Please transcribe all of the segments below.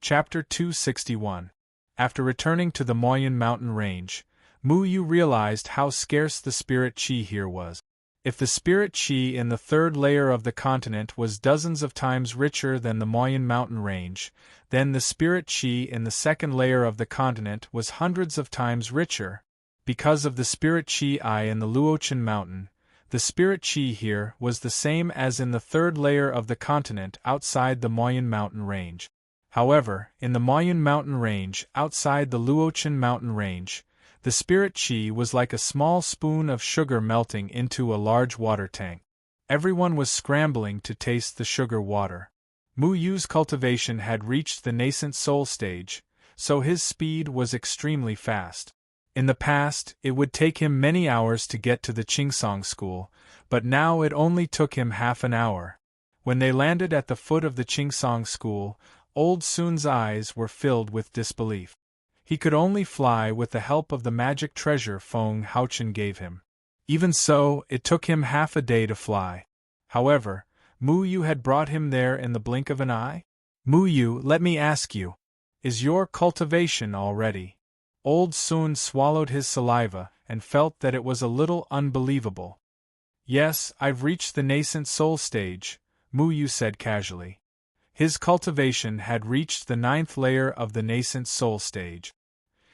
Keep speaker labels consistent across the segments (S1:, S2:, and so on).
S1: Chapter 261. After returning to the Moyen mountain range, Mu Yu realized how scarce the spirit qi here was. If the spirit qi in the third layer of the continent was dozens of times richer than the Moyen mountain range, then the spirit qi in the second layer of the continent was hundreds of times richer. Because of the spirit qi in the Luochen mountain, the spirit qi here was the same as in the third layer of the continent outside the Moyen mountain range. However, in the Moyen mountain range outside the Luochen mountain range, the spirit qi was like a small spoon of sugar melting into a large water tank. Everyone was scrambling to taste the sugar water. Mu Yu's cultivation had reached the nascent soul stage, so his speed was extremely fast. In the past, it would take him many hours to get to the Qingsong school, but now it only took him half an hour. When they landed at the foot of the Qingsong school, Old Sun's eyes were filled with disbelief. He could only fly with the help of the magic treasure Feng Haochen gave him. Even so, it took him half a day to fly. However, Mu Yu had brought him there in the blink of an eye. Mu Yu, let me ask you, is your cultivation all ready? Old Sun swallowed his saliva and felt that it was a little unbelievable. Yes, I've reached the nascent soul stage, Mu Yu said casually. His cultivation had reached the 9th layer of the nascent soul stage.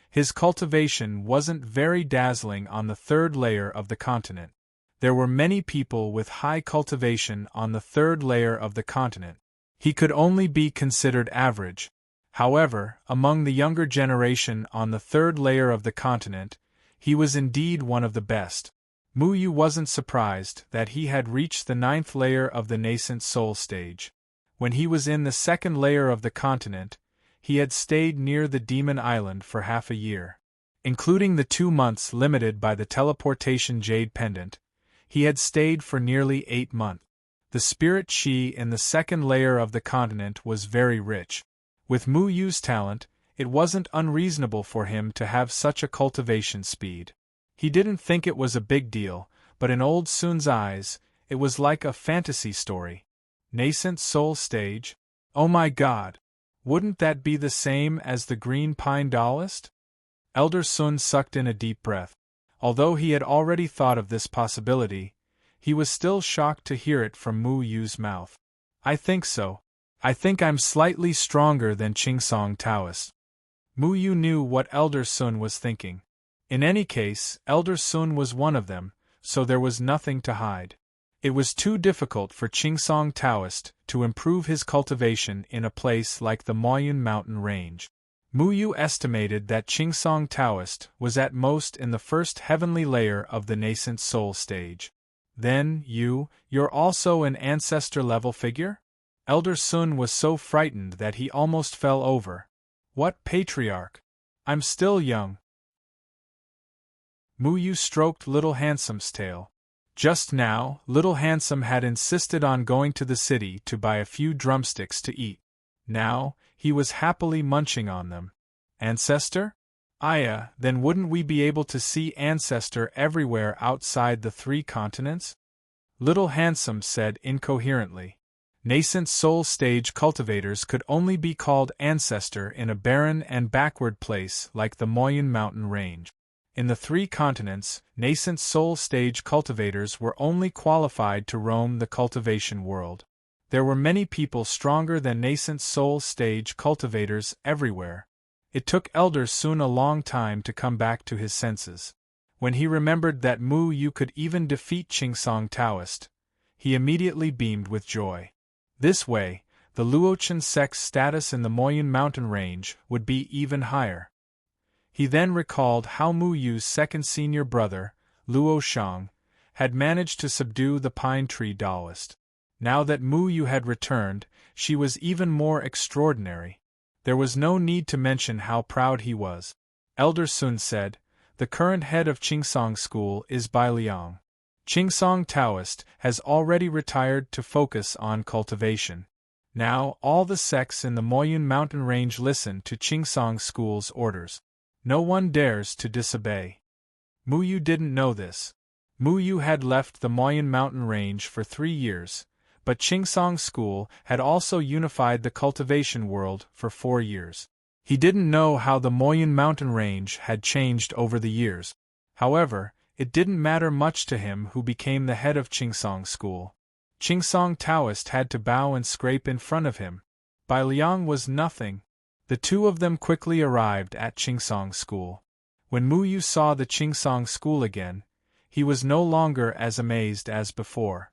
S1: His cultivation wasn't very dazzling on the 3rd layer of the continent. There were many people with high cultivation on the 3rd layer of the continent. He could only be considered average. However, among the younger generation on the 3rd layer of the continent, he was indeed one of the best. Mu Yu wasn't surprised that he had reached the 9th layer of the nascent soul stage. When he was in the 2nd layer of the continent, he had stayed near the Demon Island for half a year. Including the 2 months limited by the teleportation jade pendant, he had stayed for nearly 8 months. The spirit qi in the 2nd layer of the continent was very rich. With Mu Yu's talent, it wasn't unreasonable for him to have such a cultivation speed. He didn't think it was a big deal, but in Old Sun's eyes, it was like a fantasy story. Nascent soul stage? Oh my god! Wouldn't that be the same as the green pine duelist? Elder Sun sucked in a deep breath. Although he had already thought of this possibility, he was still shocked to hear it from Mu Yu's mouth. I think so. I think I'm slightly stronger than Qingsong Taoist. Mu Yu knew what Elder Sun was thinking. In any case, Elder Sun was one of them, so there was nothing to hide. It was too difficult for Qingsong Taoist to improve his cultivation in a place like the Moyen mountain range. Mu Yu estimated that Qingsong Taoist was at most in the first heavenly layer of the nascent soul stage. Then, you're also an ancestor-level figure? Elder Sun was so frightened that he almost fell over. What patriarch? I'm still young. Mu Yu stroked Little Handsome's tail. Just now, Little Handsome had insisted on going to the city to buy a few drumsticks to eat. Now, he was happily munching on them. Ancestor? Then wouldn't we be able to see Ancestor everywhere outside the 3 continents? Little Handsome said incoherently. Nascent soul stage cultivators could only be called Ancestor in a barren and backward place like the Moyen mountain range. In the 3 continents, nascent soul stage cultivators were only qualified to roam the cultivation world. There were many people stronger than nascent soul stage cultivators everywhere. It took Elder Sun a long time to come back to his senses. When he remembered that Mu Yu could even defeat Qingsong Taoist, he immediately beamed with joy. This way, the Luochen sect's status in the Moyen mountain range would be even higher. He then recalled how Mu Yu's second senior brother, Luo Shang, had managed to subdue the pine tree duelist. Now that Mu Yu had returned, she was even more extraordinary. There was no need to mention how proud he was. Elder Sun said, the current head of Qingsong School is Bai Liang. Qingsong Taoist has already retired to focus on cultivation. Now all the sects in the Moyen mountain range listen to Qingsong School's orders. No one dares to disobey. Mu Yu didn't know this. Mu Yu had left the Moyen mountain range for 3 years, but Qingsong School had also unified the cultivation world for 4 years. He didn't know how the Moyun mountain range had changed over the years. However, it didn't matter much to him who became the head of Qingsong School. Qingsong Taoist had to bow and scrape in front of him. Bai Liang was nothing. The two of them quickly arrived at Qingsong School. When Mu Yu saw the Qingsong School again, he was no longer as amazed as before.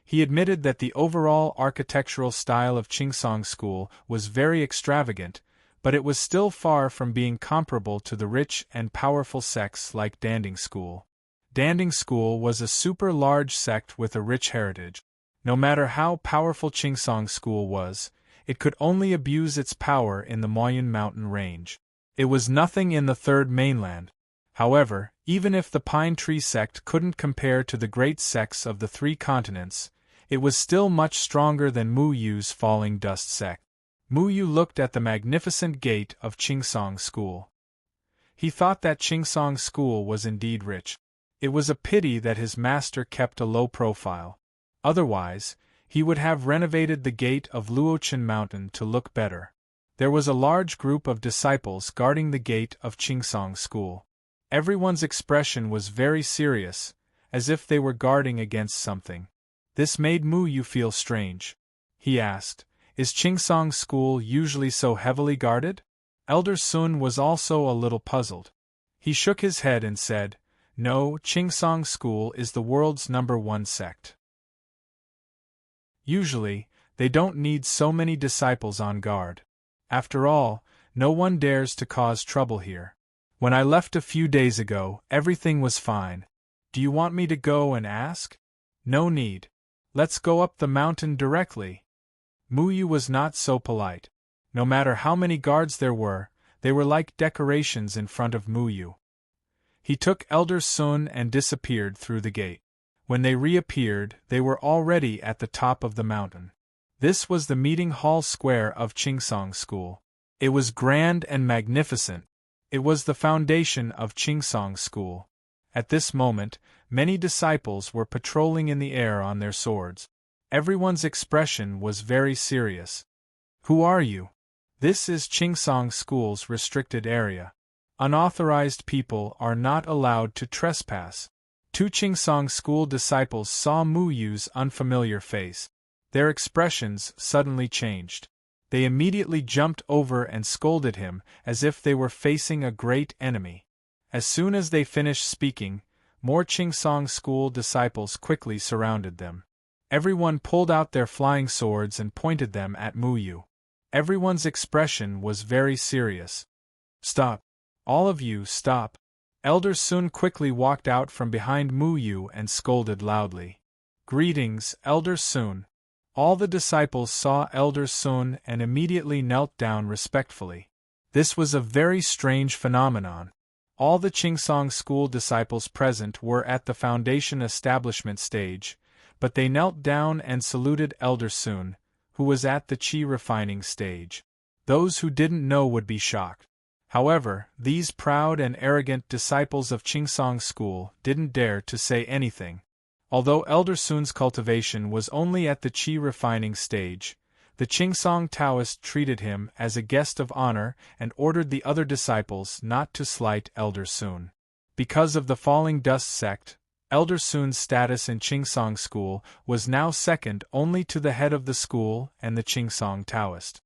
S1: He admitted that the overall architectural style of Qingsong School was very extravagant, but it was still far from being comparable to the rich and powerful sects like Danding School. Danding School was a super-large sect with a rich heritage. No matter how powerful Qingsong School was, it could only abuse its power in the Moyun mountain range. It was nothing in the Third Mainland. However, even if the Pine Tree sect couldn't compare to the great sects of the 3 continents, it was still much stronger than Mu Yu's Falling Dust sect. Mu Yu looked at the magnificent gate of Qingsong School. He thought that Qingsong School was indeed rich. It was a pity that his master kept a low profile. Otherwise, he would have renovated the gate of Luochen Mountain to look better. There was a large group of disciples guarding the gate of Qingsong School. Everyone's expression was very serious, as if they were guarding against something. This made Mu Yu feel strange. He asked, "Is Qingsong School usually so heavily guarded?" Elder Sun was also a little puzzled. He shook his head and said, "No, Qingsong School is the world's #1 sect. Usually, they don't need so many disciples on guard. After all, no one dares to cause trouble here. When I left a few days ago, everything was fine. Do you want me to go and ask?" "No need. Let's go up the mountain directly." Mu Yu was not so polite. No matter how many guards there were, they were like decorations in front of Mu Yu. He took Elder Sun and disappeared through the gate. When they reappeared, they were already at the top of the mountain. This was the meeting hall square of Qingsong School. It was grand and magnificent. It was the foundation of Qingsong School. At this moment, many disciples were patrolling in the air on their swords. Everyone's expression was very serious. "Who are you?" "This is Qingsong School's restricted area. Unauthorized people are not allowed to trespass." 2 Qingsong School disciples saw Mu Yu's unfamiliar face. Their expressions suddenly changed. They immediately jumped over and scolded him as if they were facing a great enemy. As soon as they finished speaking, more Qingsong School disciples quickly surrounded them. Everyone pulled out their flying swords and pointed them at Mu Yu. Everyone's expression was very serious. "Stop! All of you, stop!" Elder Sun quickly walked out from behind Mu Yu and scolded loudly. "Greetings, Elder Sun." All the disciples saw Elder Sun and immediately knelt down respectfully. This was a very strange phenomenon. All the Qingsong School disciples present were at the foundation establishment stage, but they knelt down and saluted Elder Sun, who was at the Qi refining stage. Those who didn't know would be shocked. However, these proud and arrogant disciples of Qingsong School didn't dare to say anything. Although Elder Sun's cultivation was only at the Qi refining stage, the Qingsong Taoist treated him as a guest of honor and ordered the other disciples not to slight Elder Sun. Because of the Falling Dust sect, Elder Sun's status in Qingsong School was now second only to the head of the school and the Qingsong Taoist.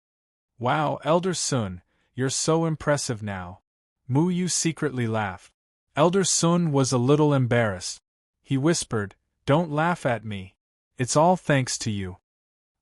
S1: "Wow, Elder Sun, you're so impressive now." Mu Yu secretly laughed. Elder Sun was a little embarrassed. He whispered, "Don't laugh at me. It's all thanks to you."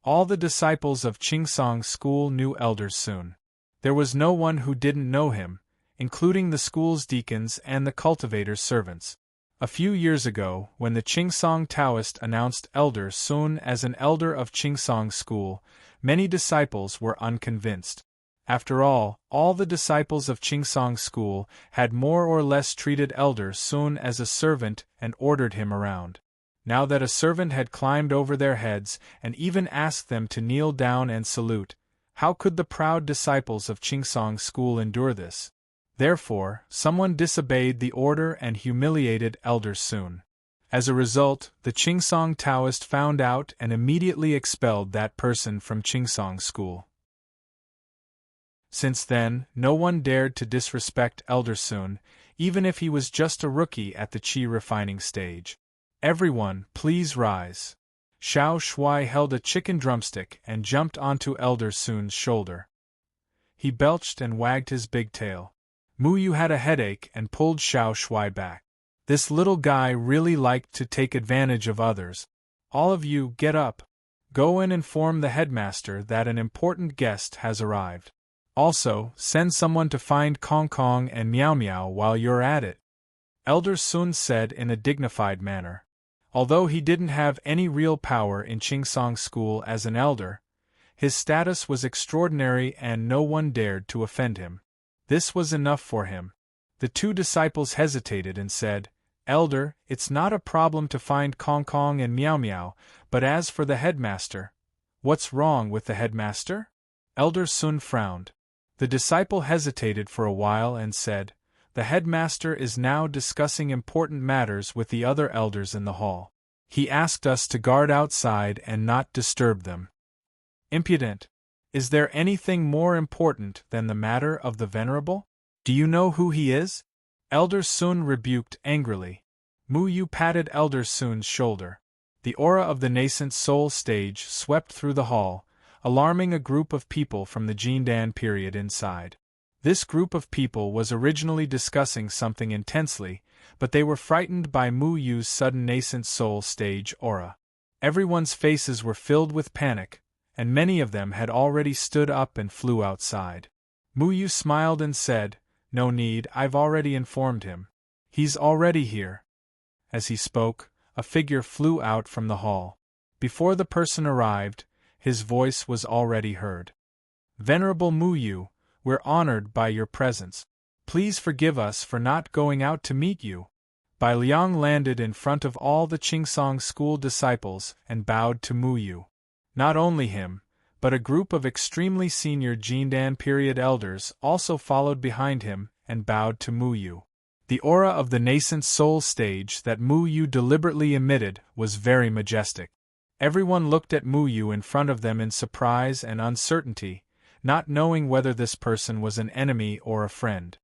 S1: All the disciples of Qingsong School knew Elder Sun. There was no one who didn't know him, including the school's deacons and the cultivators' servants. A few years ago, when the Qingsong Taoist announced Elder Sun as an elder of Qingsong School, many disciples were unconvinced. After all the disciples of Qingsong School had more or less treated Elder Sun as a servant and ordered him around. Now that a servant had climbed over their heads and even asked them to kneel down and salute, how could the proud disciples of Qingsong School endure this? Therefore, someone disobeyed the order and humiliated Elder Sun. As a result, the Qingsong Taoist found out and immediately expelled that person from Qingsong school. Since then, no one dared to disrespect Elder Sun, even if he was just a rookie at the qi refining stage. Everyone, please rise. Xiao Shui held a chicken drumstick and jumped onto Elder Sun's shoulder. He belched and wagged his big tail. Mu Yu had a headache and pulled Xiao Shui back. This little guy really liked to take advantage of others. All of you, get up. Go and inform the headmaster that an important guest has arrived. Also, send someone to find Kong Kong and Miao Miao while you're at it. Elder Sun said in a dignified manner. Although he didn't have any real power in Qingsong school as an elder, his status was extraordinary and no one dared to offend him. This was enough for him. The two disciples hesitated and said, Elder, it's not a problem to find Kong Kong and Miao Miao, but as for the headmaster, what's wrong with the headmaster? Elder Sun frowned. The disciple hesitated for a while and said, The headmaster is now discussing important matters with the other elders in the hall. He asked us to guard outside and not disturb them. Impudent! Is there anything more important than the matter of the venerable? Do you know who he is? Elder Sun rebuked angrily. Mu Yu patted Elder Sun's shoulder. The aura of the nascent soul stage swept through the hall, alarming a group of people from the Jindan period inside. This group of people was originally discussing something intensely, but they were frightened by Mu Yu's sudden nascent soul stage aura. Everyone's faces were filled with panic, and many of them had already stood up and flew outside. Mu Yu smiled and said, No need, I've already informed him. He's already here. As he spoke, a figure flew out from the hall. Before the person arrived, his voice was already heard. Venerable Mu Yu, we're honored by your presence. Please forgive us for not going out to meet you. Bai Liang landed in front of all the Qingsong school disciples and bowed to Mu Yu. Not only him, but a group of extremely senior Jindan period elders also followed behind him and bowed to Mu Yu. The aura of the nascent soul stage that Mu Yu deliberately emitted was very majestic. Everyone looked at Mu Yu in front of them in surprise and uncertainty, not knowing whether this person was an enemy or a friend.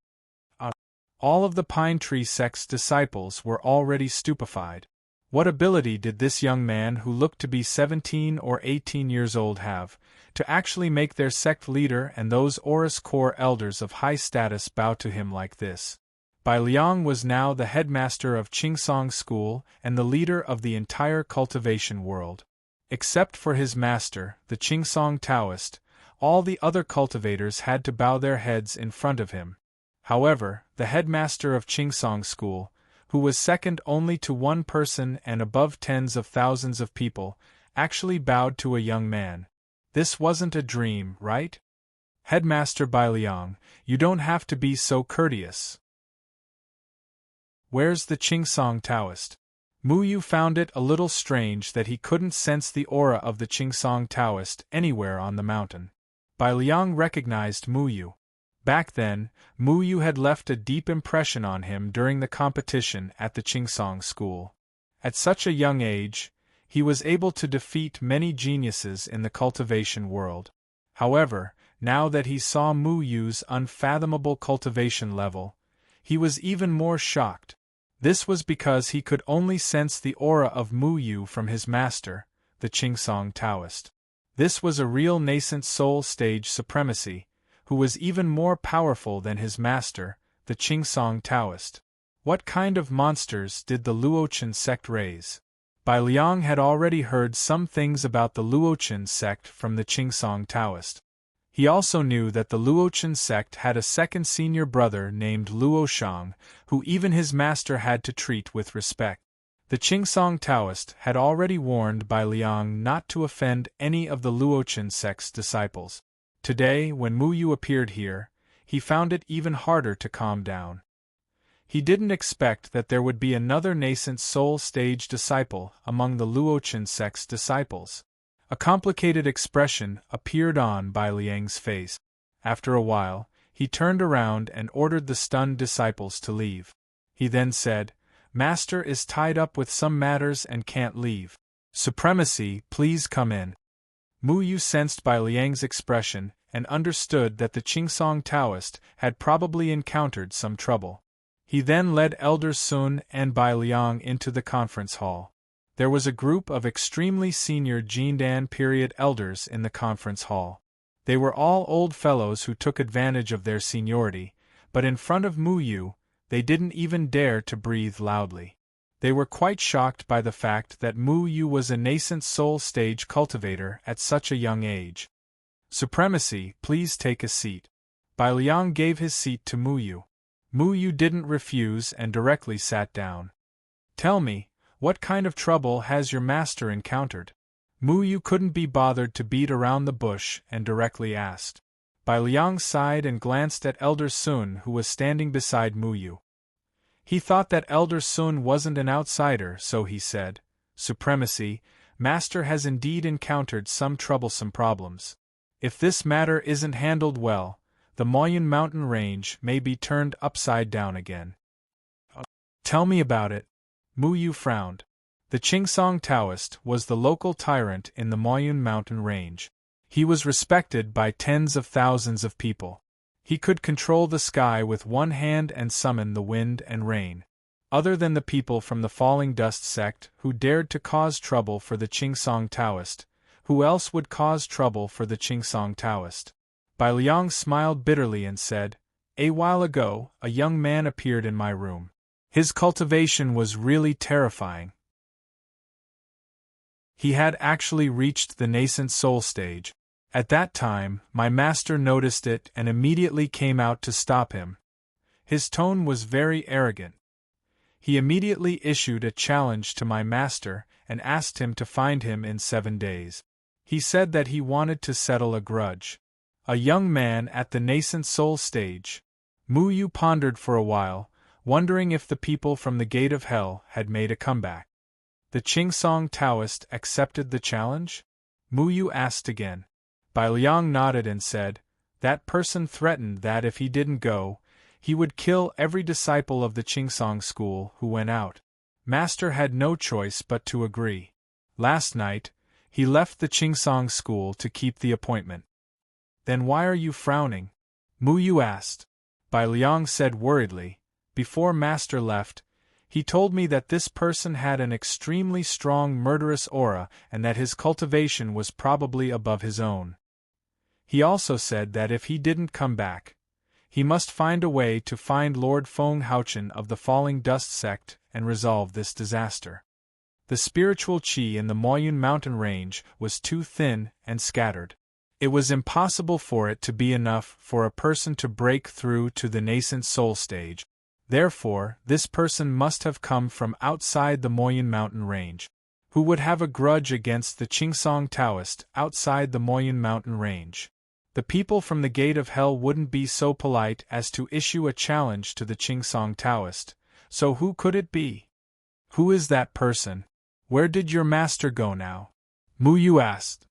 S1: All of the Pine Tree sect's disciples were already stupefied. What ability did this young man who looked to be 17 or 18 years old have, to actually make their sect leader and those Aurus Core elders of high status bow to him like this? Bai Liang was now the headmaster of Qingsong School and the leader of the entire cultivation world. Except for his master, the Qingsong Taoist, all the other cultivators had to bow their heads in front of him. However, the headmaster of Qingsong School, who was second only to one person and above tens of thousands of people, actually bowed to a young man. This wasn't a dream, right? Headmaster Bai Liang, you don't have to be so courteous. Where's the Qingsong Taoist? Mu Yu found it a little strange that he couldn't sense the aura of the Qingsong Taoist anywhere on the mountain. Bai Liang recognized Mu Yu. Back then, Mu Yu had left a deep impression on him during the competition at the Qingsong school. At such a young age, he was able to defeat many geniuses in the cultivation world. However, now that he saw Mu Yu's unfathomable cultivation level, he was even more shocked. This was because he could only sense the aura of Mu Yu from his master, the Qingsong Taoist. This was a real nascent soul stage supremacy, who was even more powerful than his master, the Qingsong Taoist. What kind of monsters did the Luochen sect raise? Bai Liang had already heard some things about the Luochen sect from the Qingsong Taoist. He also knew that the Luochen sect had a second senior brother named Luo Shang, who even his master had to treat with respect. The Qingsong Taoist had already warned Bai Liang not to offend any of the Luochen sect's disciples. Today, when Mu Yu appeared here, he found it even harder to calm down. He didn't expect that there would be another nascent soul stage disciple among the Luochen sect's disciples. A complicated expression appeared on Bai Liang's face. After a while, he turned around and ordered the stunned disciples to leave. He then said, Master is tied up with some matters and can't leave. Supremacy, please come in. Mu Yu sensed Bai Liang's expression and understood that the Qingsong Taoist had probably encountered some trouble. He then led Elders Sun and Bai Liang into the conference hall. There was a group of extremely senior Jindan period elders in the conference hall. They were all old fellows who took advantage of their seniority, but in front of Mu Yu, they didn't even dare to breathe loudly. They were quite shocked by the fact that Mu Yu was a nascent soul stage cultivator at such a young age. Supremacy, please take a seat. Bai Liang gave his seat to Mu Yu. Mu Yu didn't refuse and directly sat down. Tell me, what kind of trouble has your master encountered? Mu Yu couldn't be bothered to beat around the bush and directly asked. Bai Liang sighed and glanced at Elder Sun, who was standing beside Mu Yu. He thought that Elder Sun wasn't an outsider, so he said, Supremacy, Master has indeed encountered some troublesome problems. If this matter isn't handled well, the Moyun mountain range may be turned upside down again. Tell me about it. Mu Yu frowned. The Qingsong Taoist was the local tyrant in the Moyun mountain range. He was respected by tens of thousands of people. He could control the sky with one hand and summon the wind and rain. Other than the people from the Falling Dust sect who dared to cause trouble for the Qingsong Taoist, who else would cause trouble for the Qingsong Taoist? Bai Liang smiled bitterly and said, A while ago, a young man appeared in my room. His cultivation was really terrifying. He had actually reached the nascent soul stage. At that time, my master noticed it and immediately came out to stop him. His tone was very arrogant. He immediately issued a challenge to my master and asked him to find him in 7 days. He said that he wanted to settle a grudge. A young man at the nascent soul stage. Mu Yu pondered for a while, wondering if the people from the Gate of Hell had made a comeback. The Qingsong Taoist accepted the challenge? Mu Yu asked again. Bai Liang nodded and said, That person threatened that if he didn't go, he would kill every disciple of the Qingsong school who went out. Master had no choice but to agree. Last night, he left the Qingsong school to keep the appointment. Then why are you frowning? Mu Yu asked. Bai Liang said worriedly, Before Master left, he told me that this person had an extremely strong murderous aura and that his cultivation was probably above his own. He also said that if he didn't come back, he must find a way to find Lord Feng Haochen of the Falling Dust sect and resolve this disaster. The spiritual qi in the Moyun mountain range was too thin and scattered. It was impossible for it to be enough for a person to break through to the nascent soul stage. Therefore, this person must have come from outside the Moyun mountain range. Who would have a grudge against the Qingsong Taoist outside the Moyun mountain range? The people from the Gate of Hell wouldn't be so polite as to issue a challenge to the Qingsong Taoist, so who could it be? Who is that person? Where did your master go now? Mu Yu asked.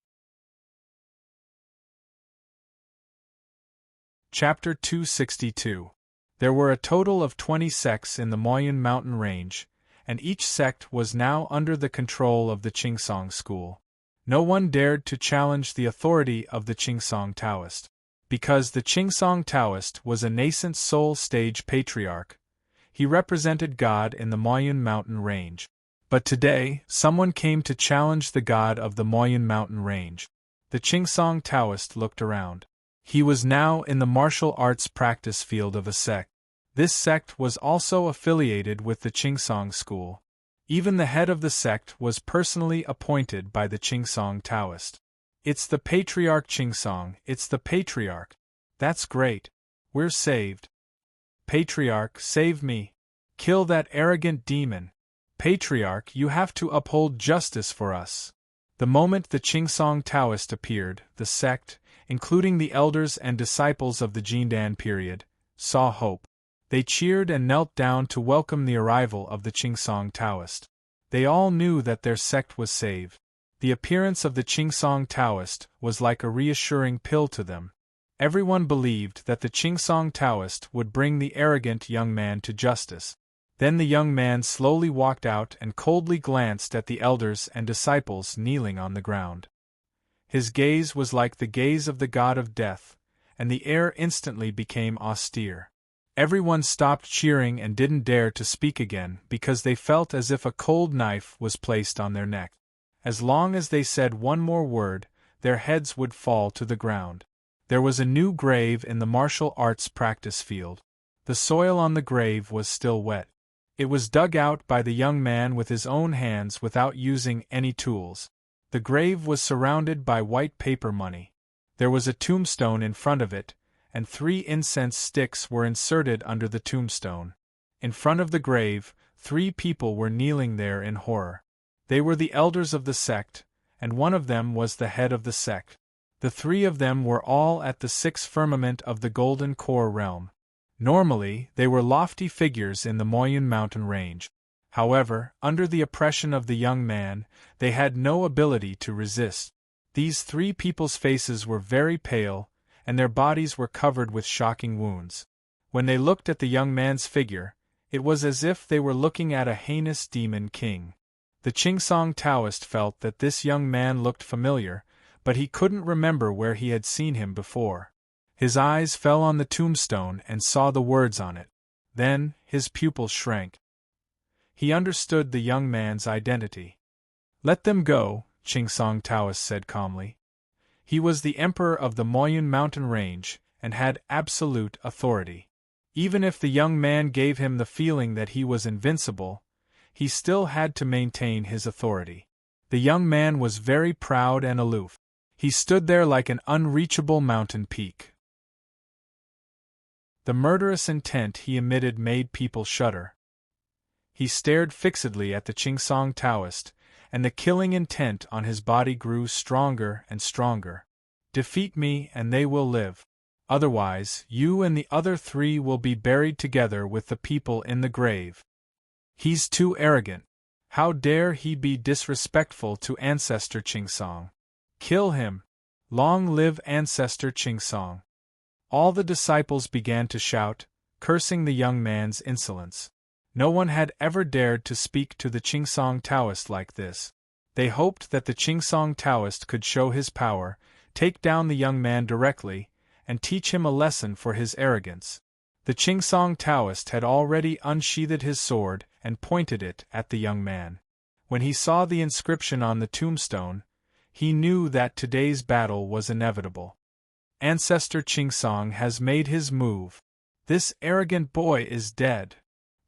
S1: Chapter 262. There were a total of 20 sects in the Moyun mountain range, and each sect was now under the control of the Qingsong school. No one dared to challenge the authority of the Qingsong Taoist. Because the Qingsong Taoist was a nascent soul stage patriarch, he represented God in the Moyun mountain range. But today, someone came to challenge the god of the Moyun mountain range. The Qingsong Taoist looked around. He was now in the martial arts practice field of a sect. This sect was also affiliated with the Qingsong school. Even the head of the sect was personally appointed by the Qingsong Taoist. It's the Patriarch Qingsong, it's the Patriarch. That's great. We're saved. Patriarch, save me. Kill that arrogant demon. Patriarch, you have to uphold justice for us. The moment the Qingsong Taoist appeared, the sect, including the elders and disciples of the Jindan period, saw hope. They cheered and knelt down to welcome the arrival of the Qingsong Taoist. They all knew that their sect was saved. The appearance of the Qingsong Taoist was like a reassuring pill to them. Everyone believed that the Qingsong Taoist would bring the arrogant young man to justice. Then the young man slowly walked out and coldly glanced at the elders and disciples kneeling on the ground. His gaze was like the gaze of the god of death, and the air instantly became austere. Everyone stopped cheering and didn't dare to speak again because they felt as if a cold knife was placed on their neck. As long as they said one more word, their heads would fall to the ground. There was a new grave in the martial arts practice field. The soil on the grave was still wet. It was dug out by the young man with his own hands without using any tools. The grave was surrounded by white paper money. There was a tombstone in front of it, and 3 incense sticks were inserted under the tombstone. In front of the grave, 3 people were kneeling there in horror. They were the elders of the sect, and one of them was the head of the sect. The 3 of them were all at the 6th firmament of the Golden Core realm. Normally, they were lofty figures in the Moyun mountain range. However, under the oppression of the young man, they had no ability to resist. These 3 people's faces were very pale, and their bodies were covered with shocking wounds. When they looked at the young man's figure, it was as if they were looking at a heinous demon king. The Qingsong Taoist felt that this young man looked familiar, but he couldn't remember where he had seen him before. His eyes fell on the tombstone and saw the words on it. Then, his pupils shrank. He understood the young man's identity. "Let them go," Qingsong Taoist said calmly. He was the emperor of the Moyun mountain range, and had absolute authority. Even if the young man gave him the feeling that he was invincible, he still had to maintain his authority. The young man was very proud and aloof. He stood there like an unreachable mountain peak. The murderous intent he emitted made people shudder. He stared fixedly at the Qingsong Taoist, and the killing intent on his body grew stronger and stronger. "Defeat me and they will live. Otherwise, you and the other 3 will be buried together with the people in the grave. He's too arrogant. How dare he be disrespectful to Ancestor Qingsong? Kill him! Long live Ancestor Qingsong!" All the disciples began to shout, cursing the young man's insolence. No one had ever dared to speak to the Qingsong Taoist like this. They hoped that the Qingsong Taoist could show his power, take down the young man directly, and teach him a lesson for his arrogance. The Qingsong Taoist had already unsheathed his sword and pointed it at the young man. When he saw the inscription on the tombstone, he knew that today's battle was inevitable. Ancestor Qingsong has made his move. This arrogant boy is dead.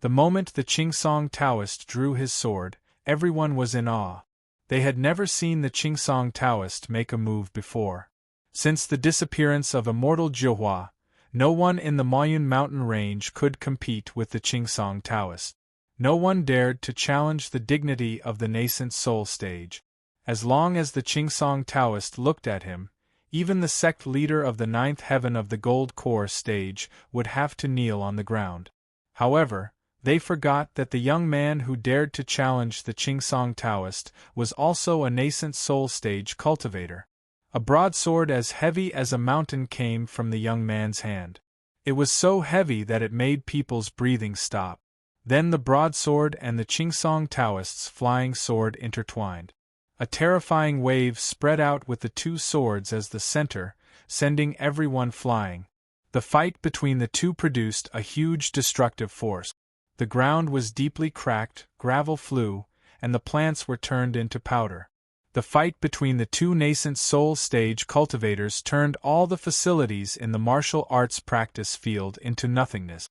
S1: The moment the Qingsong Taoist drew his sword, everyone was in awe. They had never seen the Qingsong Taoist make a move before. Since the disappearance of immortal Zhuhua, no one in the Moyun mountain range could compete with the Qingsong Taoist. No one dared to challenge the dignity of the nascent soul stage. As long as the Qingsong Taoist looked at him, even the sect leader of the 9th heaven of the Gold Core stage would have to kneel on the ground. However, they forgot that the young man who dared to challenge the Qingsong Taoist was also a nascent soul stage cultivator. A broadsword as heavy as a mountain came from the young man's hand. It was so heavy that it made people's breathing stop. Then the broadsword and the Qingsong Taoist's flying sword intertwined. A terrifying wave spread out with the 2 swords as the center, sending everyone flying. The fight between the 2 produced a huge destructive force. The ground was deeply cracked, gravel flew, and the plants were turned into powder. The fight between the 2 nascent soul stage cultivators turned all the facilities in the martial arts practice field into nothingness.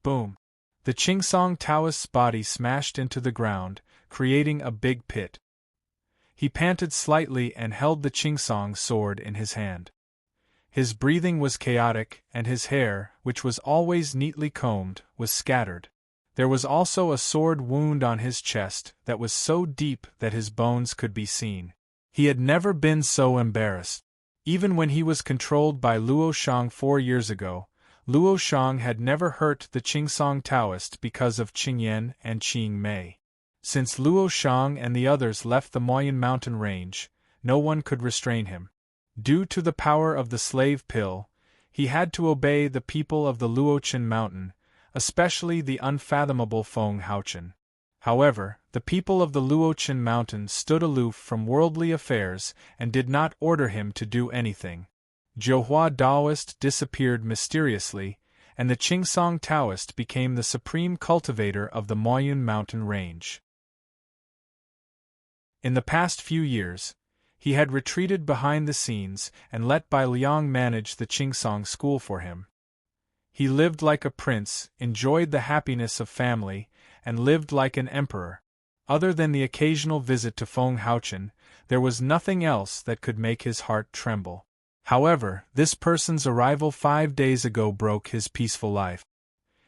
S1: Boom! The Qingsong Taoist's body smashed into the ground, creating a big pit. He panted slightly and held the Qingsong sword in his hand. His breathing was chaotic, and his hair, which was always neatly combed, was scattered. There was also a sword wound on his chest that was so deep that his bones could be seen. He had never been so embarrassed. Even when he was controlled by Luo Shang 4 years ago, Luo Shang had never hurt the Qingsong Taoist because of Qingyan and Qing Mei. Since Luo Shang and the others left the Moyun mountain range, no one could restrain him. Due to the power of the slave pill, he had to obey the people of the Luochen mountain, especially the unfathomable Feng Haochen. However, the people of the Luochen mountain stood aloof from worldly affairs and did not order him to do anything. Zhouhua Daoist disappeared mysteriously, and the Qingsong Taoist became the supreme cultivator of the Moyun mountain range. In the past few years, he had retreated behind the scenes and let Bai Liang manage the Qingsong school for him. He lived like a prince, enjoyed the happiness of family, and lived like an emperor. Other than the occasional visit to Feng Haochen, there was nothing else that could make his heart tremble. However, this person's arrival 5 days ago broke his peaceful life.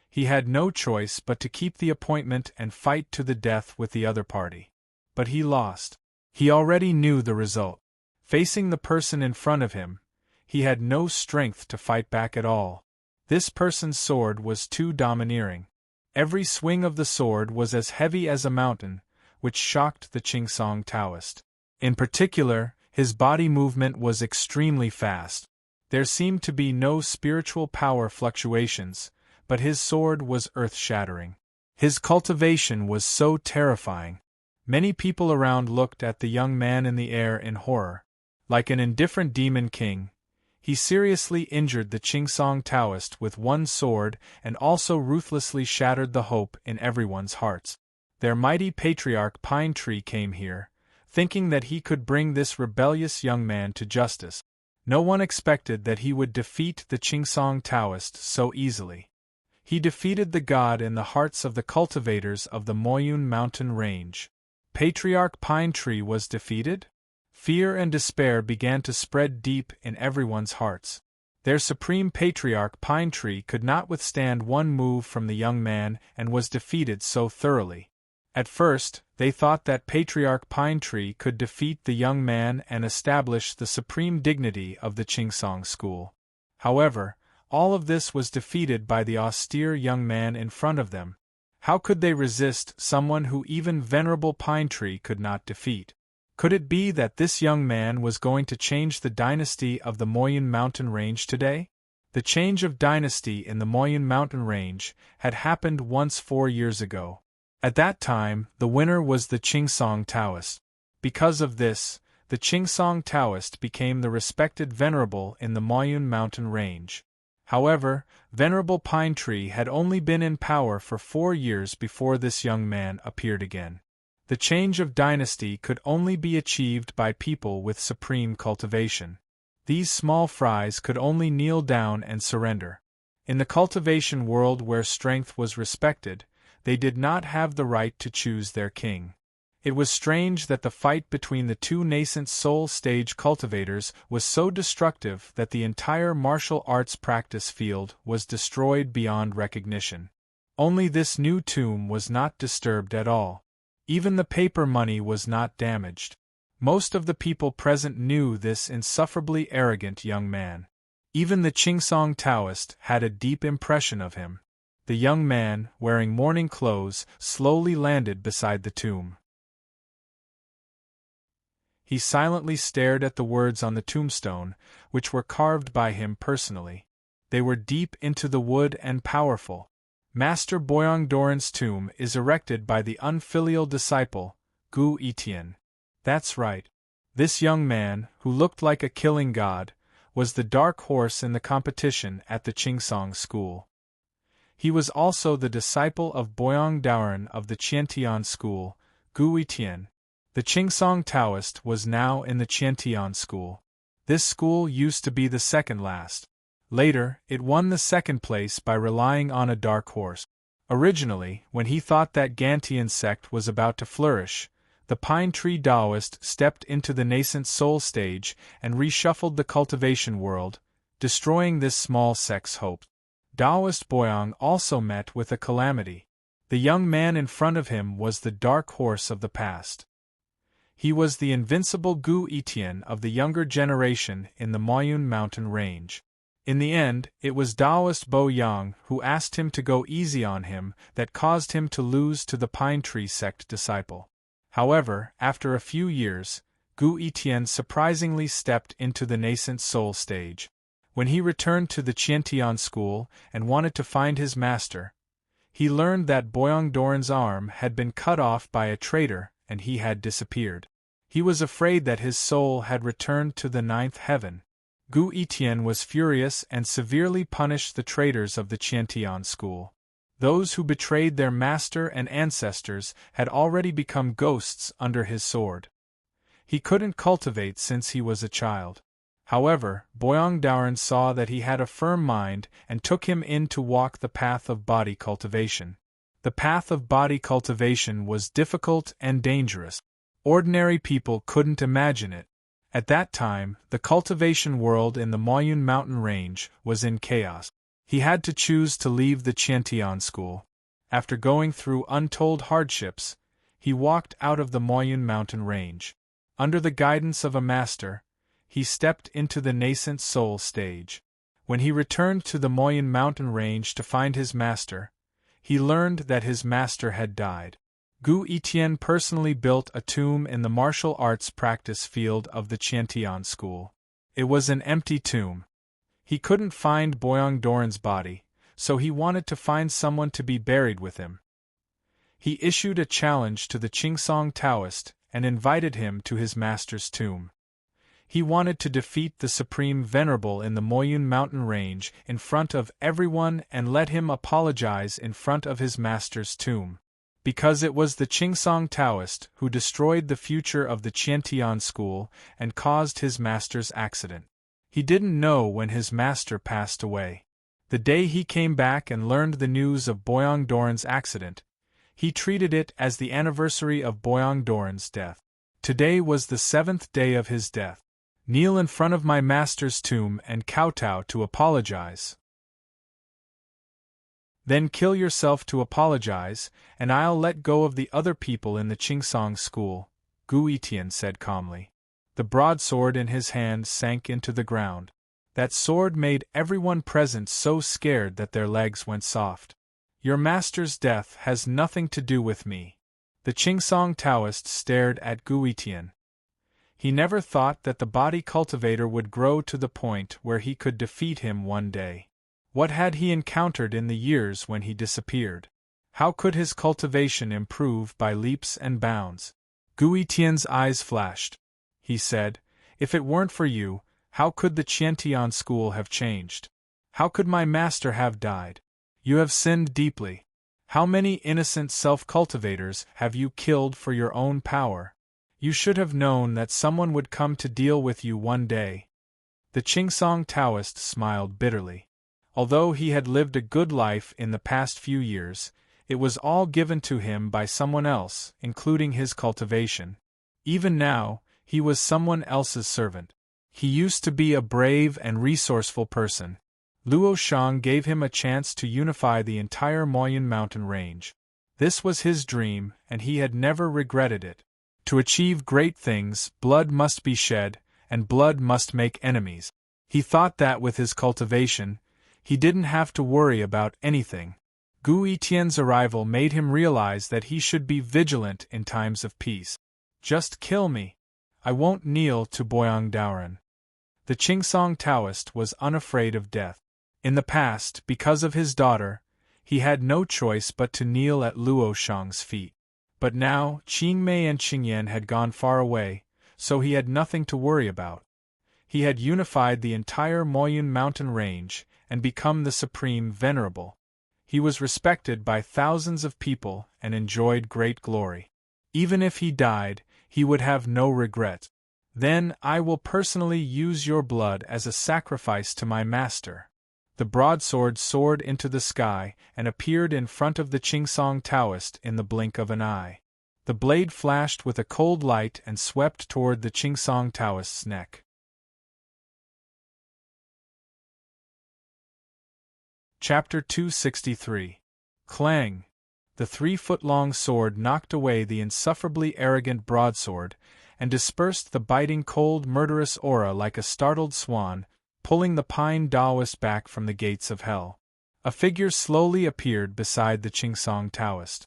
S1: He had no choice but to keep the appointment and fight to the death with the other party. But he lost. He already knew the result. Facing the person in front of him, he had no strength to fight back at all. This person's sword was too domineering. Every swing of the sword was as heavy as a mountain, which shocked the Qingsong Taoist. In particular, his body movement was extremely fast. There seemed to be no spiritual power fluctuations, but his sword was earth-shattering. His cultivation was so terrifying. Many people around looked at the young man in the air in horror. Like an indifferent demon king, he seriously injured the Qingsong Taoist with one sword and also ruthlessly shattered the hope in everyone's hearts. Their mighty patriarch Pine Tree came here, thinking that he could bring this rebellious young man to justice. No one expected that he would defeat the Qingsong Taoist so easily. He defeated the god in the hearts of the cultivators of the Moyun mountain range. Patriarch Pine Tree was defeated? Fear and despair began to spread deep in everyone's hearts. Their supreme patriarch Pine Tree could not withstand one move from the young man and was defeated so thoroughly. At first, they thought that Patriarch Pine Tree could defeat the young man and establish the supreme dignity of the Qingsong school. However, all of this was defeated by the austere young man in front of them. How could they resist someone who even Venerable Pine Tree could not defeat? Could it be that this young man was going to change the dynasty of the Moyun mountain range today? The change of dynasty in the Moyun mountain range had happened once 4 years ago. At that time, the winner was the Qingsong Taoist. Because of this, the Qingsong Taoist became the respected venerable in the Moyun mountain range. However, Venerable Pine Tree had only been in power for 4 years before this young man appeared again. The change of dynasty could only be achieved by people with supreme cultivation. These small fries could only kneel down and surrender. In the cultivation world where strength was respected, they did not have the right to choose their king. It was strange that the fight between the two nascent soul stage cultivators was so destructive that the entire martial arts practice field was destroyed beyond recognition. Only this new tomb was not disturbed at all. Even the paper money was not damaged. Most of the people present knew this insufferably arrogant young man. Even the Qingsong Taoist had a deep impression of him. The young man, wearing mourning clothes, slowly landed beside the tomb. He silently stared at the words on the tombstone, which were carved by him personally. They were deep into the wood and powerful. Master Boyang Doran's tomb is erected by the unfilial disciple, Gu Etian. That's right. This young man, who looked like a killing god, was the dark horse in the competition at the Qingsong school. He was also the disciple of Boyang Doran of the Qiantian school, Gu Etian. The Qingsong Taoist was now in the Qiantian school. This school used to be the second last. Later, it won the second place by relying on a dark horse. Originally, when he thought that Gantian sect was about to flourish, the Pine Tree Taoist stepped into the nascent soul stage and reshuffled the cultivation world, destroying this small sect's hope. Taoist Boyang also met with a calamity. The young man in front of him was the dark horse of the past. He was the invincible Gu Etian of the younger generation in the Moyun mountain range. In the end, it was Taoist Bo Yang who asked him to go easy on him that caused him to lose to the Pine Tree sect disciple. However, after a few years, Gu Etian surprisingly stepped into the nascent soul stage. When he returned to the Qiantian school and wanted to find his master, He learned that Boyang Doran's arm had been cut off by a traitor and he had disappeared. He was afraid that his soul had returned to the ninth heaven. Gu Etian was furious and severely punished the traitors of the Qiantian school. Those who betrayed their master and ancestors had already become ghosts under his sword. He couldn't cultivate since he was a child. However, Boyang Doran saw that he had a firm mind and took him in to walk the path of body cultivation. The path of body cultivation was difficult and dangerous. Ordinary people couldn't imagine it. At that time, the cultivation world in the Moyun mountain range was in chaos. He had to choose to leave the Qiantian school. After going through untold hardships, he walked out of the Moyun mountain range. Under the guidance of a master, he stepped into the nascent soul stage. When he returned to the Moyun mountain range to find his master, he learned that his master had died. Gu Etian personally built a tomb in the martial arts practice field of the Qiantian school. It was an empty tomb. He couldn't find Boyang Doran's body, so he wanted to find someone to be buried with him. He issued a challenge to the Qingsong Taoist and invited him to his master's tomb. He wanted to defeat the Supreme Venerable in the Moyun mountain range in front of everyone and let him apologize in front of his master's tomb. Because it was the Qingsong Taoist who destroyed the future of the Qiantian school and caused his master's accident. He didn't know when his master passed away. The day he came back and learned the news of Boyang Doran's accident, he treated it as the anniversary of Boyang Doran's death. Today was the 7th day of his death. Kneel in front of my master's tomb and kowtow to apologize. Then kill yourself to apologize, and I'll let go of the other people in the Qingsong school, Gu Etian said calmly. The broadsword in his hand sank into the ground. That sword made everyone present so scared that their legs went soft. Your master's death has nothing to do with me. The Qingsong Taoist stared at Gu Etian. He never thought that the body cultivator would grow to the point where he could defeat him one day. What had he encountered in the years when he disappeared? How could his cultivation improve by leaps and bounds? Gu Etian's eyes flashed. He said, "If it weren't for you, how could the Qiantian school have changed? How could my master have died? You have sinned deeply. How many innocent self-cultivators have you killed for your own power? You should have known that someone would come to deal with you one day." The Qingsong Taoist smiled bitterly. Although he had lived a good life in the past few years, it was all given to him by someone else, including his cultivation. Even now, he was someone else's servant. He used to be a brave and resourceful person. Luo Shang gave him a chance to unify the entire Moyun mountain range. This was his dream, and he had never regretted it. To achieve great things, blood must be shed, and blood must make enemies. He thought that with his cultivation, he didn't have to worry about anything. Gu Etian's arrival made him realize that he should be vigilant in times of peace. Just kill me. I won't kneel to Boyang Doran. The Qingsong Taoist was unafraid of death. In the past, because of his daughter, he had no choice but to kneel at Luo Shang's feet. But now, Qingmei and Qingyan had gone far away, so he had nothing to worry about. He had unified the entire Moyun mountain range and become the Supreme Venerable. He was respected by thousands of people and enjoyed great glory. Even if he died, he would have no regret. Then I will personally use your blood as a sacrifice to my master. The broadsword soared into the sky and appeared in front of the Qingsong Taoist in the blink of an eye. The blade flashed with a cold light and swept toward the Qingsong Taoist's neck. Chapter 263. Clang! The 3-foot-long sword knocked away the insufferably arrogant broadsword and dispersed the biting cold murderous aura like a startled swan, pulling the pine Taoist back from the gates of hell. A figure slowly appeared beside the Qingsong Taoist.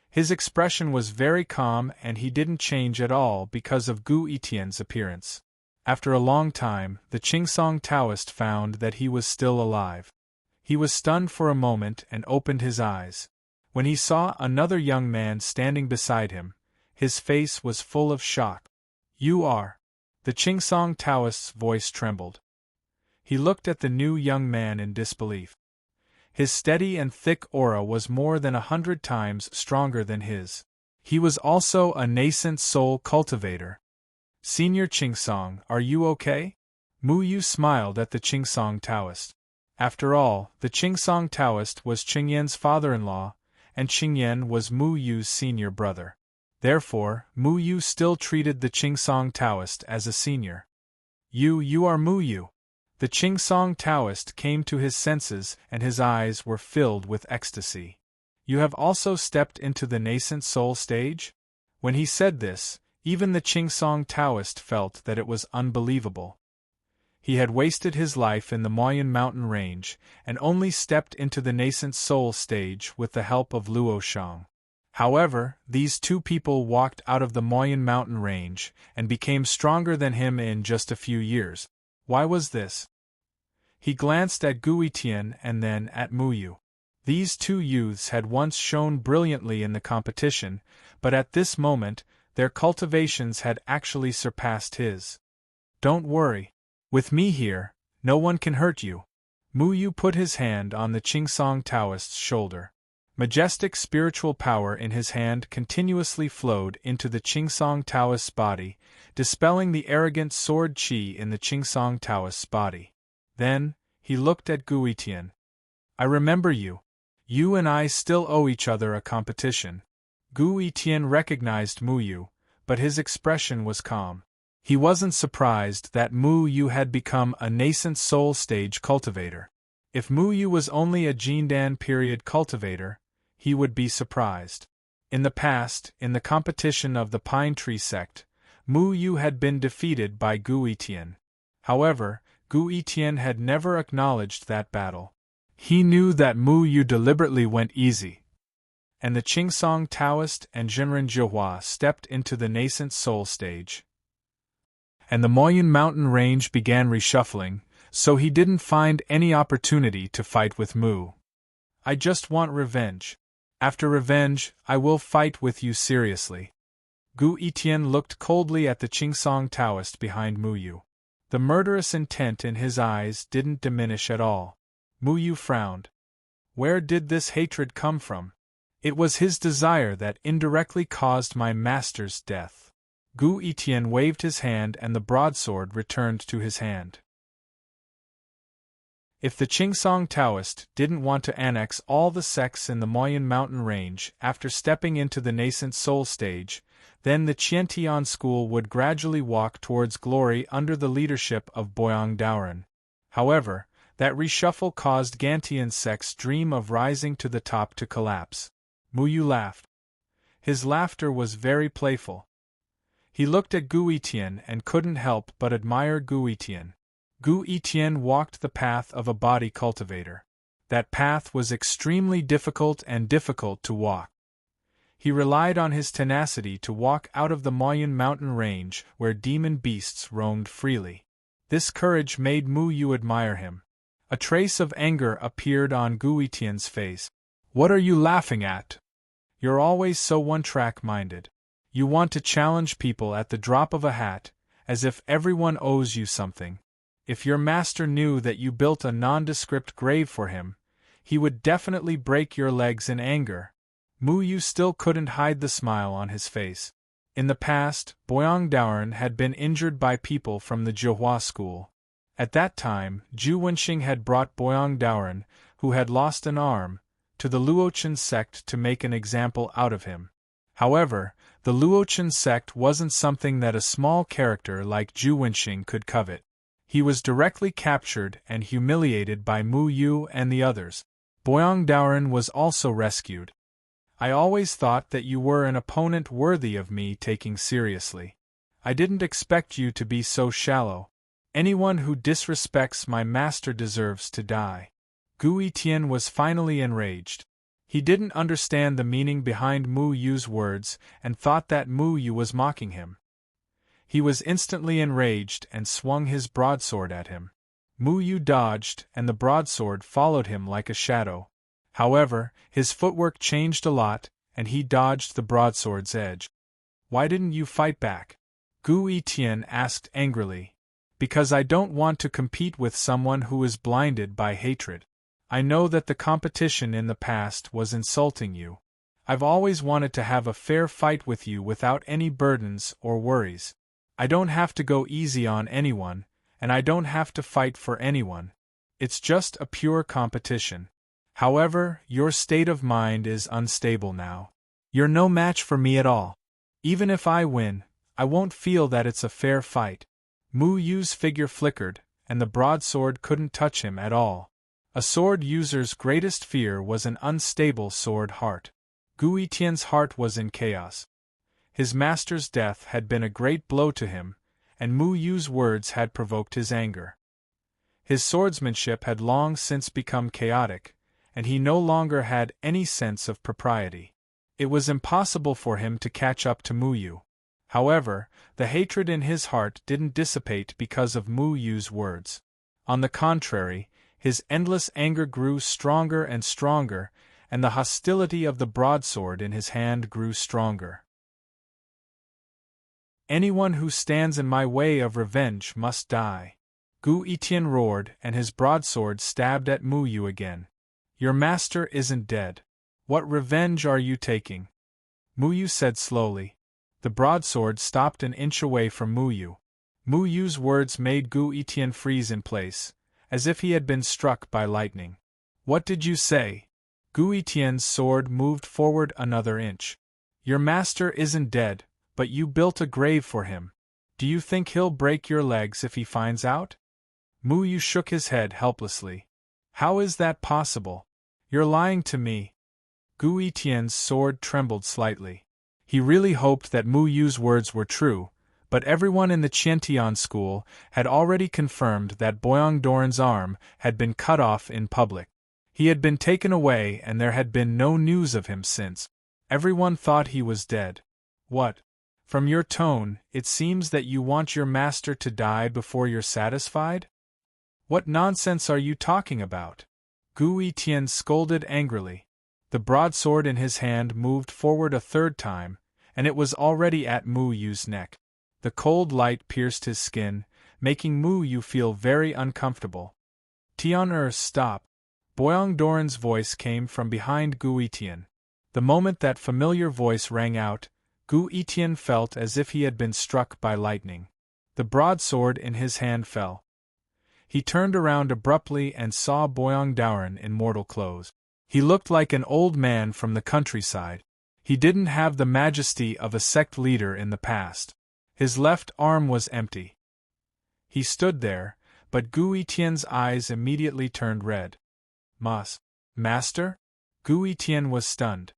S1: His expression was very calm and he didn't change at all because of Gu Etian's appearance. After a long time, the Qingsong Taoist found that he was still alive. He was stunned for a moment and opened his eyes. When he saw another young man standing beside him, his face was full of shock. "You are..." The Qingsong Taoist's voice trembled. He looked at the new young man in disbelief. His steady and thick aura was more than 100 times stronger than his. He was also a nascent soul cultivator. "Senior Qingsong, are you okay?" Mu Yu smiled at the Qingsong Taoist. After all, the Qingsong Taoist was Qingyan's father-in-law, and Qingyan was Mu Yu's senior brother. Therefore, Mu Yu still treated the Qingsong Taoist as a senior. You are Mu Yu." The Qingsong Taoist came to his senses and his eyes were filled with ecstasy. "You have also stepped into the nascent soul stage?" When he said this, even the Qingsong Taoist felt that it was unbelievable. He had wasted his life in the Moyen mountain range, and only stepped into the nascent soul stage with the help of Luo Shang. However, these two people walked out of the Moyen mountain range, and became stronger than him in just a few years. Why was this? He glanced at Gui Tian and then at Mu Yu. These two youths had once shone brilliantly in the competition, but at this moment, their cultivations had actually surpassed his. "Don't worry. With me here, no one can hurt you." Mu Yu put his hand on the Qingsong Taoist's shoulder. Majestic spiritual power in his hand continuously flowed into the Qingsong Taoist's body, dispelling the arrogant sword qi in the Qingsong Taoist's body. Then, he looked at Gui Tian. "I remember you. You and I still owe each other a competition." Gui Tian recognized Mu Yu, but his expression was calm. He wasn't surprised that Mu Yu had become a nascent soul stage cultivator. If Mu Yu was only a Jindan period cultivator, he would be surprised. In the past, in the competition of the Pine Tree sect, Mu Yu had been defeated by Gui Tian. However, Gui Tian had never acknowledged that battle. He knew that Mu Yu deliberately went easy. And the Qingsong Taoist and Zhenren Zhihua stepped into the nascent soul stage. And the Moyen mountain range began reshuffling, so he didn't find any opportunity to fight with Mu. "I just want revenge. After revenge, I will fight with you seriously." Gui Tian looked coldly at the Qingsong Taoist behind Mu Yu. The murderous intent in his eyes didn't diminish at all. Mu Yu frowned. Where did this hatred come from? It was his desire that indirectly caused my master's death. Gui Tian waved his hand and the broadsword returned to his hand. If the Qingsong Taoist didn't want to annex all the sects in the Moyen mountain range after stepping into the nascent soul stage, then the Qiantian school would gradually walk towards glory under the leadership of Boyang Daoren. However, that reshuffle caused Gantian sect's dream of rising to the top to collapse. Mu Yu laughed. His laughter was very playful. He looked at Gui Tian and couldn't help but admire Gui Tian. Gui Tian walked the path of a body cultivator. That path was extremely difficult to walk. He relied on his tenacity to walk out of the Moyen mountain range where demon beasts roamed freely. This courage made Mu Yu admire him. A trace of anger appeared on Gui Tian's face. "What are you laughing at? You're always so one-track-minded. You want to challenge people at the drop of a hat, as if everyone owes you something. If your master knew that you built a nondescript grave for him, he would definitely break your legs in anger." Mu Yu still couldn't hide the smile on his face. In the past, Boyang Daoren had been injured by people from the Zhihua school. At that time, Zhu Wenxing had brought Boyang Daoren, who had lost an arm, to the Luochen sect to make an example out of him. However, the Luochen sect wasn't something that a small character like Zhu Wenxing could covet. He was directly captured and humiliated by Mu Yu and the others. Boyang Daoren was also rescued. "I always thought that you were an opponent worthy of me taking seriously. I didn't expect you to be so shallow. Anyone who disrespects my master deserves to die." Gui Tian was finally enraged. He didn't understand the meaning behind Mu Yu's words and thought that Mu Yu was mocking him. He was instantly enraged and swung his broadsword at him. Mu Yu dodged, and the broadsword followed him like a shadow. However, his footwork changed a lot, and he dodged the broadsword's edge. "Why didn't you fight back?" Gu Yitian asked angrily. "Because I don't want to compete with someone who is blinded by hatred. I know that the competition in the past was insulting you. I've always wanted to have a fair fight with you without any burdens or worries. I don't have to go easy on anyone, and I don't have to fight for anyone. It's just a pure competition. However, your state of mind is unstable now. You're no match for me at all. Even if I win, I won't feel that it's a fair fight." Mu Yu's figure flickered, and the broadsword couldn't touch him at all. A sword user's greatest fear was an unstable sword heart. Gu Yitian's heart was in chaos. His master's death had been a great blow to him, and Mu Yu's words had provoked his anger. His swordsmanship had long since become chaotic, and he no longer had any sense of propriety. It was impossible for him to catch up to Mu Yu. However, the hatred in his heart didn't dissipate because of Mu Yu's words. On the contrary, his endless anger grew stronger and stronger, and the hostility of the broadsword in his hand grew stronger. "Anyone who stands in my way of revenge must die." Gu Yitian roared, and his broadsword stabbed at Mu Yu again. "Your master isn't dead. What revenge are you taking?" Mu Yu said slowly. The broadsword stopped an inch away from Mu Yu. Mu Yu's words made Gu Yitian freeze in place, as if he had been struck by lightning. "What did you say?" Gu Yitian's sword moved forward another inch. "Your master isn't dead, but you built a grave for him. Do you think he'll break your legs if he finds out?" Mu Yu shook his head helplessly. "How is that possible? You're lying to me." Gu Yitian's sword trembled slightly. He really hoped that Mu Yu's words were true, but everyone in the Qiantian school had already confirmed that Boyang Doran's arm had been cut off in public. He had been taken away and there had been no news of him since. Everyone thought he was dead. "What? From your tone, it seems that you want your master to die before you're satisfied? What nonsense are you talking about?" Gu Yitian scolded angrily. The broadsword in his hand moved forward a third time, and it was already at Mu Yu's neck. The cold light pierced his skin, making Mu Yu feel very uncomfortable. "Tian stop!" Boyang Doran's voice came from behind Gu Yitian. The moment that familiar voice rang out, Gu Yitian felt as if he had been struck by lightning. The broadsword in his hand fell. He turned around abruptly and saw Boyang Doran in mortal clothes. He looked like an old man from the countryside. He didn't have the majesty of a sect leader in the past. His left arm was empty. He stood there, but Gu Yitian's eyes immediately turned red. Master? Gu Yitian was stunned.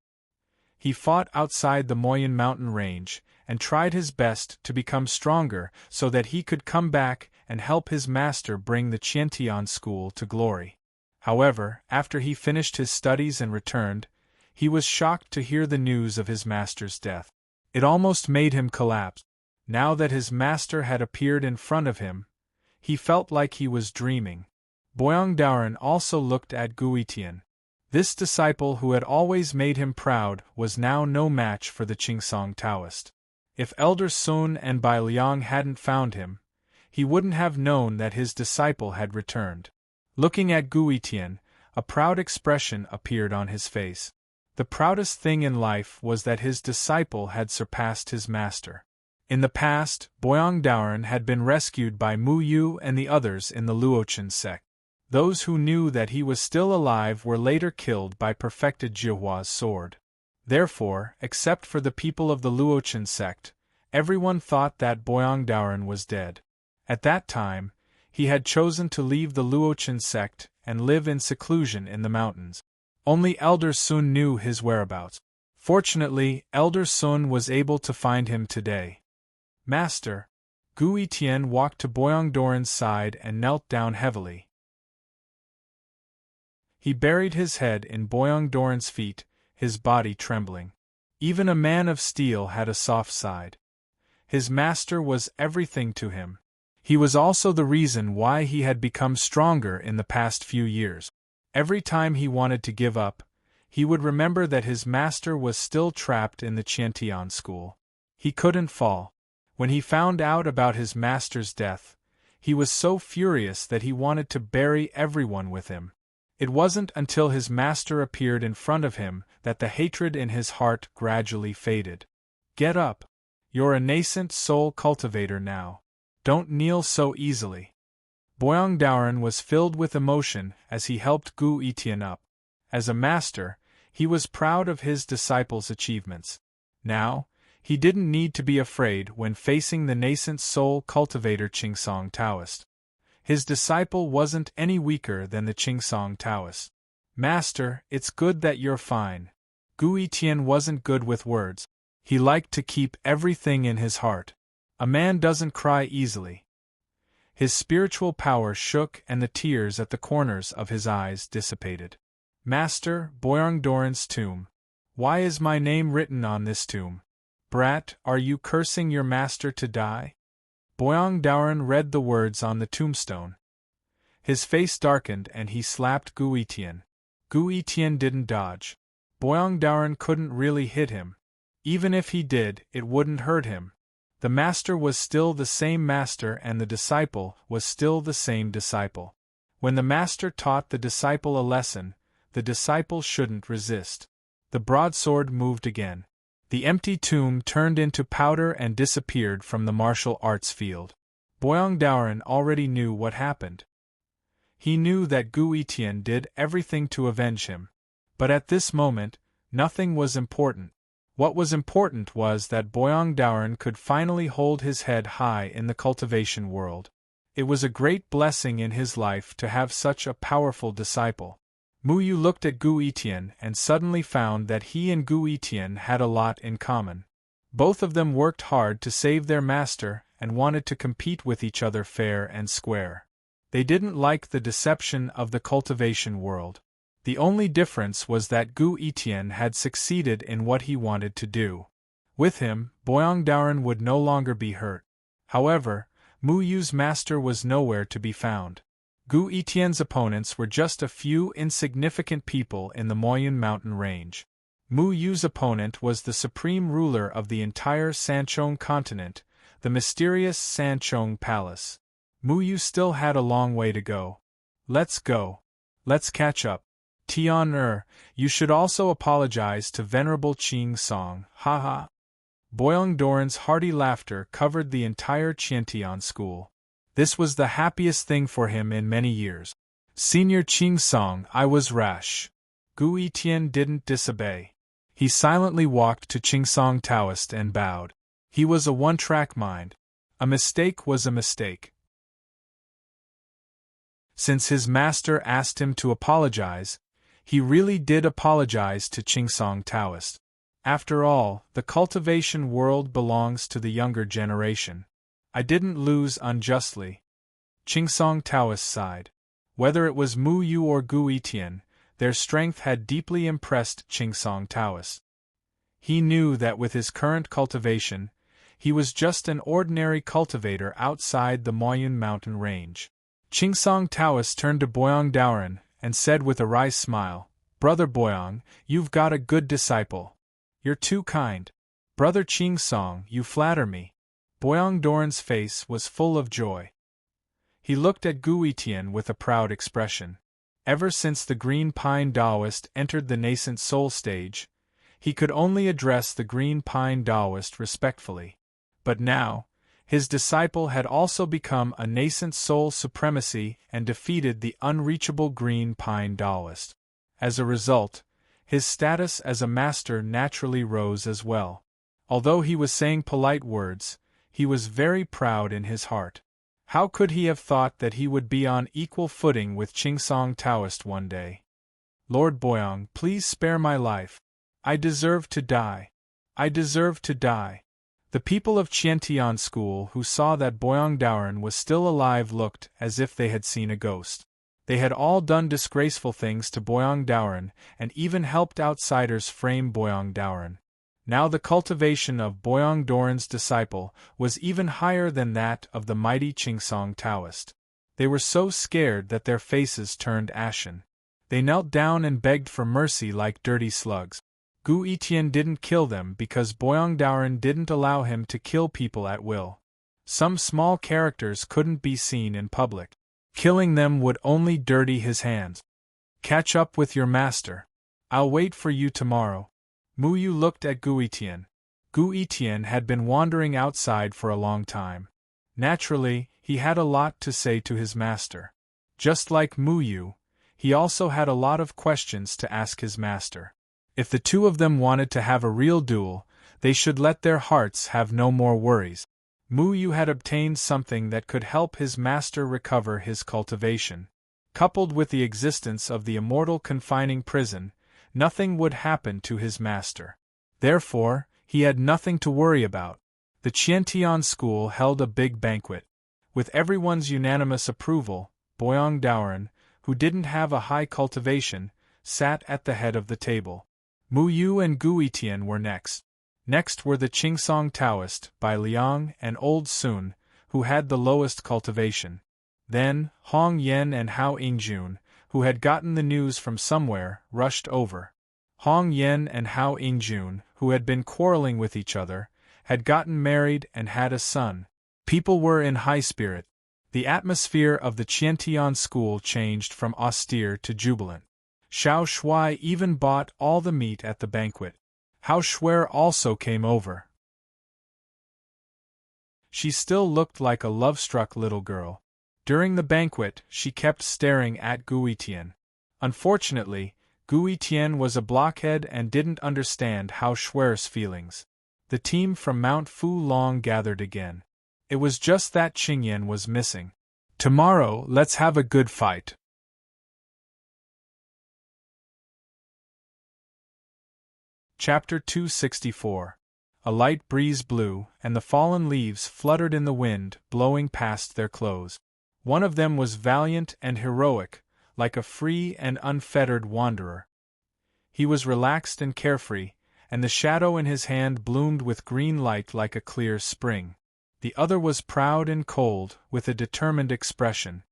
S1: He fought outside the Moyen mountain range, and tried his best to become stronger so that he could come back and help his master bring the Qiantian school to glory. However, after he finished his studies and returned, he was shocked to hear the news of his master's death. It almost made him collapse. Now that his master had appeared in front of him, he felt like he was dreaming. Boyang Doran also looked at Gu Yitian. This disciple who had always made him proud was now no match for the Qingsong Taoist. If Elder Sun and Bai Liang hadn't found him, he wouldn't have known that his disciple had returned. Looking at Gu Yitian, a proud expression appeared on his face. The proudest thing in life was that his disciple had surpassed his master. In the past, Boyang Doran had been rescued by Mu Yu and the others in the Luochen sect. Those who knew that he was still alive were later killed by perfected Jihua's sword. Therefore, except for the people of the Luochen sect, everyone thought that Boyang Doran was dead. At that time, he had chosen to leave the Luochen sect and live in seclusion in the mountains. Only Elder Sun knew his whereabouts. Fortunately, Elder Sun was able to find him today. "Master." Gu Yitian walked to Boyang Doran's side and knelt down heavily. He buried his head in Boyang Doran's feet, his body trembling. Even a man of steel had a soft side. His master was everything to him. He was also the reason why he had become stronger in the past few years. Every time he wanted to give up, he would remember that his master was still trapped in the Qiantian school. He couldn't fall. When he found out about his master's death, he was so furious that he wanted to bury everyone with him. It wasn't until his master appeared in front of him that the hatred in his heart gradually faded. Get up. You're a nascent soul cultivator now. Don't kneel so easily. Boyang Daoren was filled with emotion as he helped Gu Yitian up. As a master, he was proud of his disciple's achievements. Now, he didn't need to be afraid when facing the nascent soul cultivator Qingsong Taoist. His disciple wasn't any weaker than the Qingsong Taoist. Master, it's good that you're fine. Gu Yitian wasn't good with words. He liked to keep everything in his heart. A man doesn't cry easily. His spiritual power shook and the tears at the corners of his eyes dissipated. Master, Boyang Daoren's tomb. Why is my name written on this tomb? Brat, are you cursing your master to die? Boyang Daoren read the words on the tombstone. His face darkened and he slapped Gu Yitian. Gu Yitian didn't dodge. Boyang Daoren couldn't really hit him. Even if he did, it wouldn't hurt him. The master was still the same master and the disciple was still the same disciple. When the master taught the disciple a lesson, the disciple shouldn't resist. The broadsword moved again. The empty tomb turned into powder and disappeared from the martial arts field. Boyang Daoren already knew what happened. He knew that Gu Yitian did everything to avenge him. But at this moment, nothing was important. What was important was that Boyang Daoren could finally hold his head high in the cultivation world. It was a great blessing in his life to have such a powerful disciple. Mu Yu looked at Gu Yitian and suddenly found that he and Gu Yitian had a lot in common. Both of them worked hard to save their master and wanted to compete with each other fair and square. They didn't like the deception of the cultivation world. The only difference was that Gu Yitian had succeeded in what he wanted to do. With him, Boyang Daoren would no longer be hurt. However, Mu Yu's master was nowhere to be found. Gu Yitian's opponents were just a few insignificant people in the Moyun mountain range. Mu Yu's opponent was the supreme ruler of the entire Sanchong continent, the mysterious Sanchong Palace. Mu Yu still had a long way to go. Let's go. Let's catch up. Tian you should also apologize to Venerable Qing Song, haha. Boyang Daoren's hearty laughter covered the entire Qiantian school. This was the happiest thing for him in many years. Senior Qing Song, I was rash. Gu Yitian didn't disobey. He silently walked to Qingsong Taoist and bowed. He was a one-track mind. A mistake was a mistake. Since his master asked him to apologize, he really did apologize to Qingsong Taoist. After all, the cultivation world belongs to the younger generation. I didn't lose unjustly. Qingsong Taoist sighed. Whether it was Mu Yu or Gu Yitian, their strength had deeply impressed Qingsong Taoist. He knew that with his current cultivation, he was just an ordinary cultivator outside the Moyun mountain range. Qingsong Taoist turned to Boyang Daoren and said with a wry smile, Brother Boyang, you've got a good disciple. You're too kind. Brother Qingsong, you flatter me. Boyang Daoren's face was full of joy. He looked at Gu Yitian with a proud expression. Ever since the Green Pine Taoist entered the nascent soul stage, he could only address the Green Pine Taoist respectfully. But now, his disciple had also become a nascent soul supremacy and defeated the unreachable Green Pine Taoist. As a result, his status as a master naturally rose as well. Although he was saying polite words, he was very proud in his heart. How could he have thought that he would be on equal footing with Qingsong Taoist one day? Lord Boyang, please spare my life. I deserve to die. I deserve to die. The people of Qiantian school who saw that Boyang Daoren was still alive looked as if they had seen a ghost. They had all done disgraceful things to Boyang Daoren and even helped outsiders frame Boyang Daoren. Now the cultivation of Boyong Doran's disciple was even higher than that of the mighty Qingsong Taoist. They were so scared that their faces turned ashen. They knelt down and begged for mercy like dirty slugs. Gu Etian didn't kill them because Boyong Doran didn't allow him to kill people at will. Some small characters couldn't be seen in public. Killing them would only dirty his hands. Catch up with your master. I'll wait for you tomorrow. Mu Yu looked at Gu Etian. Gu Etian had been wandering outside for a long time. Naturally, he had a lot to say to his master. Just like Mu Yu, he also had a lot of questions to ask his master. If the two of them wanted to have a real duel, they should let their hearts have no more worries. Mu Yu had obtained something that could help his master recover his cultivation. Coupled with the existence of the immortal confining prison, nothing would happen to his master. Therefore, he had nothing to worry about. The Qiantian school held a big banquet. With everyone's unanimous approval, Boyong Doran, who didn't have a high cultivation, sat at the head of the table. Mu Yu and Gu Etian were next. Next were the Qingsong Taoist, Bai Liang and Old Sun, who had the lowest cultivation. Then, Hong Yen and Hao Yingjun, who had gotten the news from somewhere, rushed over. Hong Yen and Hao Yingjun, who had been quarreling with each other, had gotten married and had a son. People were in high spirit. The atmosphere of the Qiantian school changed from austere to jubilant. Xiao Shui even bought all the meat at the banquet. Hao Shuer also came over. She still looked like a love-struck little girl. During the banquet, she kept staring at Gu Etian. Unfortunately, Gu Etian was a blockhead and didn't understand Hao Shuer's feelings. The team from Mount Fu Long gathered again. It was just that Qingyan was missing. Tomorrow, let's have a good fight. Chapter 264. A light breeze blew, and the fallen leaves fluttered in the wind, blowing past their clothes. One of them was valiant and heroic, like a free and unfettered wanderer. He was relaxed and carefree, and the shadow in his hand bloomed with green light like a clear spring. The other was proud and cold, with a determined expression.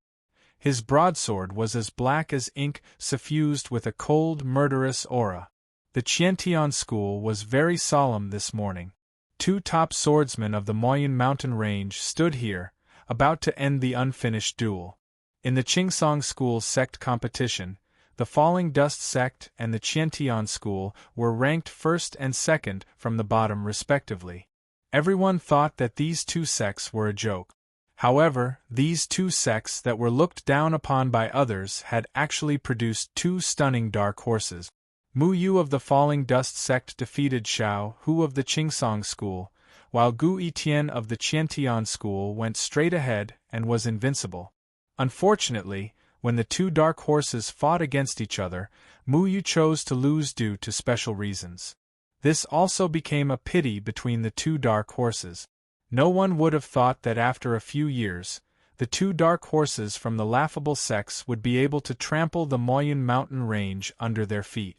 S1: His broadsword was as black as ink, suffused with a cold, murderous aura. The Qiantian school was very solemn this morning. Two top swordsmen of the Moyun mountain range stood here, about to end the unfinished duel. In the Qingsong school's sect competition, the Falling Dust sect and the Qiantian school were ranked first and second from the bottom respectively. Everyone thought that these two sects were a joke. However, these two sects that were looked down upon by others had actually produced two stunning dark horses. Mu Yu of the Falling Dust sect defeated Xiao Hu of the Qingsong school, while Gu Etian of the Qiantian school went straight ahead and was invincible. Unfortunately, when the two dark horses fought against each other, Mu Yu chose to lose due to special reasons. This also became a pity between the two dark horses. No one would have thought that after a few years, the two dark horses from the laughable sects would be able to trample the Moyun mountain range under their feet.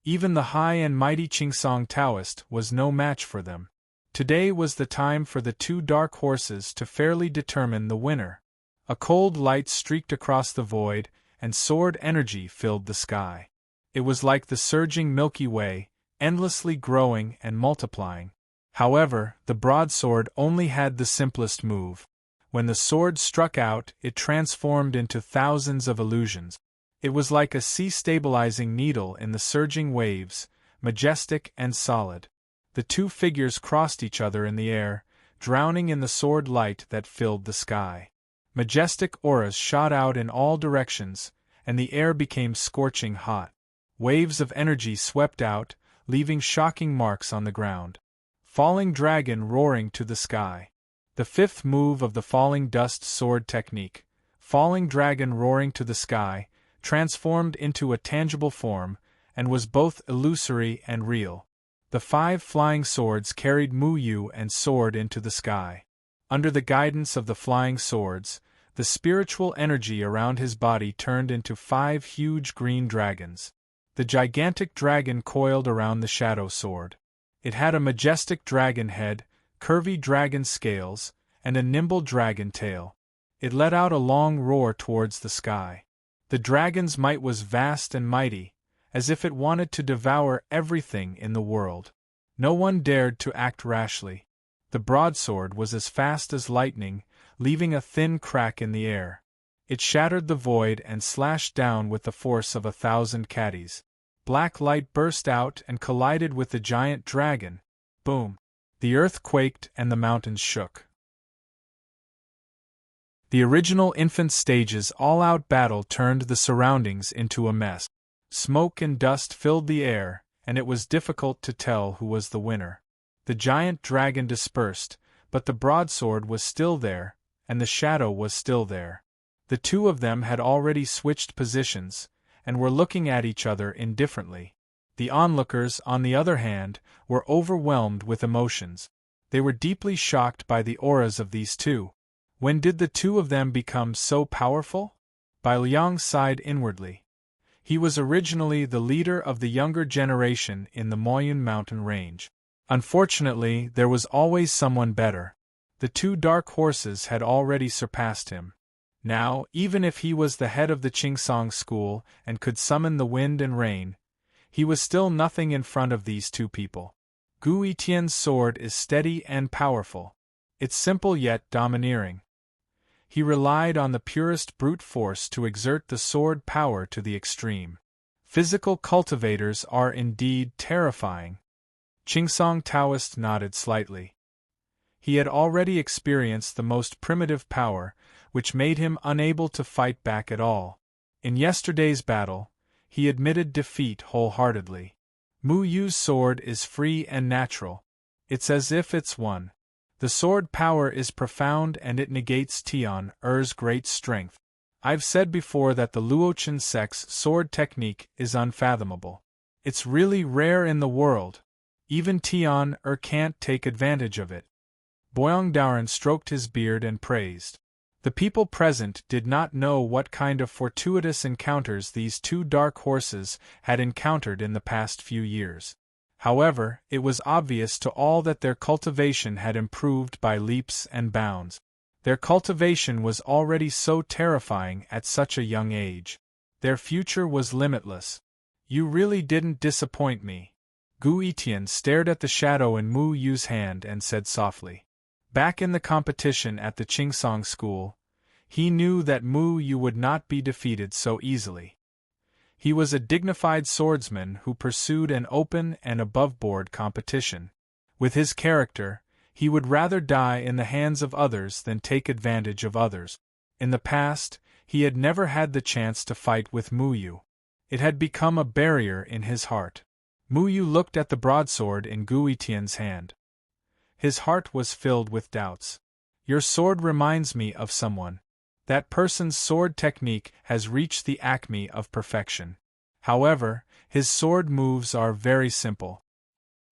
S1: Even the high and mighty Qingsong Taoist was no match for them. Today was the time for the two dark horses to fairly determine the winner. A cold light streaked across the void, and sword energy filled the sky. It was like the surging Milky Way, endlessly growing and multiplying. However, the broadsword only had the simplest move. When the sword struck out, it transformed into thousands of illusions. It was like a sea-stabilizing needle in the surging waves, majestic and solid. The two figures crossed each other in the air, drowning in the sword light that filled the sky. Majestic auras shot out in all directions, and the air became scorching hot. Waves of energy swept out, leaving shocking marks on the ground. Falling dragon roaring to the sky. The fifth move of the Falling Dust sword technique, Falling Dragon roaring to the sky, transformed into a tangible form, and was both illusory and real. The 5 flying swords carried Mu Yu and sword into the sky. Under the guidance of the flying swords, the spiritual energy around his body turned into 5 huge green dragons. The gigantic dragon coiled around the shadow sword. It had a majestic dragon head, curvy dragon scales, and a nimble dragon tail. It let out a long roar towards the sky. The dragon's might was vast and mighty, as if it wanted to devour everything in the world. No one dared to act rashly. The broadsword was as fast as lightning, leaving a thin crack in the air. It shattered the void and slashed down with the force of 1,000 caddies. Black light burst out and collided with the giant dragon. Boom! The earth quaked and the mountains shook. The original infant stage's all-out battle turned the surroundings into a mess. Smoke and dust filled the air, and it was difficult to tell who was the winner. The giant dragon dispersed, but the broadsword was still there, and the shadow was still there. The two of them had already switched positions, and were looking at each other indifferently. The onlookers, on the other hand, were overwhelmed with emotions. They were deeply shocked by the auras of these two. When did the two of them become so powerful? Bai Liang sighed inwardly. He was originally the leader of the younger generation in the Moyun mountain range. Unfortunately, there was always someone better. The two dark horses had already surpassed him. Now, even if he was the head of the Qingsong school and could summon the wind and rain, he was still nothing in front of these two people. Gu Yitian's sword is steady and powerful. It's simple yet domineering. He relied on the purest brute force to exert the sword power to the extreme. Physical cultivators are indeed terrifying. Qingsong Taoist nodded slightly. He had already experienced the most primitive power, which made him unable to fight back at all. In yesterday's battle, he admitted defeat wholeheartedly. Mu Yu's sword is free and natural. It's as if it's one. The sword power is profound and it negates Tian Er's great strength. I've said before that the Luochen sect's sword technique is unfathomable. It's really rare in the world. Even Tian Er can't take advantage of it. Boyang Daoren stroked his beard and praised. The people present did not know what kind of fortuitous encounters these two dark horses had encountered in the past few years. However, it was obvious to all that their cultivation had improved by leaps and bounds. Their cultivation was already so terrifying at such a young age. Their future was limitless. You really didn't disappoint me. Gu Yitian stared at the shadow in Mu Yu's hand and said softly. Back in the competition at the Qingsong school, he knew that Mu Yu would not be defeated so easily. He was a dignified swordsman who pursued an open and above-board competition. With his character, he would rather die in the hands of others than take advantage of others. In the past, he had never had the chance to fight with Mu Yu. It had become a barrier in his heart. Mu Yu looked at the broadsword in Gu Yitian's hand. His heart was filled with doubts. Your sword reminds me of someone. That person's sword technique has reached the acme of perfection. However, his sword moves are very simple.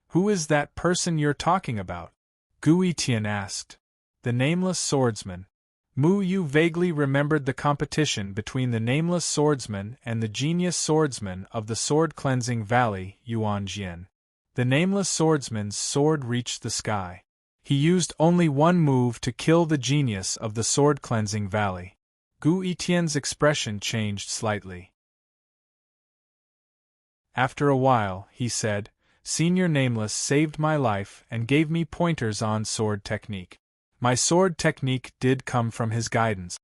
S1: Who is that person you're talking about? Gu Yitian asked. The nameless swordsman. Mu Yu vaguely remembered the competition between the nameless swordsman and the genius swordsman of the sword-cleansing valley, Yuan Jian. The nameless swordsman's sword reached the sky. He used only one move to kill the genius of the sword-cleansing valley. Gu Yitian's expression changed slightly. After a while, he said, Senior Nameless saved my life and gave me pointers on sword technique. My sword technique did come from his guidance.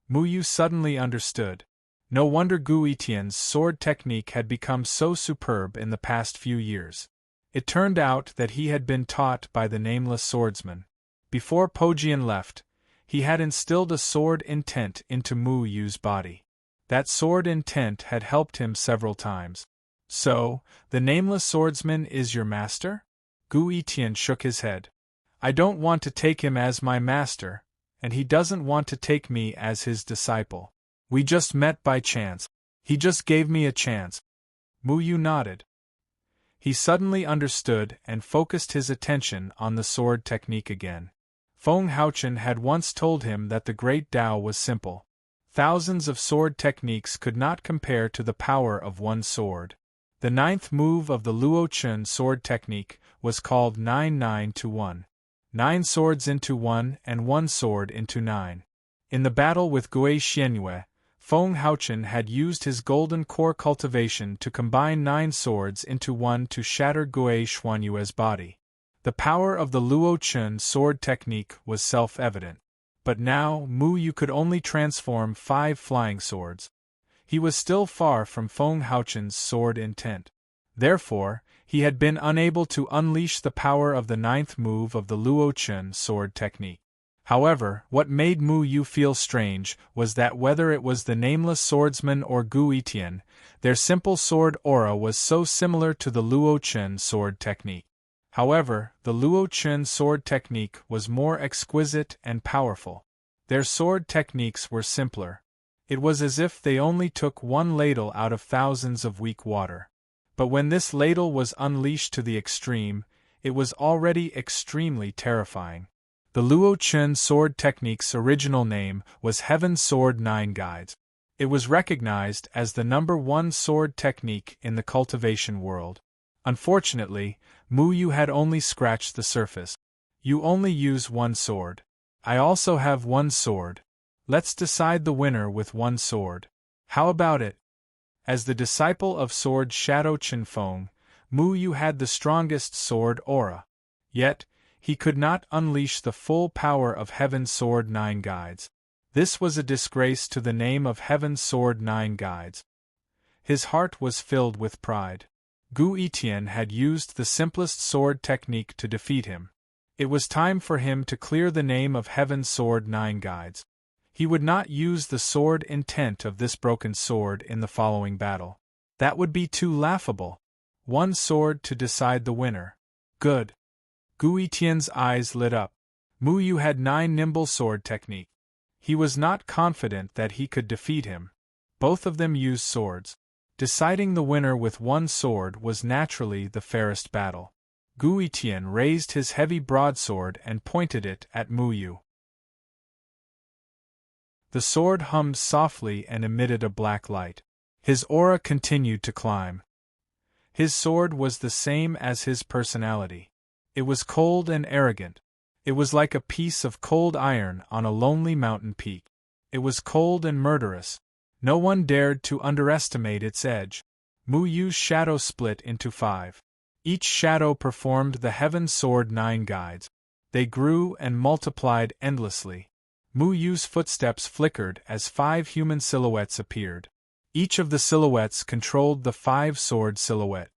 S1: Mu Yu suddenly understood. No wonder Gu Yitian's sword technique had become so superb in the past few years. It turned out that he had been taught by the nameless swordsman. Before Pojian left, he had instilled a sword intent into Mu Yu's body. That sword intent had helped him several times. So, the nameless swordsman is your master? Gu Yitian shook his head. I don't want to take him as my master, and he doesn't want to take me as his disciple. We just met by chance. He just gave me a chance. Mu Yu nodded. He suddenly understood and focused his attention on the sword technique again. Feng Haochen had once told him that the great Tao was simple. Thousands of sword techniques could not compare to the power of one sword. The ninth move of the Luochen sword technique was called 9-9-1. 9 swords into 1 and 1 sword into 9. In the battle with Gui Xianyue, Feng Haochen had used his golden core cultivation to combine 9 swords into 1 to shatter Gui Xuanyue's body. The power of the Luo Chun sword technique was self-evident. But now, Mu Yu could only transform 5 flying swords. He was still far from Feng Haochen's sword intent. Therefore, he had been unable to unleash the power of the 9th move of the Luo Chun sword technique. However, what made Mu Yu feel strange was that whether it was the nameless swordsman or Gu Yitian, their simple sword aura was so similar to the Luo Chun sword technique. However, the Luo Chun sword technique was more exquisite and powerful. Their sword techniques were simpler. It was as if they only took one ladle out of thousands of weak water. But when this ladle was unleashed to the extreme, it was already extremely terrifying. The Luo Chun sword technique's original name was Heaven Sword 9 Guides. It was recognized as the number 1 sword technique in the cultivation world. Unfortunately, Mu Yu had only scratched the surface. You only use 1 sword. I also have 1 sword. Let's decide the winner with 1 sword. How about it? As the disciple of Sword Shadow Chinfeng, Mu Yu had the strongest sword aura. Yet, he could not unleash the full power of Heaven Sword 9 Guides. This was a disgrace to the name of Heaven Sword 9 Guides. His heart was filled with pride. Gu Yitian had used the simplest sword technique to defeat him. It was time for him to clear the name of Heaven Sword 9 Guides. He would not use the sword intent of this broken sword in the following battle. That would be too laughable. 1 sword to decide the winner. Good. Gu Yitian's eyes lit up. Mu Yu had 9 nimble sword technique. He was not confident that he could defeat him. Both of them used swords. Deciding the winner with 1 sword was naturally the fairest battle. Gu Yitian raised his heavy broadsword and pointed it at Mu Yu. The sword hummed softly and emitted a black light. His aura continued to climb. His sword was the same as his personality. It was cold and arrogant. It was like a piece of cold iron on a lonely mountain peak. It was cold and murderous. No one dared to underestimate its edge. Mu Yu's shadow split into 5. Each shadow performed the Heaven Sword 9 Guides. They grew and multiplied endlessly. Mu Yu's footsteps flickered as 5 human silhouettes appeared. Each of the silhouettes controlled the 5-sword silhouette.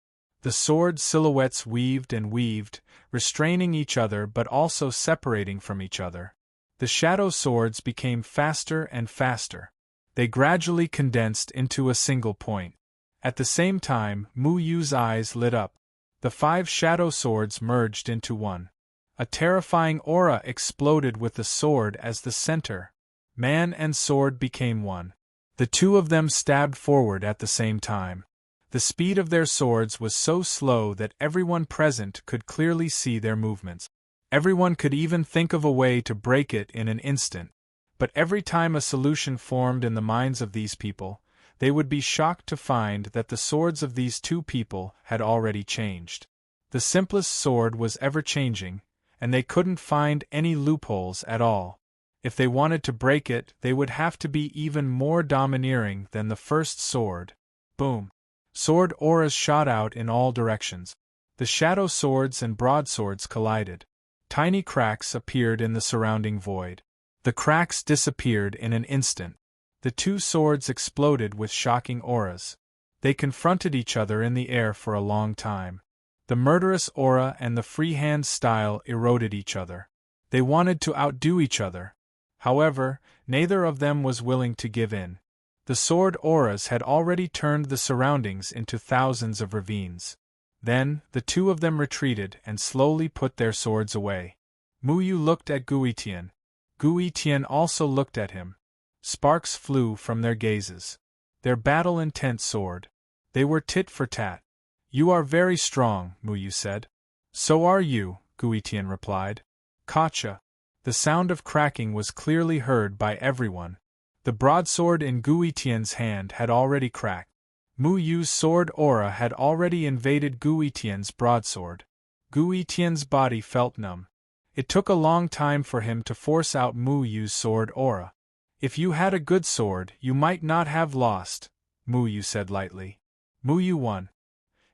S1: The sword silhouettes weaved and weaved, restraining each other but also separating from each other. The shadow swords became faster and faster. They gradually condensed into a single point. At the same time, Mu Yu's eyes lit up. The 5 shadow swords merged into one. A terrifying aura exploded with the sword as the center. Man and sword became one. The 2 of them stabbed forward at the same time. The speed of their swords was so slow that everyone present could clearly see their movements. Everyone could even think of a way to break it in an instant. But every time a solution formed in the minds of these people, they would be shocked to find that the swords of these 2 people had already changed. The simplest sword was ever-changing, and they couldn't find any loopholes at all. If they wanted to break it, they would have to be even more domineering than the first sword. Boom! Sword auras shot out in all directions. The shadow swords and broadswords collided. Tiny cracks appeared in the surrounding void. The cracks disappeared in an instant. The 2 swords exploded with shocking auras. They confronted each other in the air for a long time. The murderous aura and the freehand style eroded each other. They wanted to outdo each other. However, neither of them was willing to give in. The sword auras had already turned the surroundings into thousands of ravines. Then, the 2 of them retreated and slowly put their swords away. Mu Yu looked at Gu Yitian. Gu Yitian also looked at him. Sparks flew from their gazes. Their battle-intent soared. They were tit for tat. "You are very strong," Mu Yu said. "So are you," Gu Yitian replied. Kacha. The sound of cracking was clearly heard by everyone. The broadsword in Gu Yitian's hand had already cracked. Mu Yu's sword aura had already invaded Gu Yitian's broadsword. Gu Tian's body felt numb. It took a long time for him to force out Mu Yu's sword aura. If you had a good sword, you might not have lost, Mu Yu said lightly. Mu Yu won.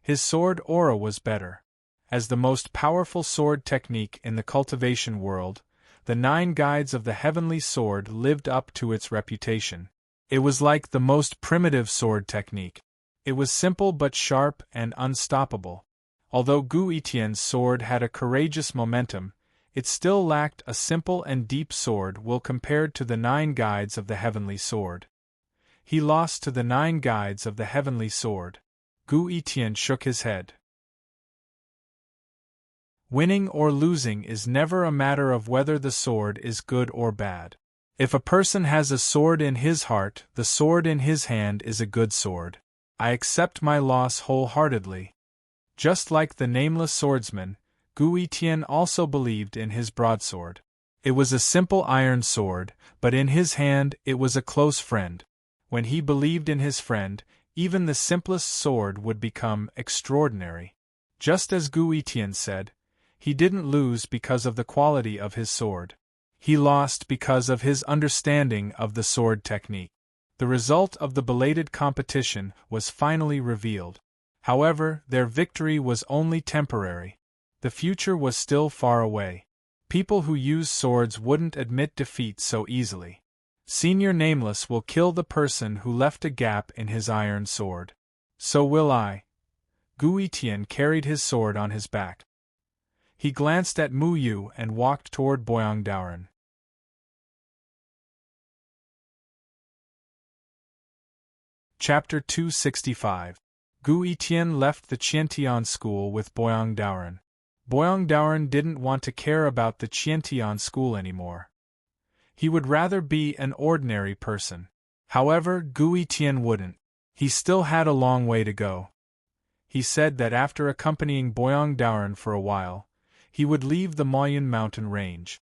S1: His sword aura was better. As the most powerful sword technique in the cultivation world, the 9 guides of the heavenly sword lived up to its reputation. It was like the most primitive sword technique. It was simple but sharp and unstoppable. Although Gu Tian's sword had a courageous momentum, it still lacked a simple and deep sword will compared to the 9 guides of the heavenly sword. He lost to the 9 guides of the heavenly sword. Gu Tian shook his head. Winning or losing is never a matter of whether the sword is good or bad. If a person has a sword in his heart, the sword in his hand is a good sword. I accept my loss wholeheartedly. Just like the nameless swordsman, Gu Tian also believed in his broadsword. It was a simple iron sword, but in his hand it was a close friend. When he believed in his friend, even the simplest sword would become extraordinary. Just as Gu Tian said, he didn't lose because of the quality of his sword. He lost because of his understanding of the sword technique. The result of the belated competition was finally revealed. However, their victory was only temporary. The future was still far away. People who use swords wouldn't admit defeat so easily. Senior Nameless will kill the person who left a gap in his iron sword. So will I. Gu Tian carried his sword on his back. He glanced at Mu Yu and walked toward Boyangdaoren. Chapter 265. Gu Tian left the Qiantian school with Boyangdaoren. Boyangdaoren didn't want to care about the Qiantian school anymore. He would rather be an ordinary person. However, Gu Tian wouldn't. He still had a long way to go. He said that after accompanying Boyangdaoren for a while, he would leave the Moyun mountain range.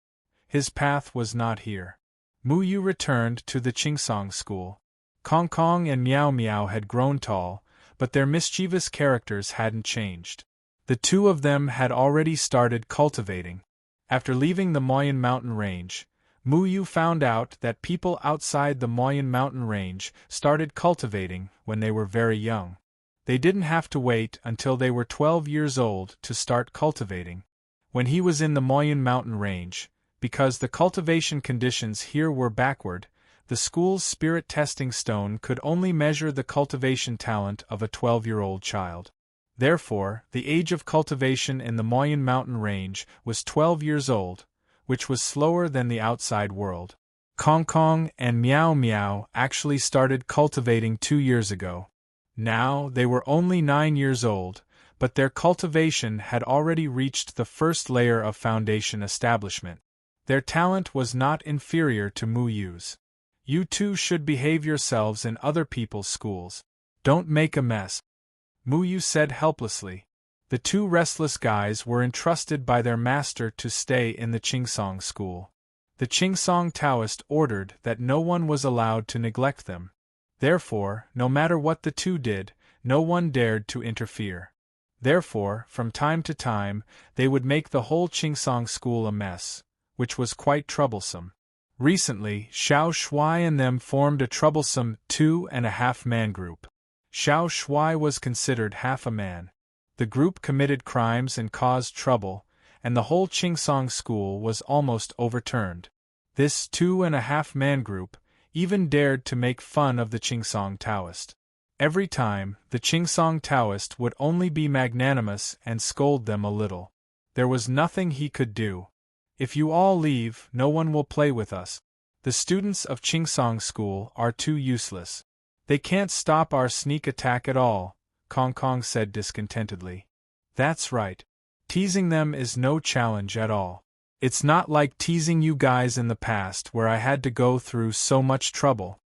S1: His path was not here. Mu Yu returned to the Qingsong school. Kong Kong and Miao Miao had grown tall, but their mischievous characters hadn't changed. The two of them had already started cultivating. After leaving the Moyun mountain range, Mu Yu found out that people outside the Moyun mountain range started cultivating when they were very young. They didn't have to wait until they were 12 years old to start cultivating. When he was in the Moyun mountain range, because the cultivation conditions here were backward, the school's spirit testing stone could only measure the cultivation talent of a 12-year-old child. Therefore, the age of cultivation in the Moyun mountain range was 12 years old, which was slower than the outside world. Kong Kong and Miao Miao actually started cultivating 2 years ago. Now they were only 9 years old, but their cultivation had already reached the first layer of foundation establishment. Their talent was not inferior to Mu Yu's. You two should behave yourselves in other people's schools. Don't make a mess, Mu Yu said helplessly. The two restless guys were entrusted by their master to stay in the Qingsong school. The Qingsong Taoist ordered that no one was allowed to neglect them. Therefore, no matter what the two did, no one dared to interfere. Therefore, from time to time, they would make the whole Qingsong school a mess, which was quite troublesome. Recently, Xiao Shuai and them formed a troublesome 2.5-man group. Xiao Shuai was considered half a man. The group committed crimes and caused trouble, and the whole Qingsong school was almost overturned. This 2.5-man group even dared to make fun of the Qingsong Taoist. Every time, the Qingsong Taoist would only be magnanimous and scold them a little. There was nothing he could do. If you all leave, no one will play with us. The students of Qingsong School are too useless. They can't stop our sneak attack at all, Kong Kong said discontentedly. That's right. Teasing them is no challenge at all. It's not like teasing you guys in the past where I had to go through so much trouble.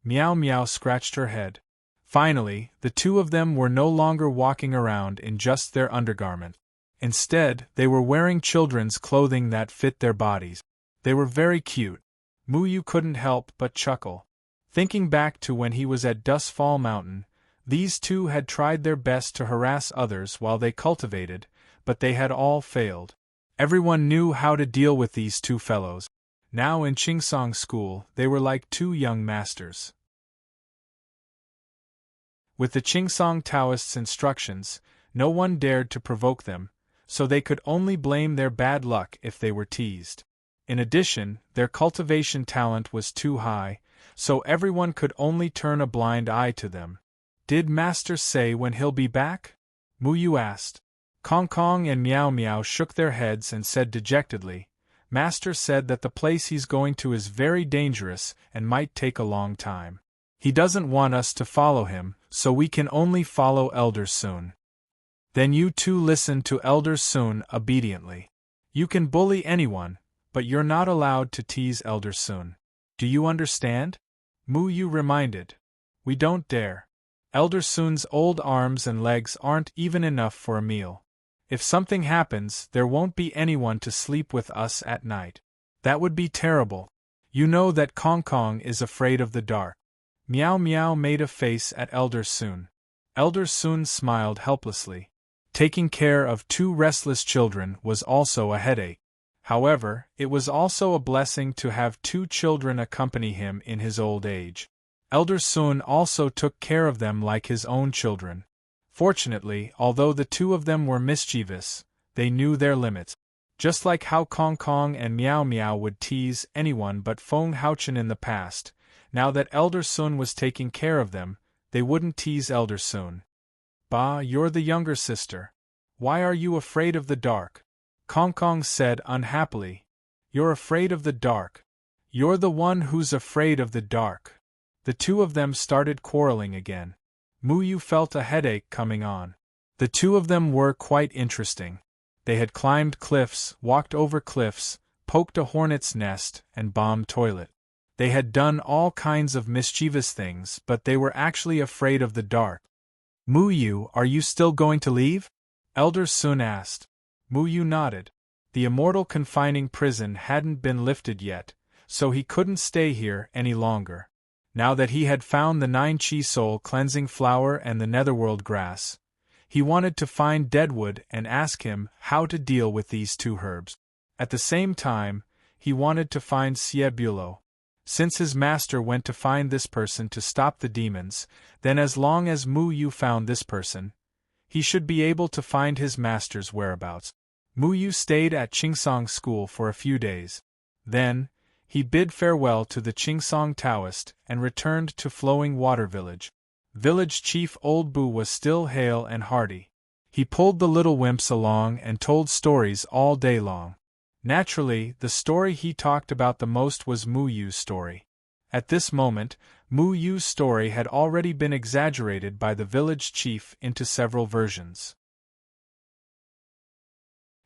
S1: Miao Miao scratched her head. Finally, the two of them were no longer walking around in just their undergarment. Instead, they were wearing children's clothing that fit their bodies. They were very cute. Mu Yu couldn't help but chuckle. Thinking back to when he was at Dustfall Mountain, These two had tried their best to harass others while they cultivated, but they had all failed. Everyone knew how to deal with these two fellows. Now in Qingsong School, they were like two young masters. With the Qingsong Taoists' instructions, no one dared to provoke them, so they could only blame their bad luck if they were teased. In addition, their cultivation talent was too high, so everyone could only turn a blind eye to them. "Did Master say when he'll be back?" Mu Yu asked. Kong Kong and Meow Meow shook their heads and said dejectedly, "Master said that the place he's going to is very dangerous and might take a long time. He doesn't want us to follow him, so we can only follow Elder Sun." "Then you two listen to Elder Sun obediently. You can bully anyone, but you're not allowed to tease Elder Sun. Do you understand?" Mu Yu reminded. "We don't dare. Elder Sun's old arms and legs aren't even enough for a meal. If something happens, there won't be anyone to sleep with us at night. That would be terrible. You know that Kong Kong is afraid of the dark." Meow Meow made a face at Elder Sun. Elder Sun smiled helplessly. Taking care of two restless children was also a headache. However, it was also a blessing to have two children accompany him in his old age. Elder Sun also took care of them like his own children. Fortunately, although the two of them were mischievous, they knew their limits. Just like how Kong Kong and Meow Meow would tease anyone but Feng Haochen in the past, now that Elder Sun was taking care of them, they wouldn't tease Elder Sun. "Bah, you're the younger sister. Why are you afraid of the dark?" Kong Kong said unhappily. "You're afraid of the dark. You're the one who's afraid of the dark." The two of them started quarreling again. Mu Yu felt a headache coming on. The two of them were quite interesting. They had climbed cliffs, walked over cliffs, poked a hornet's nest, and bombed toilet. They had done all kinds of mischievous things, but they were actually afraid of the dark. "Mu Yu, are you still going to leave?" Elder Sun asked. Mu Yu nodded. The immortal confining prison hadn't been lifted yet, so he couldn't stay here any longer. Now that he had found the 9 Chi soul cleansing flower and the netherworld grass, he wanted to find Deadwood and ask him how to deal with these two herbs. At the same time, he wanted to find Siebulo. Since his master went to find this person to stop the demons, then as long as Mu Yu found this person, he should be able to find his master's whereabouts. Mu Yu stayed at Qingsong School for a few days. Then, he bid farewell to the Qingsong Taoist and returned to Flowing Water Village. Village Chief Old Bu was still hale and hearty. He pulled the little wimps along and told stories all day long. Naturally, the story he talked about the most was Mu Yu's story. At this moment, Mu Yu's story had already been exaggerated by the village chief into several versions.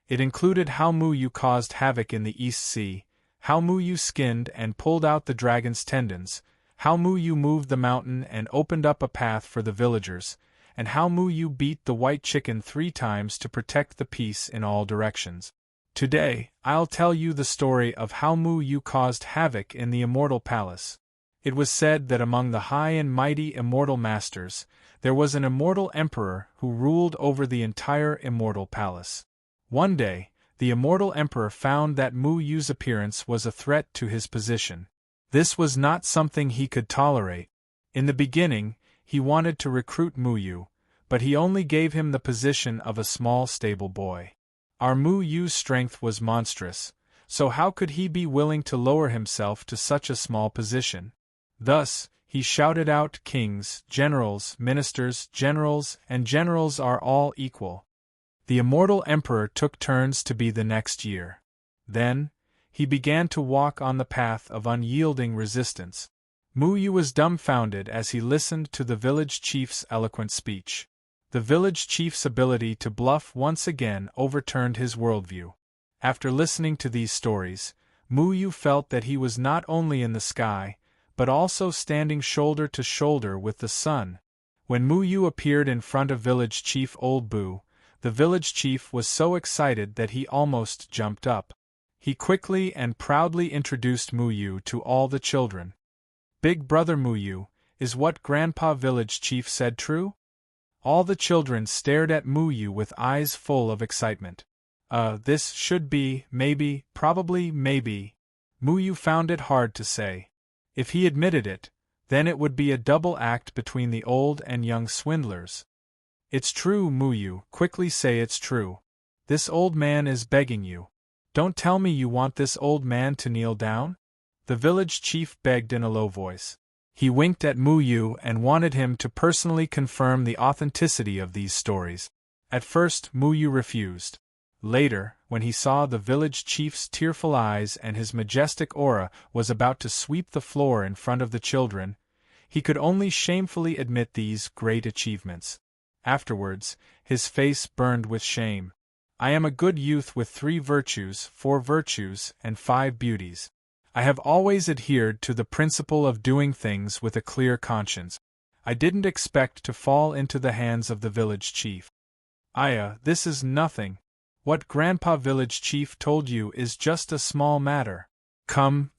S1: It included how Mu Yu caused havoc in the East Sea, how Mu Yu skinned and pulled out the dragon's tendons, how Mu Yu moved the mountain and opened up a path for the villagers, and how Mu Yu beat the white chicken 3 times to protect the peace in all directions. Today, I'll tell you the story of how Mu Yu caused havoc in the Immortal Palace. It was said that among the high and mighty immortal masters, there was an immortal emperor who ruled over the entire Immortal Palace. One day, the immortal emperor found that Mu Yu's appearance was a threat to his position. This was not something he could tolerate. In the beginning, he wanted to recruit Mu Yu, but he only gave him the position of a small stable boy. Our Mu Yu's strength was monstrous, so how could he be willing to lower himself to such a small position? Thus, he shouted out, "Kings, generals, ministers, generals, and generals are all equal." The immortal emperor took turns to be the next year. Then, he began to walk on the path of unyielding resistance. Mu Yu was dumbfounded as he listened to the village chief's eloquent speech. The village chief's ability to bluff once again overturned his worldview. After listening to these stories, Mu Yu felt that he was not only in the sky, but also standing shoulder to shoulder with the sun. When Mu Yu appeared in front of village chief Old Bu, the village chief was so excited that he almost jumped up. He quickly and proudly introduced Mu Yu to all the children. "Big brother Mu Yu, Is what Grandpa Village Chief said true? All the children stared at Muyu with eyes full of excitement. This should be, maybe, probably, maybe. Muyu found it hard to say. If he admitted it, then it would be a double act between the old and young swindlers. It's true, Muyu, quickly say it's true. This old man is begging you. Don't tell me you want this old man to kneel down? The village chief begged in a low voice. He winked at Muyu and wanted him to personally confirm the authenticity of these stories. At first, Muyu refused. Later, when he saw the village chief's tearful eyes and his majestic aura was about to sweep the floor in front of the children, he could only shamefully admit these great achievements. Afterwards, his face burned with shame. I am a good youth with 3 virtues, 4 virtues, and 5 beauties. I have always adhered to the principle of doing things with a clear conscience. I didn't expect to fall into the hands of the village chief. Aya, this is nothing. What Grandpa Village Chief told you is just a small matter. Come,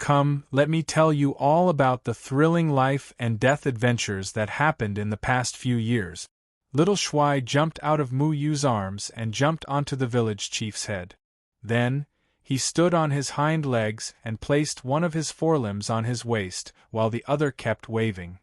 S1: let me tell you all about the thrilling life and death adventures that happened in the past few years. Little Shuai jumped out of Muyu's arms and jumped onto the village chief's head. Then, he stood on his hind legs and placed one of his forelimbs on his waist, while the other kept waving.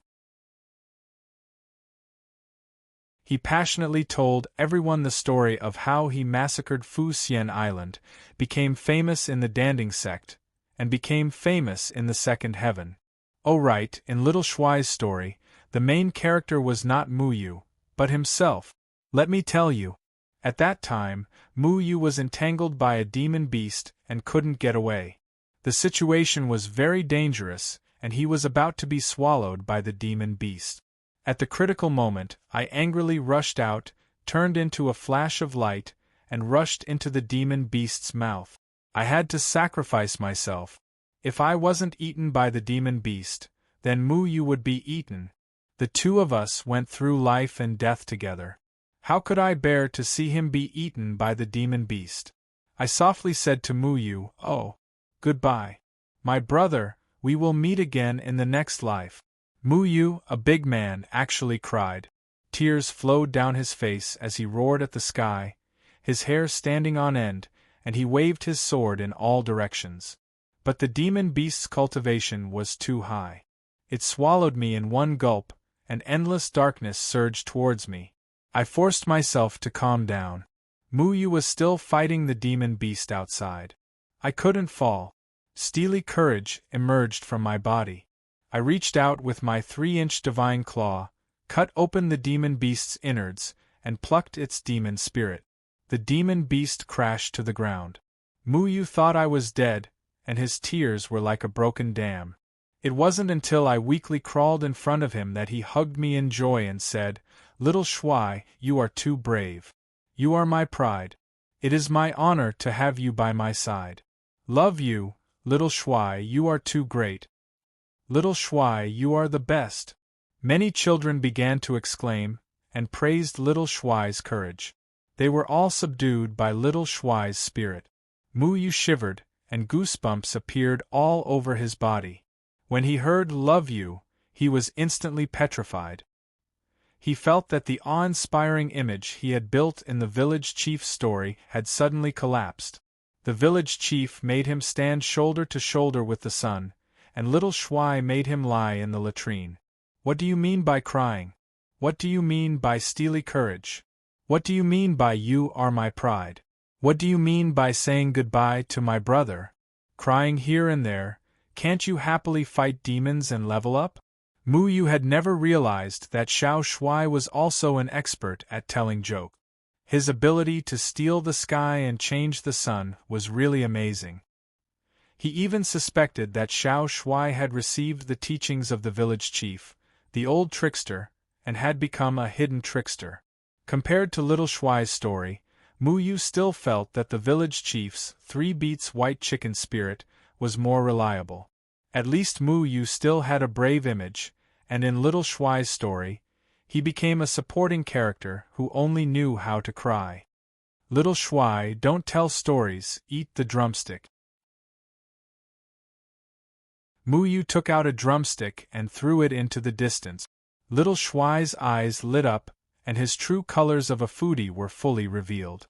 S1: He passionately told everyone the story of how he massacred Fu Xian Island, became famous in the Danding sect, and became famous in the second heaven. Oh right, in Little Shuai's story, the main character was not Muyu, but himself. Let me tell you. At that time, Muyu was entangled by a demon beast and couldn't get away. The situation was very dangerous, and he was about to be swallowed by the demon beast. At the critical moment, I angrily rushed out, turned into a flash of light, and rushed into the demon beast's mouth. I had to sacrifice myself. If I wasn't eaten by the demon beast, then Muyu would be eaten. The two of us went through life and death together. How could I bear to see him be eaten by the demon beast? I softly said to Muyu, "Oh, goodbye. My brother, we will meet again in the next life." Muyu, a big man, actually cried. Tears flowed down his face as he roared at the sky, his hair standing on end, and he waved his sword in all directions. But the demon beast's cultivation was too high. It swallowed me in one gulp, and endless darkness surged towards me. I forced myself to calm down. Muyu was still fighting the demon beast outside. I couldn't fall. Steely courage emerged from my body. I reached out with my 3-inch divine claw, cut open the demon beast's innards, and plucked its demon spirit. The demon beast crashed to the ground. Muyu thought I was dead, and his tears were like a broken dam. It wasn't until I weakly crawled in front of him that he hugged me in joy and said, "Little Shuai, you are too brave. You are my pride. It is my honor to have you by my side. Love you, Little Shuai, you are too great. Little Shuai, you are the best." Many children began to exclaim, and praised Little Shuai's courage. They were all subdued by Little Shuai's spirit. Muyu shivered, and goosebumps appeared all over his body. When he heard "love you," he was instantly petrified. He felt that the awe-inspiring image he had built in the village chief's story had suddenly collapsed. The village chief made him stand shoulder to shoulder with the sun, and Little Shuai made him lie in the latrine. What do you mean by crying? What do you mean by steely courage? What do you mean by "you are my pride"? What do you mean by saying goodbye to my brother? Crying here and there, can't you happily fight demons and level up? Muyu had never realized that Xiao Shuai was also an expert at telling jokes. His ability to steal the sky and change the sun was really amazing. He even suspected that Xiao Shuai had received the teachings of the village chief, the old trickster, and had become a hidden trickster. Compared to Little Shuai's story, Muyu still felt that the village chief's 3 beats white chicken spirit was more reliable. At least Muyu still had a brave image, and in Little Shuai's story, he became a supporting character who only knew how to cry. Little Shuai, don't tell stories, eat the drumstick. Mu Yu took out a drumstick and threw it into the distance. Little Shuai's eyes lit up, and his true colors of a foodie were fully revealed.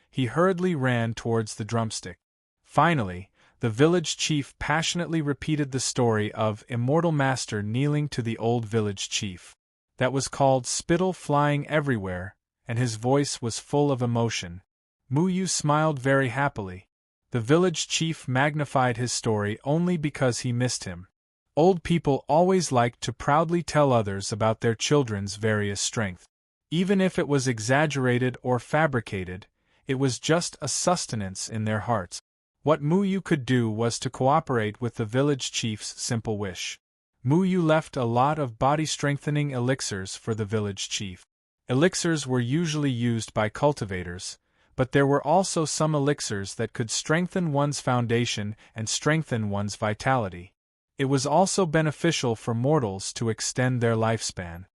S1: He hurriedly ran towards the drumstick. Finally, the village chief passionately repeated the story of Immortal Master kneeling to the old village chief. That was called spittle flying everywhere, and his voice was full of emotion. Mu Yu smiled very happily. The village chief magnified his story only because he missed him. Old people always liked to proudly tell others about their children's various strength. Even if it was exaggerated or fabricated, it was just a sustenance in their hearts. What Mu Yu could do was to cooperate with the village chief's simple wish. Mu Yu left a lot of body-strengthening elixirs for the village chief. Elixirs were usually used by cultivators, but there were also some elixirs that could strengthen one's foundation and strengthen one's vitality. It was also beneficial for mortals to extend their lifespan.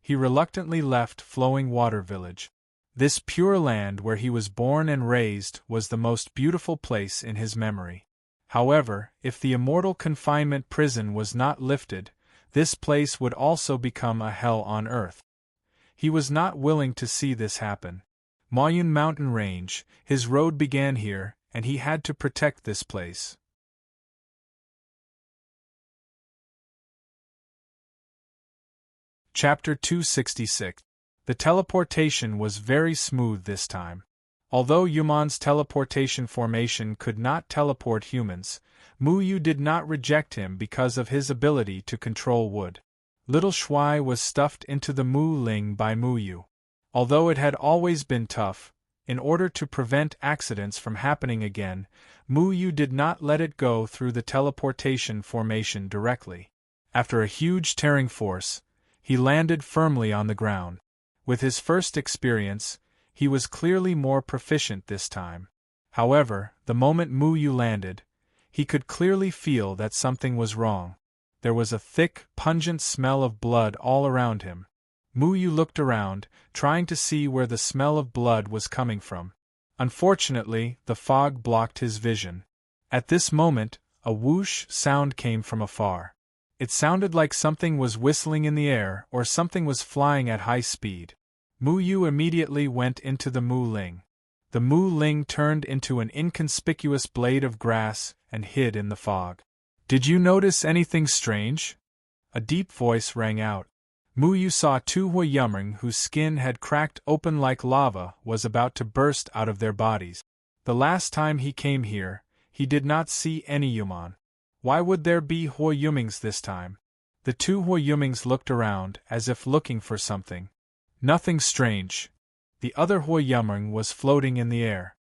S1: He reluctantly left Flowing Water Village. This pure land where he was born and raised was the most beautiful place in his memory. However, if the immortal confinement prison was not lifted, this place would also become a hell on earth. He was not willing to see this happen. Moyun Mountain Range, his road began here, and he had to protect this place. Chapter 266. The teleportation was very smooth this time. Although Yumon's teleportation formation could not teleport humans, Mu Yu did not reject him because of his ability to control wood. Little Shuai was stuffed into the Mu Ling by Mu Yu. Although it had always been tough, in order to prevent accidents from happening again, Mu Yu did not let it go through the teleportation formation directly. After a huge tearing force, he landed firmly on the ground. With his first experience, he was clearly more proficient this time. However, the moment Mu Yu landed, he could clearly feel that something was wrong. There was a thick, pungent smell of blood all around him. Mu Yu looked around, trying to see where the smell of blood was coming from. Unfortunately, the fog blocked his vision. At this moment, a whoosh sound came from afar. It sounded like something was whistling in the air or something was flying at high speed. Mu Yu immediately went into the Mu Ling. The Mu Ling turned into an inconspicuous blade of grass and hid in the fog. "Did you notice anything strange?" A deep voice rang out. Mu Yu saw two Huiyuming whose skin had cracked open like lava was about to burst out of their bodies. The last time he came here, he did not see any Yumon. Why would there be Huiyumings this time? The two Huiyumings looked around as if looking for something. Nothing strange. The other Huiyuming was floating in the air.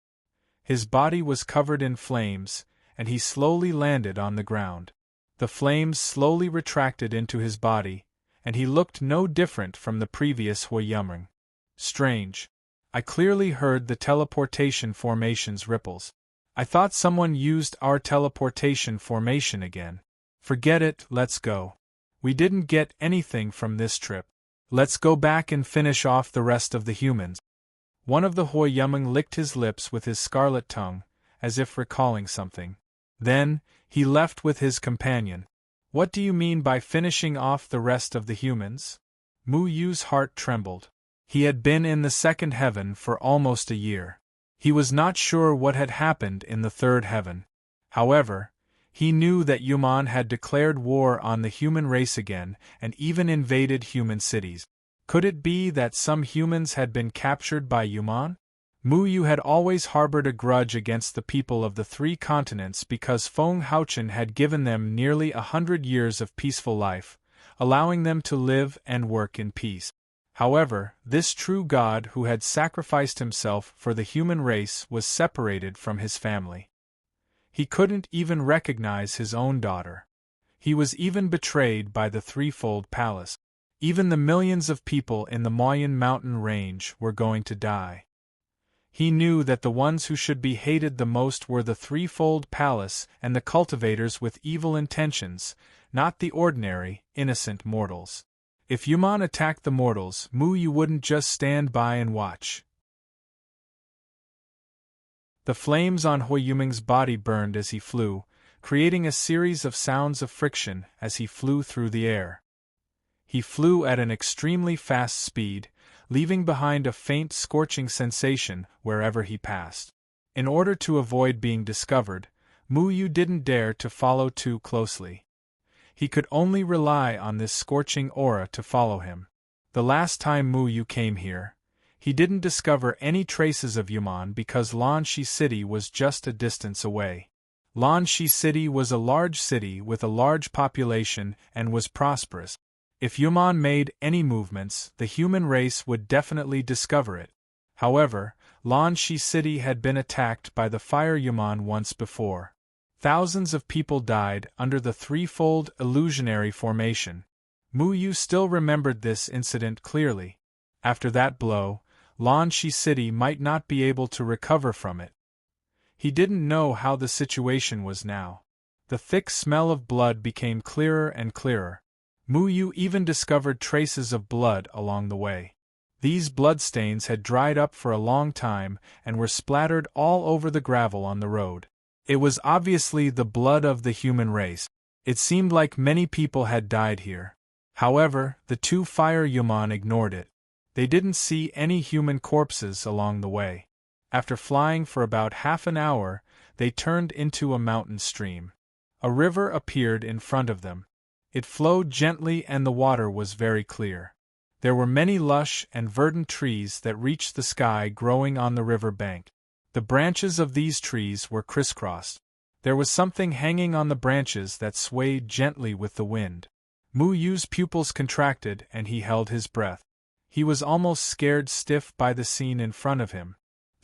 S1: His body was covered in flames, and he slowly landed on the ground. The flames slowly retracted into his body, and he looked no different from the previous Huiyuming. Strange. I clearly heard the teleportation formation's ripples. I thought someone used our teleportation formation again. Forget it, let's go. We didn't get anything from this trip. Let's go back and finish off the rest of the humans. One of the Huiyuming licked his lips with his scarlet tongue, as if recalling something. Then, he left with his companion. What do you mean by finishing off the rest of the humans? Mu Yu's heart trembled. He had been in the second heaven for almost a year. He was not sure what had happened in the third heaven. However, he knew that Yumon had declared war on the human race again and even invaded human cities. Could it be that some humans had been captured by Yumon? Mu Yu had always harbored a grudge against the people of the three continents because Feng Haochen had given them nearly 100 years of peaceful life, allowing them to live and work in peace. However, this true God who had sacrificed himself for the human race was separated from his family. He couldn't even recognize his own daughter. He was even betrayed by the threefold palace. Even the millions of people in the Moyun Mountain Range were going to die. He knew that the ones who should be hated the most were the threefold palace and the cultivators with evil intentions, not the ordinary, innocent mortals. If Yumon attacked the mortals, Mu Yu wouldn't just stand by and watch. The flames on Huiyuming's body burned as he flew, creating a series of sounds of friction as he flew through the air. He flew at an extremely fast speed, leaving behind a faint scorching sensation wherever he passed. In order to avoid being discovered, Mu Yu didn't dare to follow too closely. He could only rely on this scorching aura to follow him. The last time Mu Yu came here, he didn't discover any traces of Yuman because Lanshi City was just a distance away. Lanshi City was a large city with a large population and was prosperous. If Yuman made any movements, the human race would definitely discover it. However, Lanshi City had been attacked by the fire Yuman once before. Thousands of people died under the threefold illusionary formation. Mu Yu still remembered this incident clearly. After that blow, Lanshi City might not be able to recover from it. He didn't know how the situation was now. The thick smell of blood became clearer and clearer. Mu Yu even discovered traces of blood along the way. These bloodstains had dried up for a long time and were splattered all over the gravel on the road. It was obviously the blood of the human race. It seemed like many people had died here. However, the two fire Yuman ignored it. They didn't see any human corpses along the way. After flying for about half an hour, they turned into a mountain stream. A river appeared in front of them. It flowed gently and the water was very clear. There were many lush and verdant trees that reached the sky growing on the river bank. The branches of these trees were crisscrossed. There was something hanging on the branches that swayed gently with the wind. Mu Yu's pupils contracted and he held his breath. He was almost scared stiff by the scene in front of him.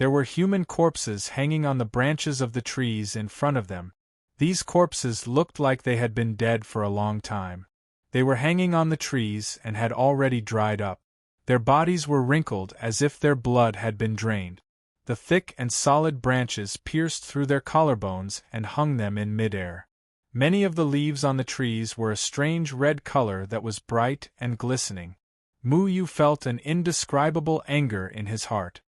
S1: There were human corpses hanging on the branches of the trees in front of them. These corpses looked like they had been dead for a long time. They were hanging on the trees and had already dried up. Their bodies were wrinkled as if their blood had been drained. The thick and solid branches pierced through their collarbones and hung them in midair. Many of the leaves on the trees were a strange red color that was bright and glistening. Mu Yu felt an indescribable anger in his heart.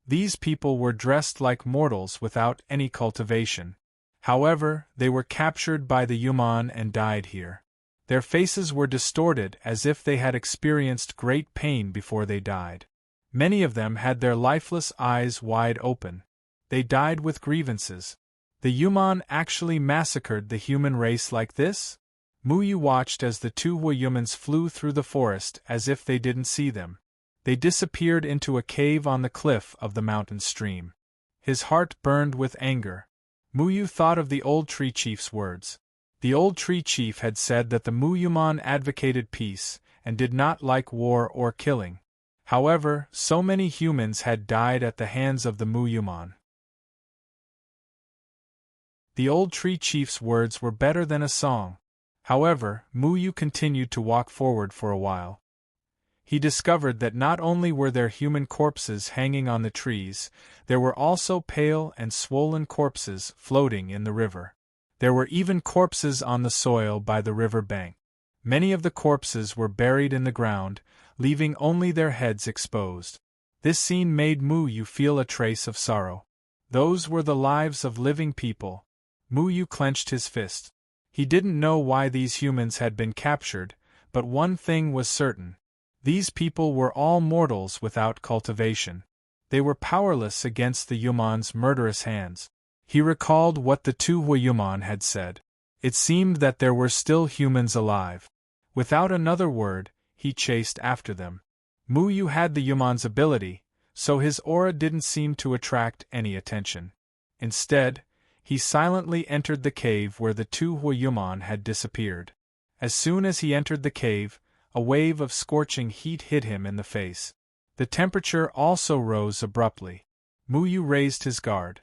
S1: These people were dressed like mortals without any cultivation. However, they were captured by the Yuman and died here. Their faces were distorted as if they had experienced great pain before they died. Many of them had their lifeless eyes wide open. They died with grievances. The Yuman actually massacred the human race like this? Mu Yu watched as the two Huyumans flew through the forest as if they didn't see them. They disappeared into a cave on the cliff of the mountain stream. His heart burned with anger. Mu Yu thought of the old tree chief's words. The old tree chief had said that the Mu Yuman advocated peace and did not like war or killing. However, so many humans had died at the hands of the Mu Yuman. The old tree chief's words were better than a song. However, Mu Yu continued to walk forward for a while. He discovered that not only were there human corpses hanging on the trees, there were also pale and swollen corpses floating in the river. There were even corpses on the soil by the river bank. Many of the corpses were buried in the ground, leaving only their heads exposed. This scene made Mu Yu feel a trace of sorrow. Those were the lives of living people. Mu Yu clenched his fist. He didn't know why these humans had been captured, but one thing was certain. These people were all mortals without cultivation. They were powerless against the Yuman's murderous hands. He recalled what the two Huyuman had said. It seemed that there were still humans alive. Without another word, he chased after them. Mu Yu had the Yuman's ability, so his aura didn't seem to attract any attention. Instead, he silently entered the cave where the two Huyuman had disappeared. As soon as he entered the cave, a wave of scorching heat hit him in the face. The temperature also rose abruptly. Mu Yu raised his guard.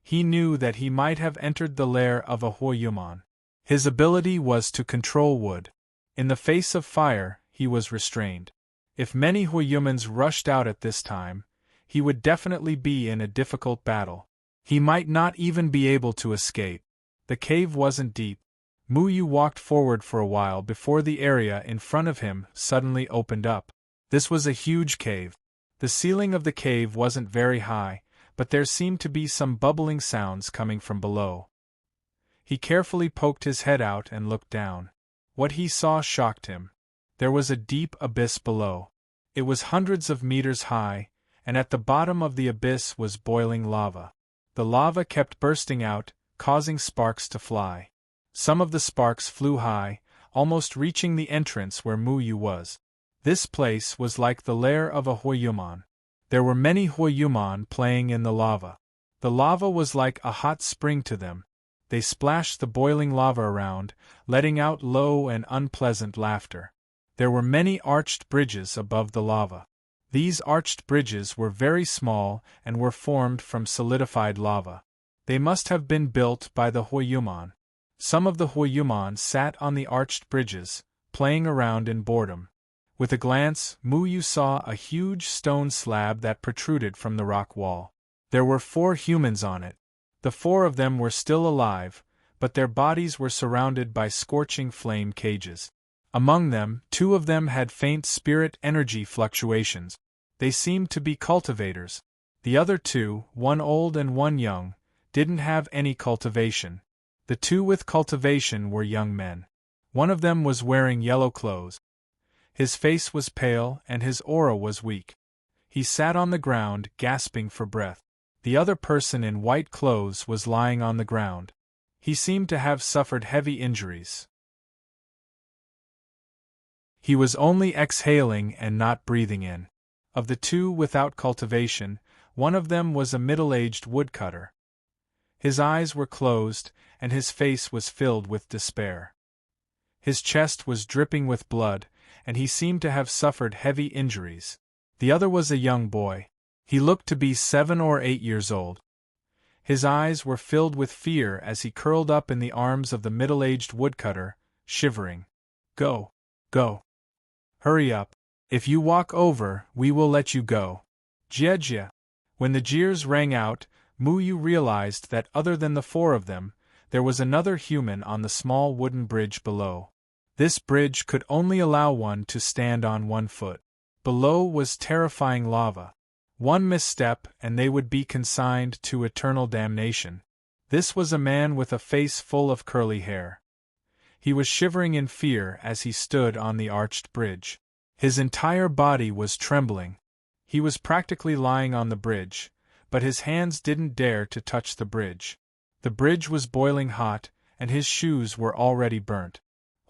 S1: He knew that he might have entered the lair of a Huyuman. His ability was to control wood. In the face of fire, he was restrained. If many Huyumans rushed out at this time, he would definitely be in a difficult battle. He might not even be able to escape. The cave wasn't deep. Mu Yu walked forward for a while before the area in front of him suddenly opened up. This was a huge cave. The ceiling of the cave wasn't very high, but there seemed to be some bubbling sounds coming from below. He carefully poked his head out and looked down. What he saw shocked him. There was a deep abyss below. It was hundreds of meters high, and at the bottom of the abyss was boiling lava. The lava kept bursting out, causing sparks to fly. Some of the sparks flew high, almost reaching the entrance where Muyu was. This place was like the lair of a Huayuman. There were many Huayuman playing in the lava. The lava was like a hot spring to them. They splashed the boiling lava around, letting out low and unpleasant laughter. There were many arched bridges above the lava. These arched bridges were very small and were formed from solidified lava. They must have been built by the Huayuman. Some of the Huayuman sat on the arched bridges, playing around in boredom. With a glance, Muyu saw a huge stone slab that protruded from the rock wall. There were 4 humans on it. The 4 of them were still alive, but their bodies were surrounded by scorching flame cages. Among them, 2 of them had faint spirit energy fluctuations. They seemed to be cultivators. The other 2, one old and one young, didn't have any cultivation. The 2 with cultivation were young men. One of them was wearing yellow clothes. His face was pale and his aura was weak. He sat on the ground, gasping for breath. The other person in white clothes was lying on the ground. He seemed to have suffered heavy injuries. He was only exhaling and not breathing in. Of the 2 without cultivation, one of them was a middle-aged woodcutter. His eyes were closed, and his face was filled with despair. His chest was dripping with blood, and he seemed to have suffered heavy injuries. The other was a young boy. He looked to be 7 or 8 years old. His eyes were filled with fear as he curled up in the arms of the middle-aged woodcutter, shivering. Go. Go. Hurry up. If you walk over, we will let you go. Jie. When the jeers rang out, Muyu realized that other than the 4 of them, there was another human on the small wooden bridge below. This bridge could only allow one to stand on 1 foot. Below was terrifying lava. One misstep and they would be consigned to eternal damnation. This was a man with a face full of curly hair. He was shivering in fear as he stood on the arched bridge. His entire body was trembling. He was practically lying on the bridge, but his hands didn't dare to touch the bridge. The bridge was boiling hot, and his shoes were already burnt.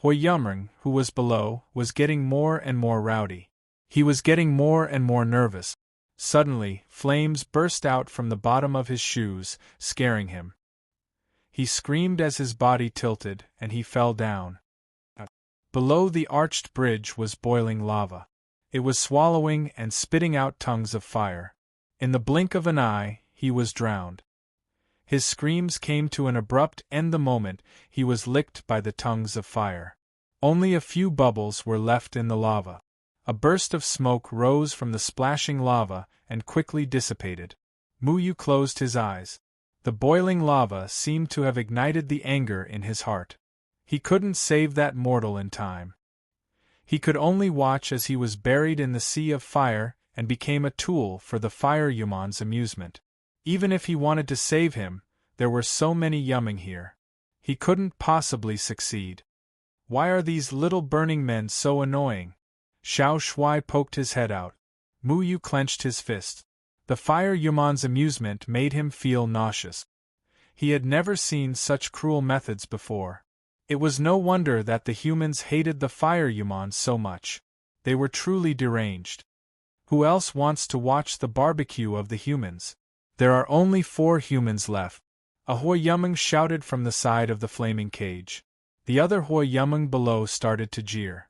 S1: Huayumeng, who was below, was getting more and more rowdy. He was getting more and more nervous. Suddenly, flames burst out from the bottom of his shoes, scaring him. He screamed as his body tilted, and he fell down. Below the arched bridge was boiling lava. It was swallowing and spitting out tongues of fire. In the blink of an eye, he was drowned. His screams came to an abrupt end the moment he was licked by the tongues of fire. Only a few bubbles were left in the lava. A burst of smoke rose from the splashing lava and quickly dissipated. Muyu closed his eyes. The boiling lava seemed to have ignited the anger in his heart. He couldn't save that mortal in time. He could only watch as he was buried in the sea of fire and became a tool for the fire Yuman's amusement. Even if he wanted to save him, there were so many Yumeng here. He couldn't possibly succeed. Why are these little burning men so annoying? Xiao Shui poked his head out. Muyu clenched his fist. The fire Yuman's amusement made him feel nauseous. He had never seen such cruel methods before. It was no wonder that the humans hated the fire Yuman so much. They were truly deranged. Who else wants to watch the barbecue of the humans? There are only 4 humans left. A Huayumeng shouted from the side of the flaming cage. The other Huayumeng below started to jeer.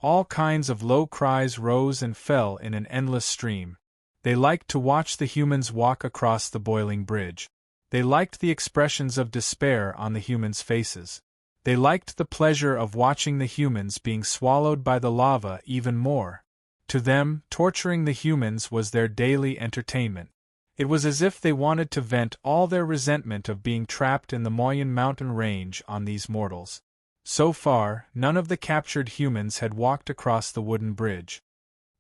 S1: All kinds of low cries rose and fell in an endless stream. They liked to watch the humans walk across the boiling bridge. They liked the expressions of despair on the humans' faces. They liked the pleasure of watching the humans being swallowed by the lava even more. To them, torturing the humans was their daily entertainment. It was as if they wanted to vent all their resentment of being trapped in the Moyen mountain range on these mortals. So far, none of the captured humans had walked across the wooden bridge.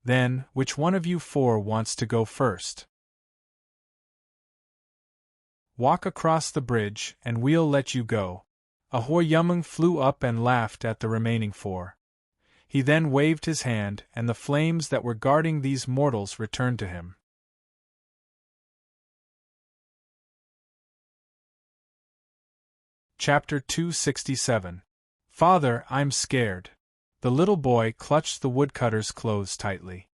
S1: Then, which one of you 4 wants to go first? Walk across the bridge, and we'll let you go. A Huoyumeng flew up and laughed at the remaining 4. He then waved his hand, and the flames that were guarding these mortals returned to him. Chapter 267. Father, I'm scared. The little boy clutched the woodcutter's clothes tightly.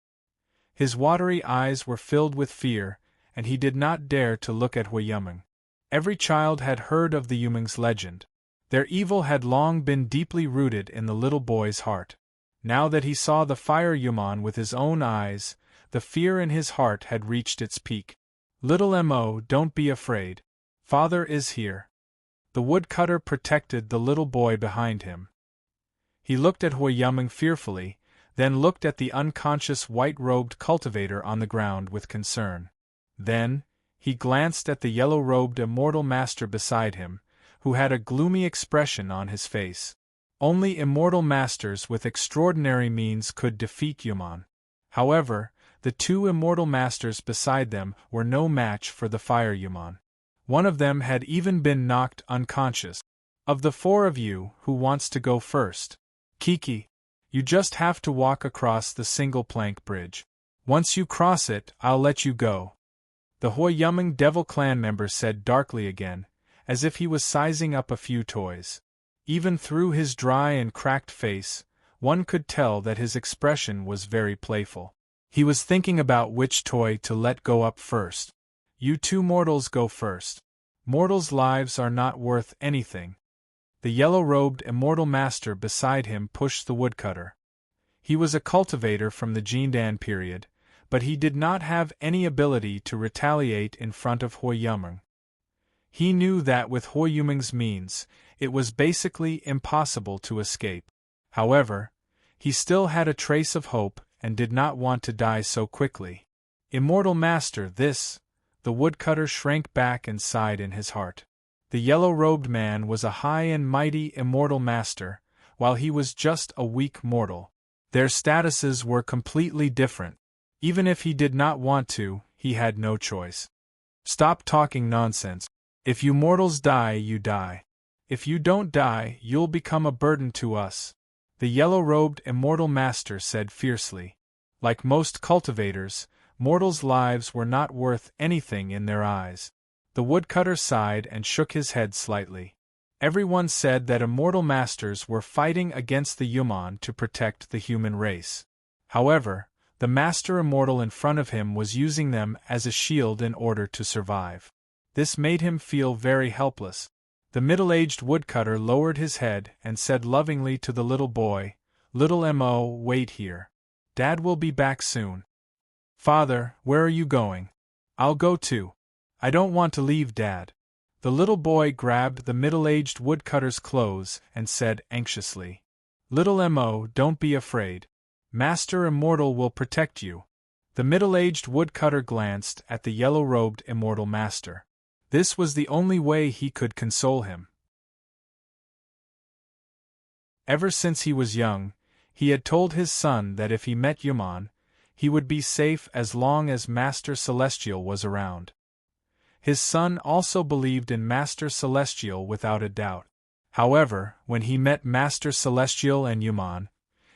S1: His watery eyes were filled with fear, and he did not dare to look at Huoyumeng. Every child had heard of the Yumeng's legend. Their evil had long been deeply rooted in the little boy's heart. Now that he saw the fire Yuman with his own eyes, the fear in his heart had reached its peak. Little Mo, don't be afraid. Father is here. The woodcutter protected the little boy behind him. He looked at Huoyumeng fearfully, then looked at the unconscious white-robed cultivator on the ground with concern. Then, he glanced at the yellow-robed immortal master beside him, who had a gloomy expression on his face. Only immortal masters with extraordinary means could defeat Yuman. However, the 2 immortal masters beside them were no match for the fire Yuman. One of them had even been knocked unconscious. Of the 4 of you, who wants to go first? Kiki, you just have to walk across the single-plank bridge. Once you cross it, I'll let you go. The Huoyumeng Devil Clan member said darkly again, as if he was sizing up a few toys. Even through his dry and cracked face, one could tell that his expression was very playful. He was thinking about which toy to let go up first. You 2 mortals go first. Mortals' lives are not worth anything. The yellow-robed immortal master beside him pushed the woodcutter. He was a cultivator from the Jindan period, but he did not have any ability to retaliate in front of Huoyumeng. He knew that with Huoyumeng's means, it was basically impossible to escape. However, he still had a trace of hope and did not want to die so quickly. Immortal master, this! The woodcutter shrank back and sighed in his heart. The yellow-robed man was a high and mighty immortal master, while he was just a weak mortal. Their statuses were completely different. Even if he did not want to, he had no choice. Stop talking nonsense. If you mortals die, you die. If you don't die, you'll become a burden to us. The yellow-robed immortal master said fiercely. Like most cultivators, mortals' lives were not worth anything in their eyes. The woodcutter sighed and shook his head slightly. Everyone said that immortal masters were fighting against the Yuman to protect the human race. However, the master immortal in front of him was using them as a shield in order to survive. This made him feel very helpless. The middle-aged woodcutter lowered his head and said lovingly to the little boy, "Little Mo, wait here. Dad will be back soon." "Father, where are you going?" "I'll go too. I don't want to leave Dad." The little boy grabbed the middle-aged woodcutter's clothes and said anxiously, "Little Mo, don't be afraid. Master Immortal will protect you." The middle-aged woodcutter glanced at the yellow-robed immortal master. This was the only way he could console him. Ever since he was young, he had told his son that if he met Yuman, he would be safe as long as Master Celestial was around. His son also believed in Master Celestial without a doubt. However, when he met Master Celestial and Yuman,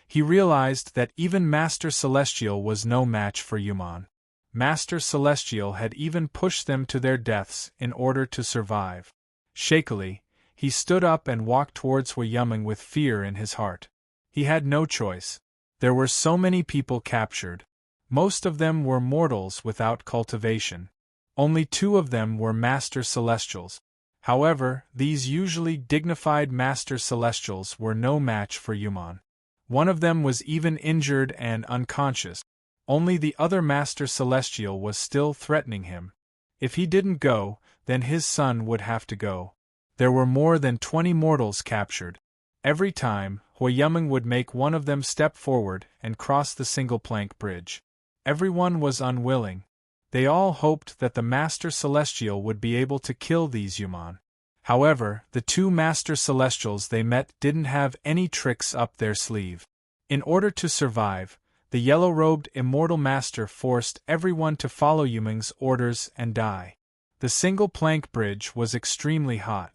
S1: he realized that even Master Celestial was no match for Yuman. Master Celestial had even pushed them to their deaths in order to survive. Shakily, he stood up and walked towards Huoyumeng with fear in his heart. He had no choice. There were so many people captured. Most of them were mortals without cultivation. Only 2 of them were Master Celestials. However, these usually dignified Master Celestials were no match for Yuman. One of them was even injured and unconscious. Only the other Master Celestial was still threatening him. If he didn't go, then his son would have to go. There were more than 20 mortals captured. Every time, Huoyumeng would make one of them step forward and cross the single-plank bridge. Everyone was unwilling. They all hoped that the Master Celestial would be able to kill these Yuman. However, the 2 Master Celestials they met didn't have any tricks up their sleeve. In order to survive, the yellow-robed immortal master forced everyone to follow Yumeng's orders and die. The single-plank bridge was extremely hot.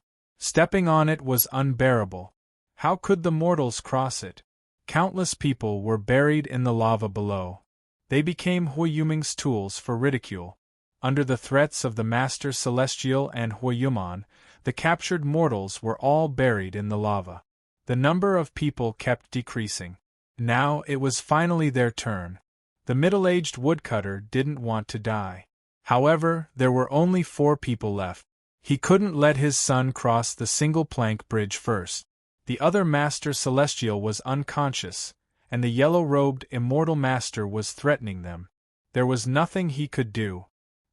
S1: Stepping on it was unbearable. How could the mortals cross it? Countless people were buried in the lava below. They became Huiyuming's tools for ridicule. Under the threats of the Master Celestial and Huiyuman, the captured mortals were all buried in the lava. The number of people kept decreasing. Now it was finally their turn. The middle-aged woodcutter didn't want to die. However, there were only 4 people left. He couldn't let his son cross the single-plank bridge first. The other Master Celestial was unconscious, and the yellow-robed immortal master was threatening them. There was nothing he could do.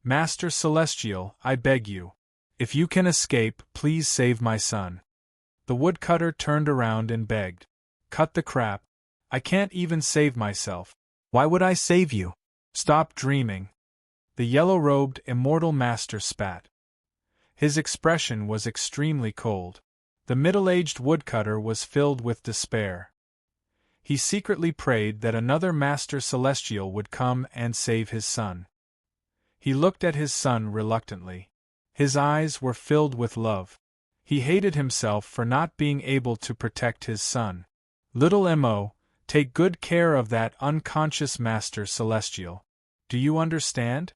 S1: Master Celestial, I beg you. If you can escape, please save my son. The woodcutter turned around and begged. Cut the crap. I can't even save myself. Why would I save you? Stop dreaming. The yellow-robed immortal master spat. His expression was extremely cold. The middle-aged woodcutter was filled with despair. He secretly prayed that another Master Celestial would come and save his son. He looked at his son reluctantly. His eyes were filled with love. He hated himself for not being able to protect his son. Little Mo, take good care of that unconscious Master Celestial. Do you understand?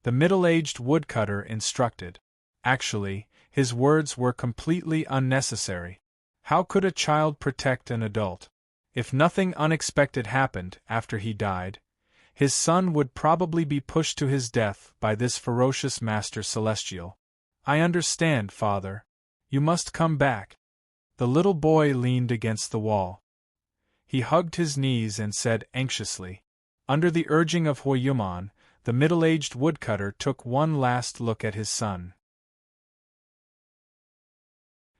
S1: The middle-aged woodcutter instructed. Actually, his words were completely unnecessary. How could a child protect an adult? If nothing unexpected happened after he died, his son would probably be pushed to his death by this ferocious Master Celestial. I understand, Father. You must come back. The little boy leaned against the wall. He hugged his knees and said anxiously. Under the urging of Huiyuman, the middle-aged woodcutter took one last look at his son.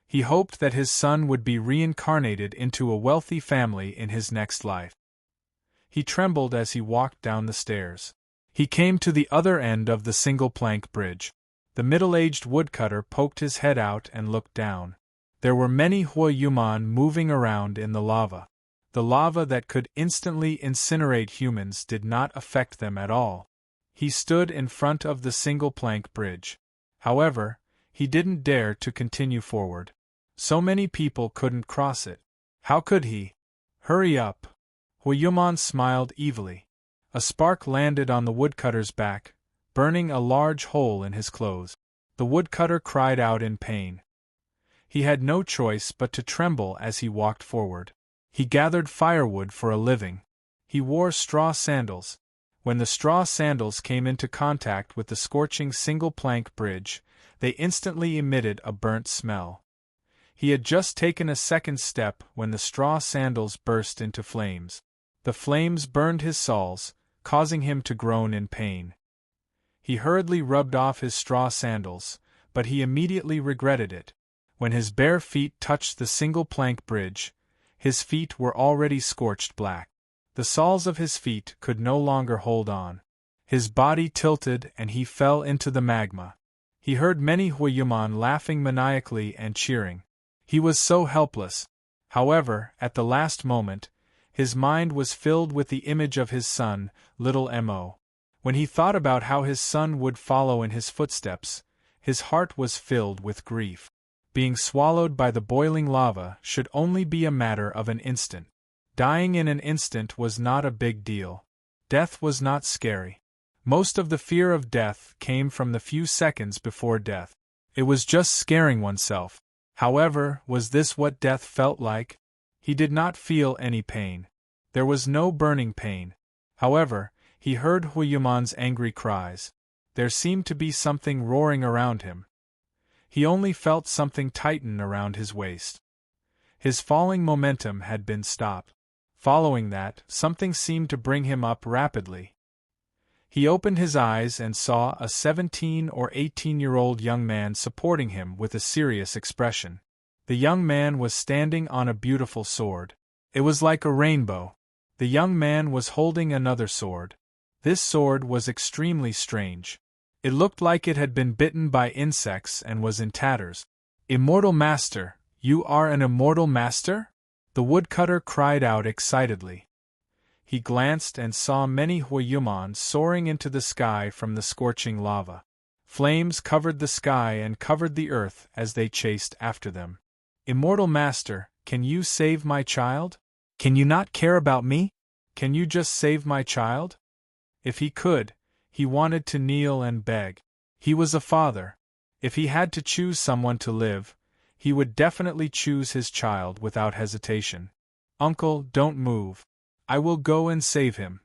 S1: He hoped that his son would be reincarnated into a wealthy family in his next life. He trembled as he walked down the stairs. He came to the other end of the single-plank bridge. The middle-aged woodcutter poked his head out and looked down. There were many Huiyuman moving around in the lava. The lava that could instantly incinerate humans did not affect them at all. He stood in front of the single-plank bridge. However, he didn't dare to continue forward. So many people couldn't cross it. How could he? Hurry up! Huiyuman smiled evilly. A spark landed on the woodcutter's back, burning a large hole in his clothes. The woodcutter cried out in pain. He had no choice but to tremble as he walked forward. He gathered firewood for a living. He wore straw sandals. When the straw sandals came into contact with the scorching single-plank bridge, they instantly emitted a burnt smell. He had just taken a second step when the straw sandals burst into flames. The flames burned his soles, causing him to groan in pain. He hurriedly rubbed off his straw sandals, but he immediately regretted it. When his bare feet touched the single-plank bridge, his feet were already scorched black. The soles of his feet could no longer hold on. His body tilted and he fell into the magma. He heard many Huiyuman laughing maniacally and cheering. He was so helpless. However, at the last moment, his mind was filled with the image of his son, little Mo. When he thought about how his son would follow in his footsteps, his heart was filled with grief. Being swallowed by the boiling lava should only be a matter of an instant. Dying in an instant was not a big deal. Death was not scary. Most of the fear of death came from the few seconds before death. It was just scaring oneself. However, was this what death felt like? He did not feel any pain. There was no burning pain. However, he heard Huiyuman's angry cries. There seemed to be something roaring around him. He only felt something tighten around his waist. His falling momentum had been stopped. Following that, something seemed to bring him up rapidly. He opened his eyes and saw a 17 or 18-year-old young man supporting him with a serious expression. The young man was standing on a beautiful sword. It was like a rainbow. The young man was holding another sword. This sword was extremely strange. It looked like it had been bitten by insects and was in tatters. Immortal Master, you are an immortal master? The woodcutter cried out excitedly. He glanced and saw many Huiyuman soaring into the sky from the scorching lava. Flames covered the sky and covered the earth as they chased after them. Immortal Master, can you save my child? Can you not care about me? Can you just save my child? If he could, he wanted to kneel and beg. He was a father. If he had to choose someone to live, he would definitely choose his child without hesitation. Uncle, don't move. I will go and save him.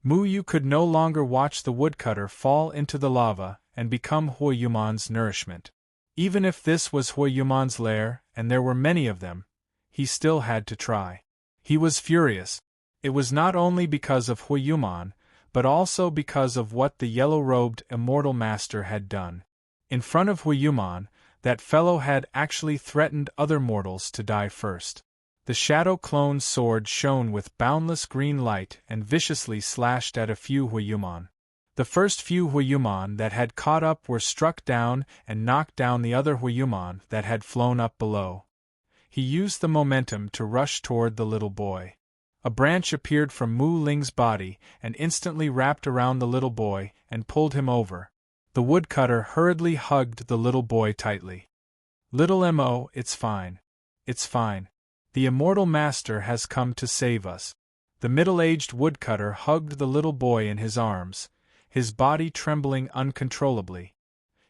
S1: Muyu could no longer watch the woodcutter fall into the lava and become Huayuman's nourishment. Even if this was Huayuman's lair, and there were many of them, he still had to try. He was furious. It was not only because of Huayuman, but also because of what the yellow-robed immortal master had done. In front of Huayuman, that fellow had actually threatened other mortals to die first. The shadow clone's sword shone with boundless green light and viciously slashed at a few Huayuman. The first few Huayuman that had caught up were struck down and knocked down the other Huayuman that had flown up below. He used the momentum to rush toward the little boy. A branch appeared from Mu Ling's body and instantly wrapped around the little boy and pulled him over. The woodcutter hurriedly hugged the little boy tightly. Little Mo, it's fine. It's fine. The immortal master has come to save us. The middle-aged woodcutter hugged the little boy in his arms, his body trembling uncontrollably.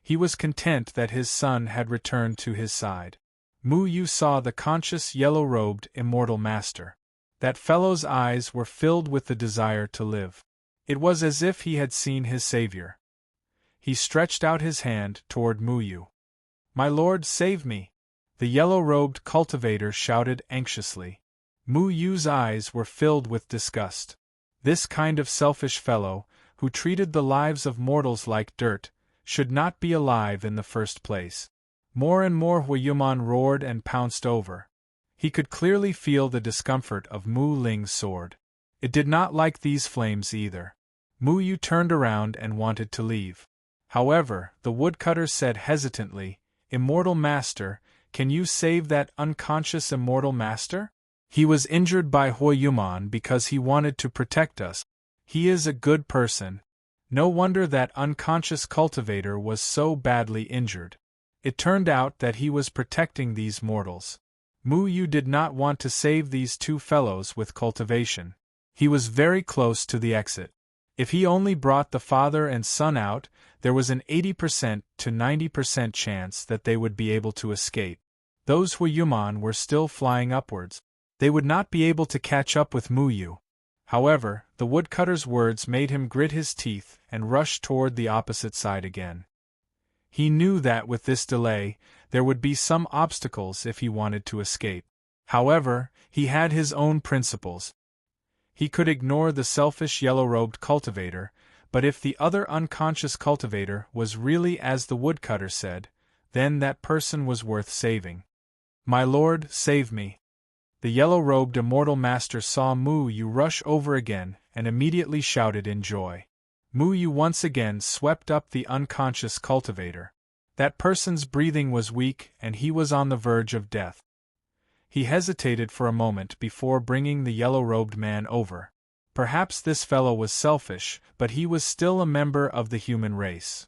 S1: He was content that his son had returned to his side. Muyu saw the conscious yellow-robed immortal master. That fellow's eyes were filled with the desire to live. It was as if he had seen his savior. He stretched out his hand toward Muyu. My lord, save me! The yellow-robed cultivator shouted anxiously. Muyu's eyes were filled with disgust. This kind of selfish fellow, who treated the lives of mortals like dirt, should not be alive in the first place. More and more Huayuman roared and pounced over. He could clearly feel the discomfort of Mu Ling's sword. It did not like these flames either. Muyu turned around and wanted to leave. However, the woodcutter said hesitantly, Immortal Master, can you save that unconscious immortal master? He was injured by Huayuman because he wanted to protect us. He is a good person. No wonder that unconscious cultivator was so badly injured. It turned out that he was protecting these mortals. Muyu did not want to save these two fellows with cultivation. He was very close to the exit. If he only brought the father and son out, there was an 80% to 90% chance that they would be able to escape. Those Huayuman were still flying upwards. They would not be able to catch up with Muyu. However, the woodcutter's words made him grit his teeth and rush toward the opposite side again. He knew that with this delay, there would be some obstacles if he wanted to escape. However, he had his own principles. He could ignore the selfish yellow-robed cultivator, but if the other unconscious cultivator was really as the woodcutter said, then that person was worth saving. My lord, save me. The yellow-robed immortal master saw Muyu rush over again and immediately shouted in joy. Muyu once again swept up the unconscious cultivator. That person's breathing was weak and he was on the verge of death. He hesitated for a moment before bringing the yellow-robed man over. Perhaps this fellow was selfish, but he was still a member of the human race.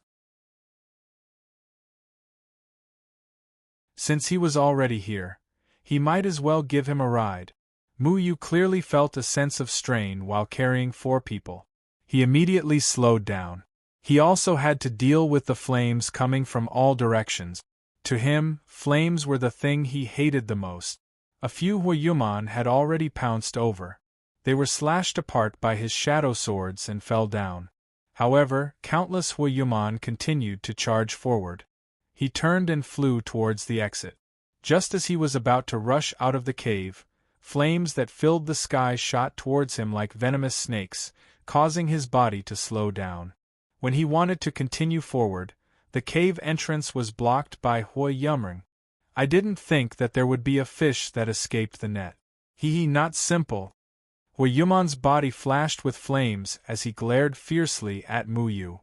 S1: Since he was already here, he might as well give him a ride. Muyu clearly felt a sense of strain while carrying 4 people. He immediately slowed down. He also had to deal with the flames coming from all directions. To him, flames were the thing he hated the most. A few Huayuman had already pounced over. They were slashed apart by his shadow swords and fell down. However, countless Huayuman continued to charge forward. He turned and flew towards the exit. Just as he was about to rush out of the cave, flames that filled the sky shot towards him like venomous snakes, causing his body to slow down. When he wanted to continue forward, the cave entrance was blocked by Huayumring. I didn't think that there would be a fish that escaped the net. Hee not simple. Huayuman's body flashed with flames as he glared fiercely at Muyu.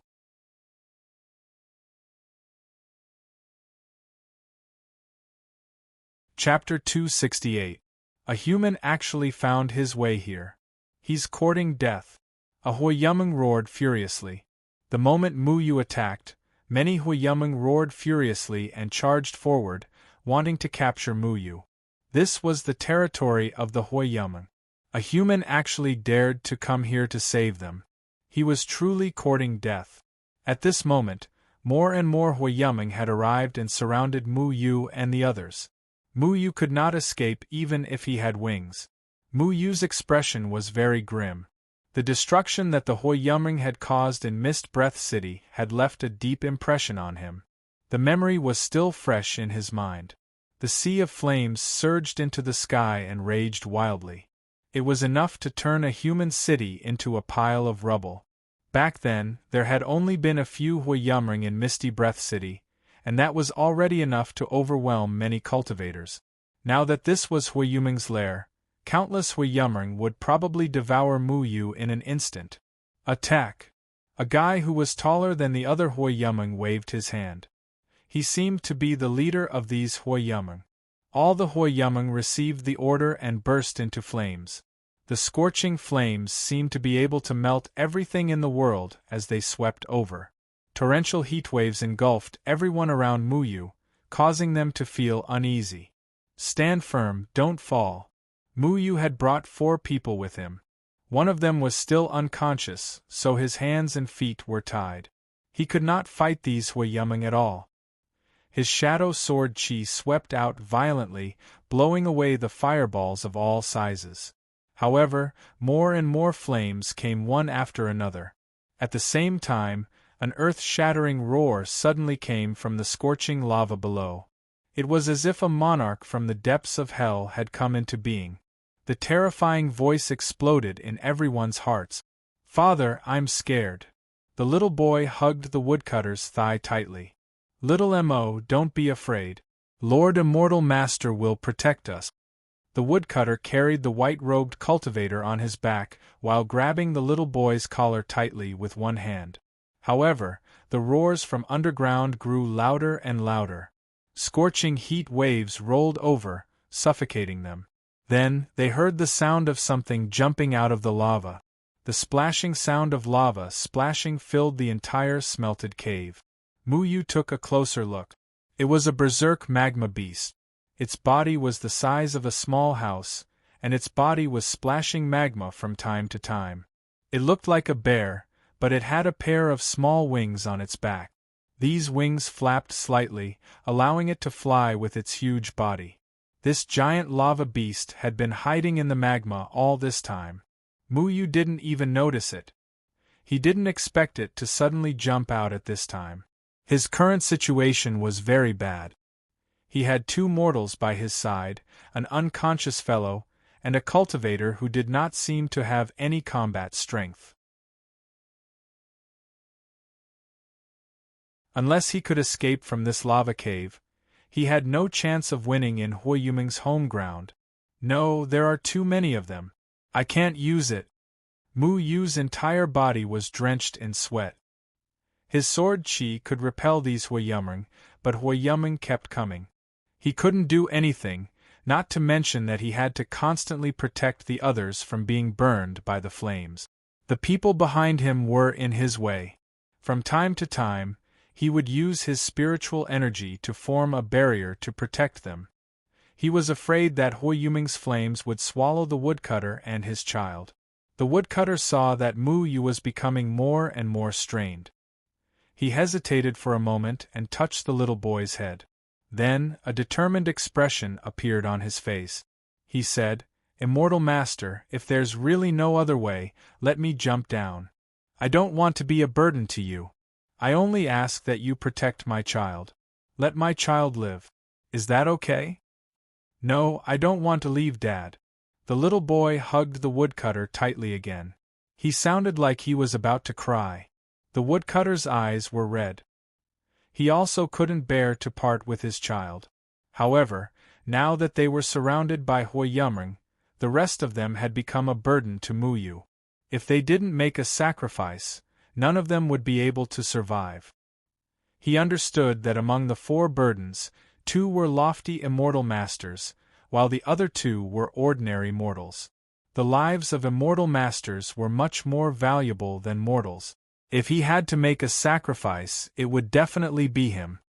S1: Chapter 268. A human actually found his way here. He's courting death. A Huayumring roared furiously. The moment Mu Yu attacked, many Huiyumeng roared furiously and charged forward, wanting to capture Mu Yu. This was the territory of the Huiyumeng. A human actually dared to come here to save them. He was truly courting death. At this moment, more and more Huiyumeng had arrived and surrounded Mu Yu and the others. Mu Yu could not escape even if he had wings. Mu Yu's expression was very grim. The destruction that the Huiyumeng had caused in Mist Breath City had left a deep impression on him. The memory was still fresh in his mind. The sea of flames surged into the sky and raged wildly. It was enough to turn a human city into a pile of rubble. Back then, there had only been a few Huiyumeng in Misty Breath City, and that was already enough to overwhelm many cultivators. Now that this was Huiyumeng's lair, countless Huiyumeng would probably devour Mu Yu in an instant. Attack! A guy who was taller than the other Huiyumeng waved his hand. He seemed to be the leader of these Huiyumeng. All the Huiyumeng received the order and burst into flames. The scorching flames seemed to be able to melt everything in the world as they swept over. Torrential heatwaves engulfed everyone around Mu Yu, causing them to feel uneasy. Stand firm, don't fall. Mu Yu had brought 4 people with him. One of them was still unconscious, so his hands and feet were tied. He could not fight these Huiyumeng at all. His shadow sword chi swept out violently, blowing away the fireballs of all sizes. However, more and more flames came one after another. At the same time, an earth-shattering roar suddenly came from the scorching lava below. It was as if a monarch from the depths of hell had come into being. The terrifying voice exploded in everyone's hearts. "Father, I'm scared." The little boy hugged the woodcutter's thigh tightly. "Little Mo, don't be afraid. Lord Immortal Master will protect us." The woodcutter carried the white-robed cultivator on his back while grabbing the little boy's collar tightly with one hand. However, the roars from underground grew louder and louder. Scorching heat waves rolled over, suffocating them. Then, they heard the sound of something jumping out of the lava. The splashing sound of lava splashing filled the entire smelted cave. Mu Yu took a closer look. It was a berserk magma beast. Its body was the size of a small house, and its body was splashing magma from time to time. It looked like a bear, but it had a pair of small wings on its back. These wings flapped slightly, allowing it to fly with its huge body. This giant lava beast had been hiding in the magma all this time. Mu Yu didn't even notice it. He didn't expect it to suddenly jump out at this time. His current situation was very bad. He had 2 mortals by his side, an unconscious fellow, and a cultivator who did not seem to have any combat strength. Unless he could escape from this lava cave, he had no chance of winning in Huiyumeng's home ground. No, there are too many of them. I can't use it. Mu Yu's entire body was drenched in sweat. His sword chi could repel these Huiyumeng, but Huiyumeng kept coming. He couldn't do anything, not to mention that he had to constantly protect the others from being burned by the flames. The people behind him were in his way. From time to time, he would use his spiritual energy to form a barrier to protect them. He was afraid that Huiyumeng's flames would swallow the woodcutter and his child. The woodcutter saw that Mu Yu was becoming more and more strained. He hesitated for a moment and touched the little boy's head. Then, a determined expression appeared on his face. He said, "Immortal Master, if there's really no other way, let me jump down. I don't want to be a burden to you. I only ask that you protect my child. Let my child live. Is that okay?" "No, I don't want to leave Dad." The little boy hugged the woodcutter tightly again. He sounded like he was about to cry. The woodcutter's eyes were red. He also couldn't bear to part with his child. However, now that they were surrounded by Huiyumeng, the rest of them had become a burden to Mu Yu. If they didn't make a sacrifice, none of them would be able to survive. He understood that among the 4 burdens, 2 were lofty immortal masters, while the other 2 were ordinary mortals. The lives of immortal masters were much more valuable than mortals. If he had to make a sacrifice, it would definitely be him.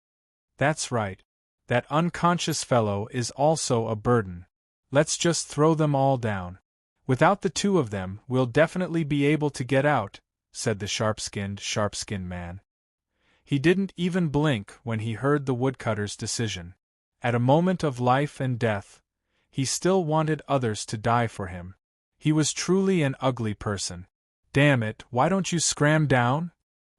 S1: That's right. That unconscious fellow is also a burden. Let's just throw them all down. Without the two of them, we'll definitely be able to get out, said the sharp-skinned man. He didn't even blink when he heard the woodcutter's decision. At a moment of life and death, he still wanted others to die for him. He was truly an ugly person. Damn it, why don't you scram down?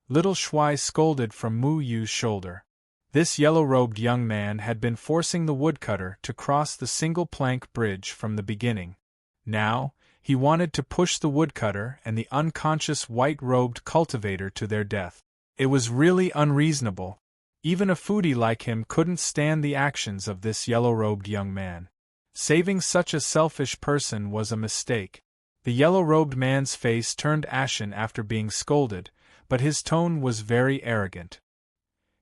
S1: Little Shuai scolded from Mu Yu's shoulder. This yellow-robed young man had been forcing the woodcutter to cross the single-plank bridge from the beginning. Now, he wanted to push the woodcutter and the unconscious white-robed cultivator to their death. It was really unreasonable. Even a foodie like him couldn't stand the actions of this yellow-robed young man. Saving such a selfish person was a mistake. The yellow-robed man's face turned ashen after being scolded, but his tone was very arrogant.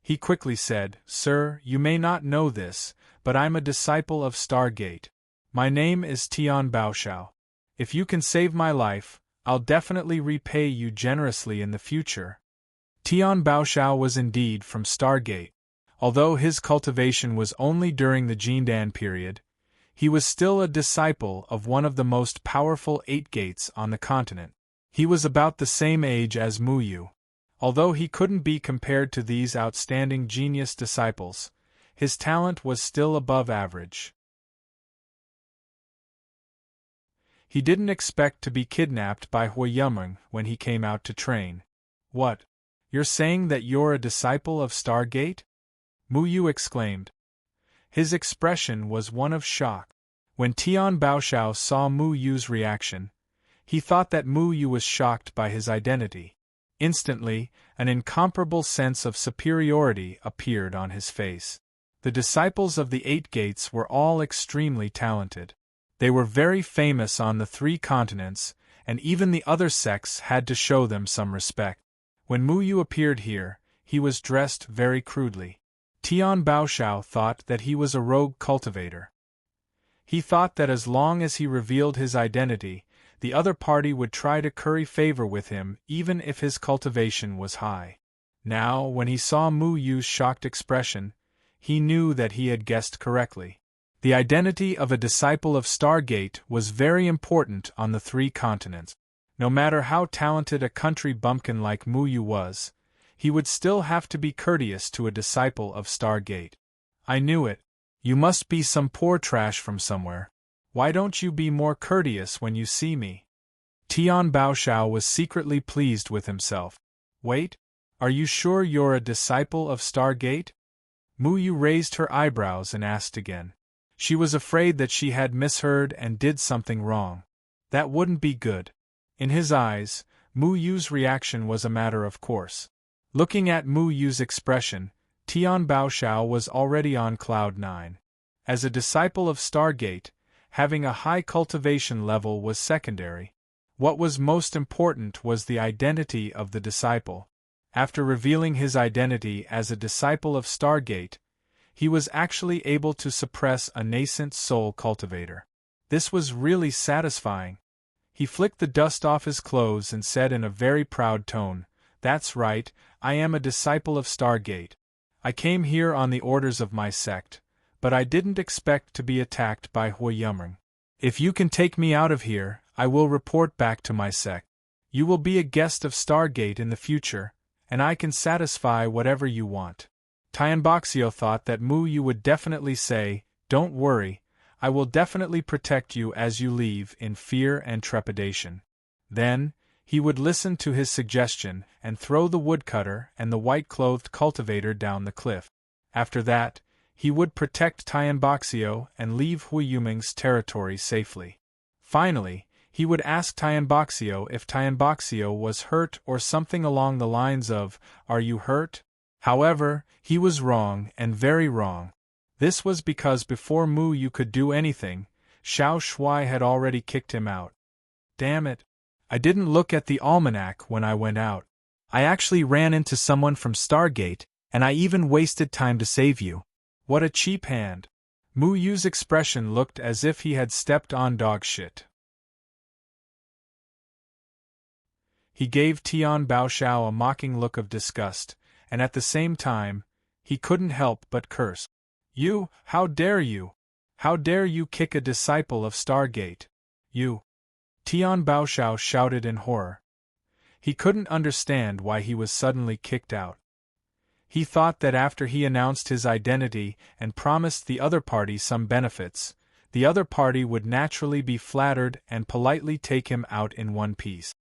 S1: He quickly said, "Sir, you may not know this, but I'm a disciple of Stargate. My name is Tian Baoshao. If you can save my life, I'll definitely repay you generously in the future." Tian Baoshao was indeed from Stargate. Although his cultivation was only during the Jindan period, he was still a disciple of one of the most powerful 8 gates on the continent. He was about the same age as Mu Yu. Although he couldn't be compared to these outstanding genius disciples, his talent was still above average. He didn't expect to be kidnapped by Hui Yumeng when he came out to train. "What? You're saying that you're a disciple of Stargate?" Mu Yu exclaimed. His expression was one of shock. When Tian Baoshao saw Mu Yu's reaction, he thought that Mu Yu was shocked by his identity. Instantly, an incomparable sense of superiority appeared on his face. The disciples of the 8 gates were all extremely talented. They were very famous on the 3 continents, and even the other sects had to show them some respect. When Mu Yu appeared here, he was dressed very crudely. Tian Baoshao thought that he was a rogue cultivator. He thought that as long as he revealed his identity, the other party would try to curry favor with him even if his cultivation was high. Now, when he saw Mu Yu's shocked expression, he knew that he had guessed correctly. The identity of a disciple of Stargate was very important on the 3 continents. No matter how talented a country bumpkin like Mu Yu was, he would still have to be courteous to a disciple of Stargate. "I knew it. You must be some poor trash from somewhere. Why don't you be more courteous when you see me?" Tian Baoshao was secretly pleased with himself. "Wait, are you sure you're a disciple of Stargate?" Mu Yu raised her eyebrows and asked again. She was afraid that she had misheard and did something wrong. That wouldn't be good. In his eyes, Mu Yu's reaction was a matter of course. Looking at Mu Yu's expression, Tian Baoshao was already on cloud 9. As a disciple of Stargate, having a high cultivation level was secondary. What was most important was the identity of the disciple. After revealing his identity as a disciple of Stargate, he was actually able to suppress a nascent soul cultivator. This was really satisfying. He flicked the dust off his clothes and said in a very proud tone, "That's right, I am a disciple of Stargate. I came here on the orders of my sect, but I didn't expect to be attacked by Hui Yumeng. If you can take me out of here, I will report back to my sect. You will be a guest of Stargate in the future, and I can satisfy whatever you want." Tianboxio thought that Mu Yu would definitely say, "Don't worry, I will definitely protect you as you leave in fear and trepidation." Then, he would listen to his suggestion and throw the woodcutter and the white-clothed cultivator down the cliff. After that, he would protect Tianboxio and leave Hui Yumeng's territory safely. Finally, he would ask Tianboxio if Tianboxio was hurt or something along the lines of, "Are you hurt?" However, he was wrong and very wrong. This was because before Mu Yu could do anything, Xiao Shuai had already kicked him out. "Damn it. I didn't look at the almanac when I went out. I actually ran into someone from Stargate, and I even wasted time to save you. What a cheap hand." Mu Yu's expression looked as if he had stepped on dog shit. He gave Tian Baoshao a mocking look of disgust, and at the same time, he couldn't help but curse. You, how dare you? How dare you kick a disciple of Stargate? You! Tian Baoshao shouted in horror. He couldn't understand why he was suddenly kicked out. He thought that after he announced his identity and promised the other party some benefits, the other party would naturally be flattered and politely take him out in one piece.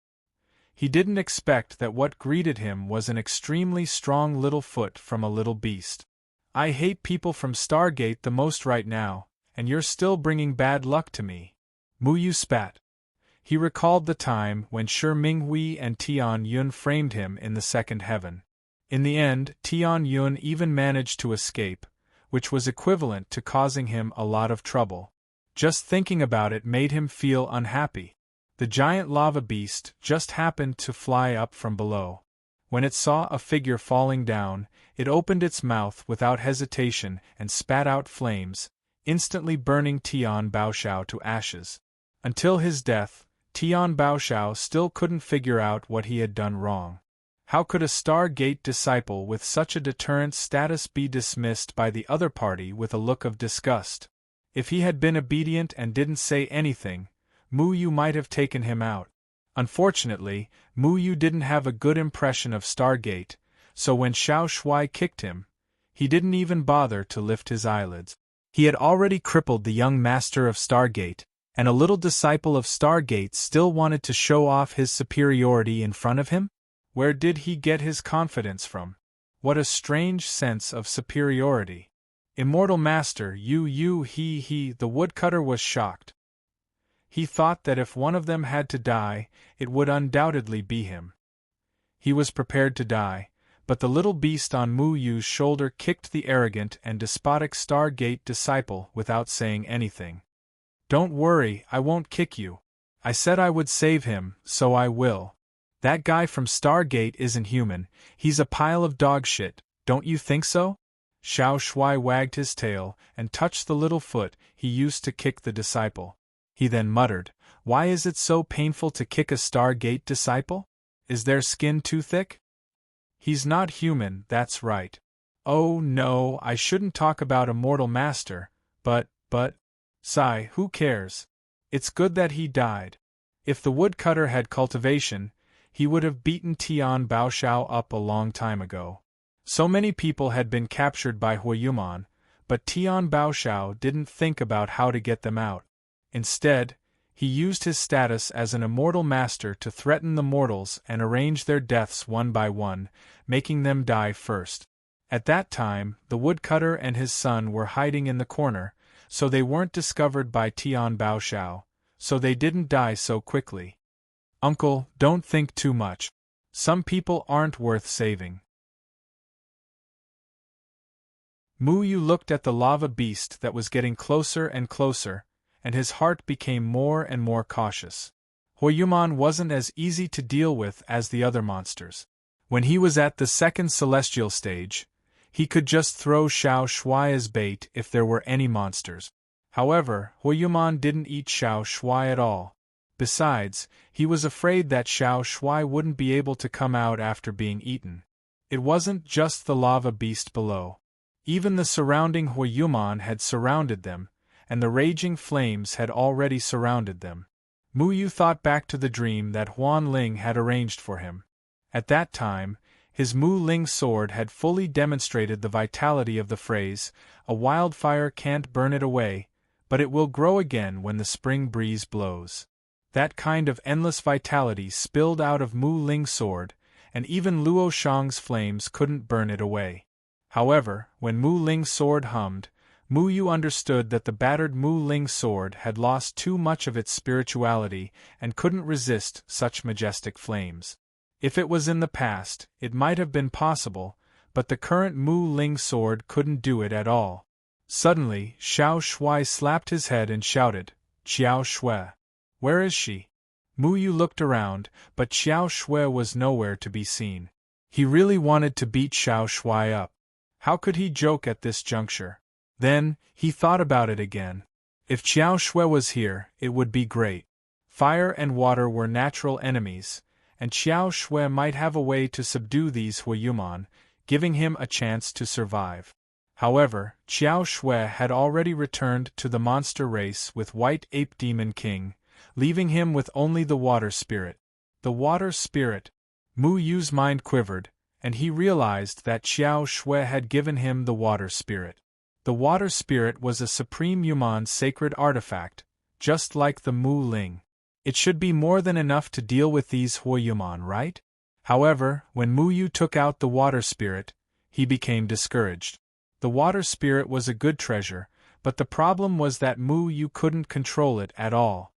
S1: He didn't expect that what greeted him was an extremely strong little foot from a little beast. I hate people from Stargate the most right now, and you're still bringing bad luck to me. Mu Yu spat. He recalled the time when Shi Minghui and Tian Yun framed him in the second heaven. In the end, Tian Yun even managed to escape, which was equivalent to causing him a lot of trouble. Just thinking about it made him feel unhappy. The giant lava beast just happened to fly up from below. When it saw a figure falling down, it opened its mouth without hesitation and spat out flames, instantly burning Tian Baoshao to ashes. Until his death, Tian Baoshao still couldn't figure out what he had done wrong. How could a Stargate disciple with such a deterrent status be dismissed by the other party with a look of disgust? If he had been obedient and didn't say anything, Mu Yu might have taken him out. Unfortunately, Mu Yu didn't have a good impression of Stargate, so when Xiao Shuai kicked him, he didn't even bother to lift his eyelids. He had already crippled the young master of Stargate, and a little disciple of Stargate still wanted to show off his superiority in front of him? Where did he get his confidence from? What a strange sense of superiority. Immortal Master, he, the woodcutter was shocked. He thought that if one of them had to die, it would undoubtedly be him. He was prepared to die, but the little beast on Mu Yu's shoulder kicked the arrogant and despotic Stargate disciple without saying anything. Don't worry, I won't kick you. I said I would save him, so I will. That guy from Stargate isn't human, he's a pile of dog shit, don't you think so? Xiao Shuai wagged his tail and touched the little foot he used to kick the disciple. He then muttered, "Why is it so painful to kick a Stargate disciple? Is their skin too thick?" He's not human, that's right. Oh no, I shouldn't talk about Immortal Master, but, sigh, who cares? It's good that he died. If the woodcutter had cultivation, he would have beaten Tian Baoshao up a long time ago. So many people had been captured by Huayuman, but Tian Baoshao didn't think about how to get them out. Instead, he used his status as an immortal master to threaten the mortals and arrange their deaths one by one, making them die first. At that time, the woodcutter and his son were hiding in the corner, so they weren't discovered by Tian Baoshao, so they didn't die so quickly. Uncle, don't think too much. Some people aren't worth saving. Mu Yu looked at the lava beast that was getting closer and closer, and his heart became more and more cautious. Huayuman wasn't as easy to deal with as the other monsters. When he was at the second celestial stage, he could just throw Xiao Shuai as bait if there were any monsters. However, Huayuman didn't eat Xiao Shuai at all. Besides, he was afraid that Xiao Shuai wouldn't be able to come out after being eaten. It wasn't just the lava beast below. Even the surrounding Huayuman had surrounded them, and the raging flames had already surrounded them. Mu Yu thought back to the dream that Huan Ling had arranged for him. At that time, his Mu Ling sword had fully demonstrated the vitality of the phrase, "A wildfire can't burn it away, but it will grow again when the spring breeze blows." That kind of endless vitality spilled out of Mu Ling's sword, and even Luo Shang's flames couldn't burn it away. However, when Mu Ling's sword hummed, Mu Yu understood that the battered Mu Ling sword had lost too much of its spirituality and couldn't resist such majestic flames. If it was in the past, it might have been possible, but the current Mu Ling sword couldn't do it at all. Suddenly, Xiao Shuai slapped his head and shouted, "Xiao Shui! Where is she?" Mu Yu looked around, but Xiao Shui was nowhere to be seen. He really wanted to beat Xiao Shuai up. How could he joke at this juncture? Then, he thought about it again. If Xiao Shui was here, it would be great. Fire and water were natural enemies, and Xiao Shui might have a way to subdue these Huayuman, giving him a chance to survive. However, Xiao Shui had already returned to the monster race with White Ape Demon King, leaving him with only the water spirit. The water spirit. Mu Yu's mind quivered, and he realized that Xiao Shui had given him the water spirit. The water spirit was a supreme Yuman sacred artifact, just like the Mu Ling. It should be more than enough to deal with these Huayuman, right? However, when Mu Yu took out the water spirit, he became discouraged. The water spirit was a good treasure, but the problem was that Mu Yu couldn't control it at all.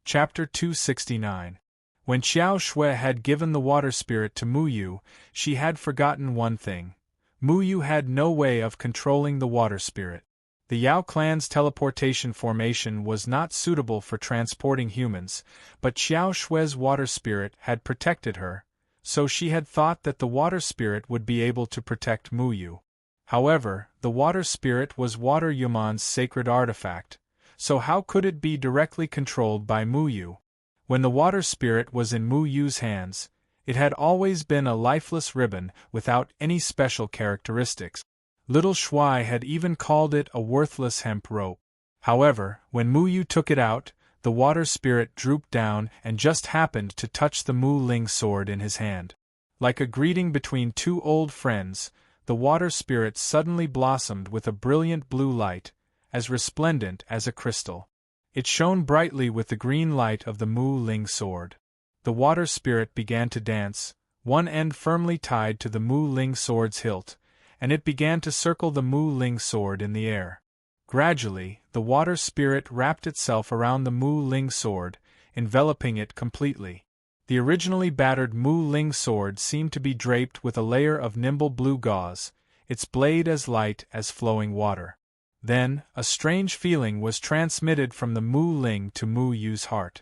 S1: Chapter 269. When Xiao Shui had given the water spirit to Mu Yu, she had forgotten one thing. Mu Yu had no way of controlling the water spirit. The Yao clan's teleportation formation was not suitable for transporting humans, but Xiao Shui's water spirit had protected her, so she had thought that the water spirit would be able to protect Mu Yu. However, the water spirit was Water Yuman's sacred artifact, so how could it be directly controlled by Mu Yu? When the water spirit was in Mu Yu's hands, it had always been a lifeless ribbon without any special characteristics. Little Shui had even called it a worthless hemp rope. However, when Mu Yu took it out, the water spirit drooped down and just happened to touch the Mu Ling sword in his hand. Like a greeting between two old friends, the water spirit suddenly blossomed with a brilliant blue light, as resplendent as a crystal. It shone brightly with the green light of the Mu Ling sword. The water spirit began to dance, one end firmly tied to the Mu Ling sword's hilt, and it began to circle the Mu Ling sword in the air. Gradually, the water spirit wrapped itself around the Mu Ling sword, enveloping it completely. The originally battered Mu Ling sword seemed to be draped with a layer of nimble blue gauze, its blade as light as flowing water. Then, a strange feeling was transmitted from the Mu Ling to Mu Yu's heart.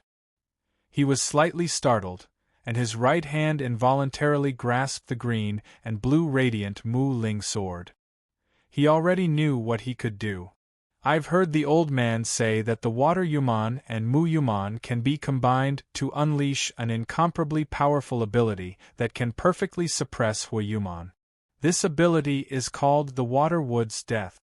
S1: He was slightly startled, and his right hand involuntarily grasped the green and blue radiant Mu Ling sword. He already knew what he could do. I've heard the old man say that the Water Yuman and Mu Yuman can be combined to unleash an incomparably powerful ability that can perfectly suppress Huayuman. This ability is called the Water Wood's Death.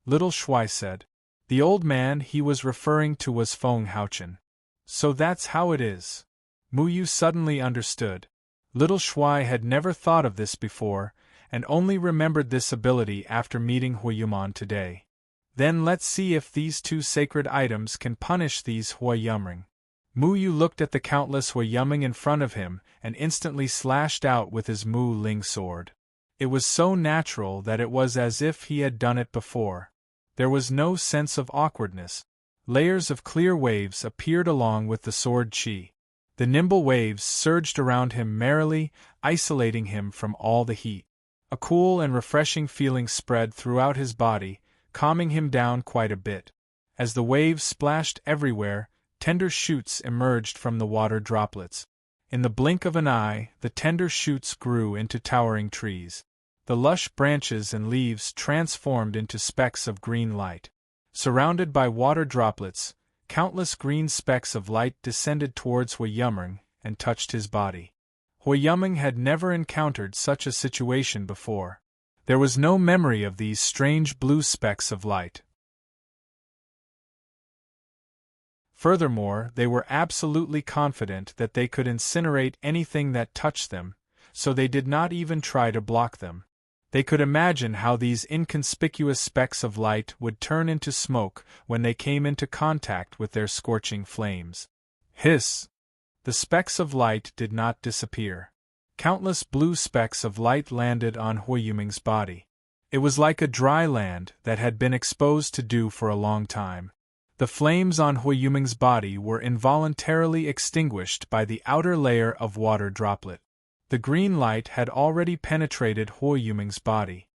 S1: Little Shui said. The old man he was referring to was Feng Haochen. So that's how it is. Mu Yu suddenly understood. Little Shui had never thought of this before, and only remembered this ability after meeting Huayuman today. Then let's see if these two sacred items can punish these Huayumring. Mu Yu looked at the countless Huayumring in front of him and instantly slashed out with his Mu Ling sword. It was so natural that it was as if he had done it before. There was no sense of awkwardness. Layers of clear waves appeared along with the sword chi. The nimble waves surged around him merrily, isolating him from all the heat. A cool and refreshing feeling spread throughout his body, calming him down quite a bit. As the waves splashed everywhere, tender shoots emerged from the water droplets. In the blink of an eye, the tender shoots grew into towering trees. The lush branches and leaves transformed into specks of green light. Surrounded by water droplets, countless green specks of light descended towards Huayumring and touched his body. Huayumring had never encountered such a situation before. There was no memory of these strange blue specks of light. Furthermore, they were absolutely confident that they could incinerate anything that touched them, so they did not even try to block them. They could imagine how these inconspicuous specks of light would turn into smoke when they came into contact with their scorching flames. Hiss! The specks of light did not disappear. Countless blue specks of light landed on Huayuming's body. It was like a dry land that had been exposed to dew for a long time. The flames on Huayuming's body were involuntarily extinguished by the outer layer of water droplet. The green light had already penetrated Huayuming's body.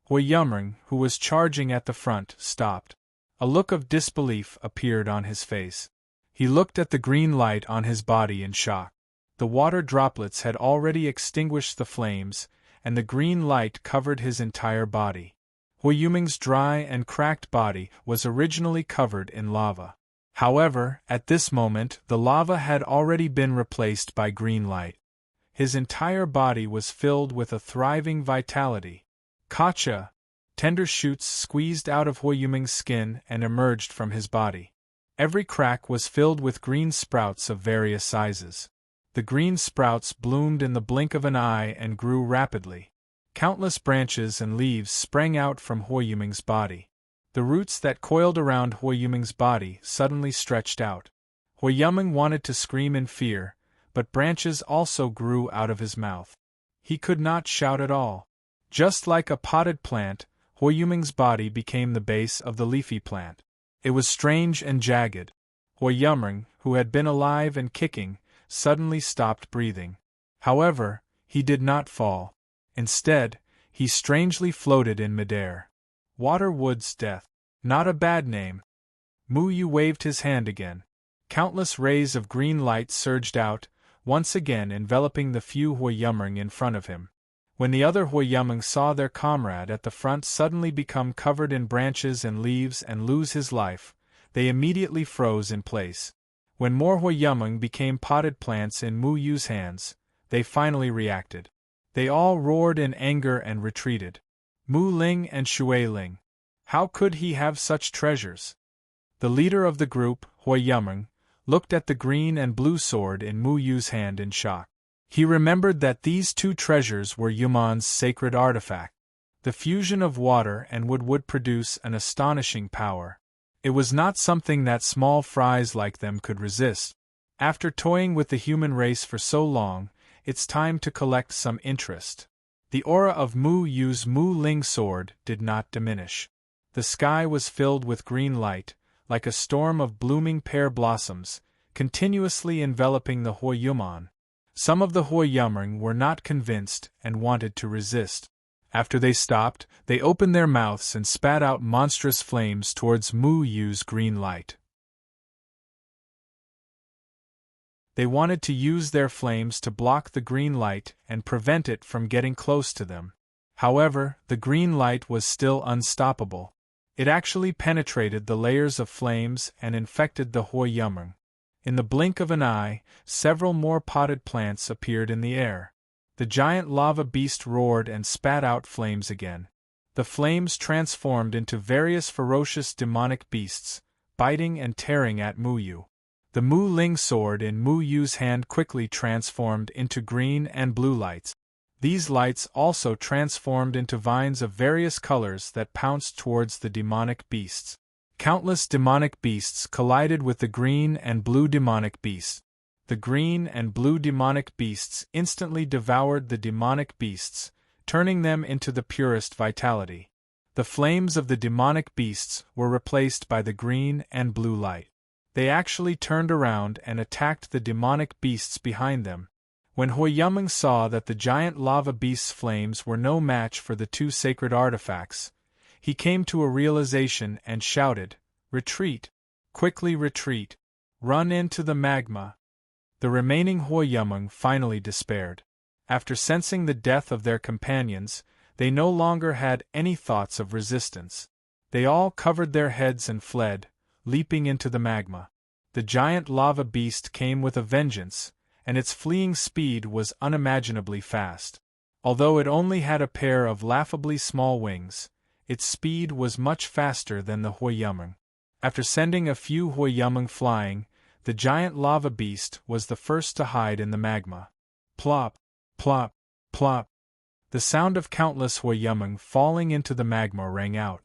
S1: Huayumring, who was charging at the front, stopped. A look of disbelief appeared on his face. He looked at the green light on his body in shock. The water droplets had already extinguished the flames, and the green light covered his entire body. Huiyuming's dry and cracked body was originally covered in lava. However, at this moment the lava had already been replaced by green light. His entire body was filled with a thriving vitality. Kacha! Tender shoots squeezed out of Huiyuming's skin and emerged from his body. Every crack was filled with green sprouts of various sizes. The green sprouts bloomed in the blink of an eye and grew rapidly. Countless branches and leaves sprang out from Huiyuming's body. The roots that coiled around Huiyuming's body suddenly stretched out. Huiyuming wanted to scream in fear, but branches also grew out of his mouth. He could not shout at all. Just like a potted plant, Huiyuming's body became the base of the leafy plant. It was strange and jagged. Huiyuming, who had been alive and kicking, suddenly stopped breathing. However, he did not fall. Instead, he strangely floated in midair. Waterwood's death. Not a bad name. Mu Yu waved his hand again. Countless rays of green light surged out, once again enveloping the few Huiyuming in front of him. When the other Huiyuming saw their comrade at the front suddenly become covered in branches and leaves and lose his life, they immediately froze in place. When more Huiyuming became potted plants in Mu Yu's hands, they finally reacted. They all roared in anger and retreated. Mu Ling and Shui Ling. How could he have such treasures? The leader of the group, Huiyuming, looked at the green and blue sword in Mu Yu's hand in shock. He remembered that these two treasures were Yuman's sacred artifact. The fusion of water and wood would produce an astonishing power. It was not something that small fries like them could resist. After toying with the human race for so long, it's time to collect some interest. The aura of Mu Yu's Mu Ling sword did not diminish. The sky was filled with green light, like a storm of blooming pear blossoms, continuously enveloping the Huiyuman. Some of the Huiyuming were not convinced and wanted to resist. After they stopped, they opened their mouths and spat out monstrous flames towards Mu Yu's green light. They wanted to use their flames to block the green light and prevent it from getting close to them. However, the green light was still unstoppable. It actually penetrated the layers of flames and infected the Huiyuming. In the blink of an eye, several more potted plants appeared in the air. The giant lava beast roared and spat out flames again. The flames transformed into various ferocious demonic beasts, biting and tearing at Mu Yu. The Mu Ling sword in Mu Yu's hand quickly transformed into green and blue lights. These lights also transformed into vines of various colors that pounced towards the demonic beasts. Countless demonic beasts collided with the green and blue demonic beasts. The green and blue demonic beasts instantly devoured the demonic beasts, turning them into the purest vitality. The flames of the demonic beasts were replaced by the green and blue light. They actually turned around and attacked the demonic beasts behind them. When Huiyuming saw that the giant lava beast's flames were no match for the two sacred artifacts, he came to a realization and shouted, "Retreat! Quickly retreat! Run into the magma!" The remaining Huiyuming finally despaired. After sensing the death of their companions, they no longer had any thoughts of resistance. They all covered their heads and fled, leaping into the magma. The giant lava beast came with a vengeance, and its fleeing speed was unimaginably fast. Although it only had a pair of laughably small wings, its speed was much faster than the Huiyuming. After sending a few Huiyuming flying, the giant lava beast was the first to hide in the magma. Plop, plop, plop. The sound of countless Huiyuming falling into the magma rang out.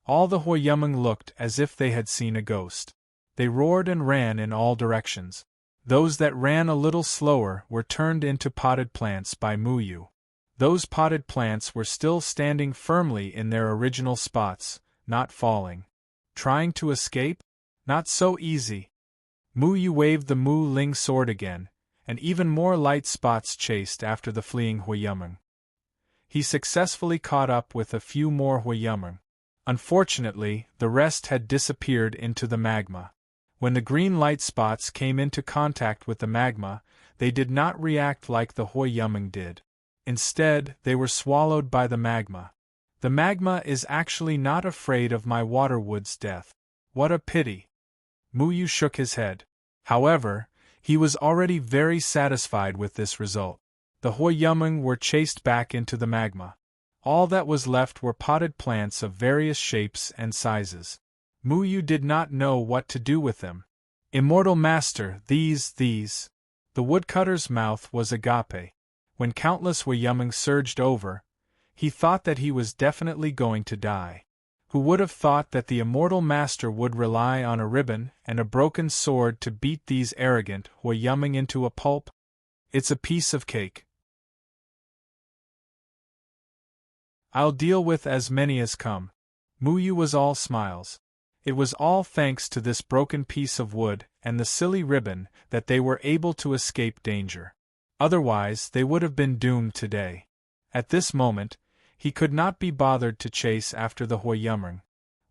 S1: All the Huiyuming looked as if they had seen a ghost. They roared and ran in all directions. Those that ran a little slower were turned into potted plants by Mu Yu. Those potted plants were still standing firmly in their original spots, not falling. Trying to escape? Not so easy. Mu Yu waved the Mu Ling sword again, and even more light spots chased after the fleeing Huiyuming. He successfully caught up with a few more Huiyuming. Unfortunately, the rest had disappeared into the magma. When the green light spots came into contact with the magma, they did not react like the Huiyuming did. Instead, they were swallowed by the magma. The magma is actually not afraid of my waterwood's death. What a pity. Muyu shook his head. However, he was already very satisfied with this result. The Huoyumeng were chased back into the magma. All that was left were potted plants of various shapes and sizes. Muyu did not know what to do with them. Immortal Master, these. The woodcutter's mouth was agape. When countless Huoyumeng surged over, he thought that he was definitely going to die. Who would have thought that the Immortal Master would rely on a ribbon and a broken sword to beat these arrogant Huoyumeng into a pulp? It's a piece of cake. I'll deal with as many as come. Muyu was all smiles. It was all thanks to this broken piece of wood and the silly ribbon that they were able to escape danger. Otherwise, they would have been doomed today. At this moment, he could not be bothered to chase after the Huoyumeng.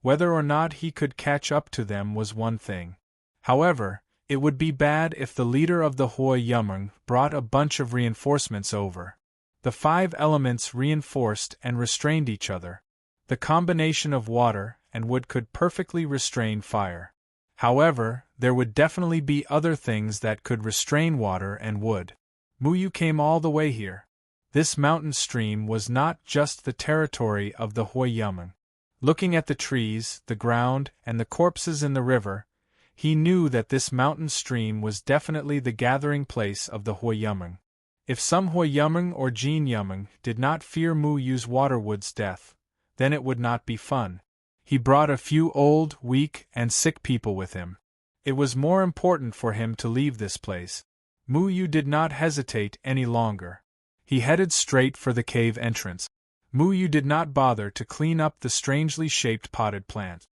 S1: Whether or not he could catch up to them was one thing. However, it would be bad if the leader of the Huoyumeng brought a bunch of reinforcements over. The 5 elements reinforced and restrained each other. The combination of water and wood could perfectly restrain fire. However, there would definitely be other things that could restrain water and wood. Muyu came all the way here. This mountain stream was not just the territory of the Huoyumeng. Looking at the trees, the ground, and the corpses in the river, he knew that this mountain stream was definitely the gathering place of the Huoyumeng. If some Huoyumeng or Jinyumeng did not fear Muyu's waterwood's death, then it would not be fun. He brought a few old, weak, and sick people with him. It was more important for him to leave this place. Muyu did not hesitate any longer. He headed straight for the cave entrance. Muyu did not bother to clean up the strangely shaped potted plant.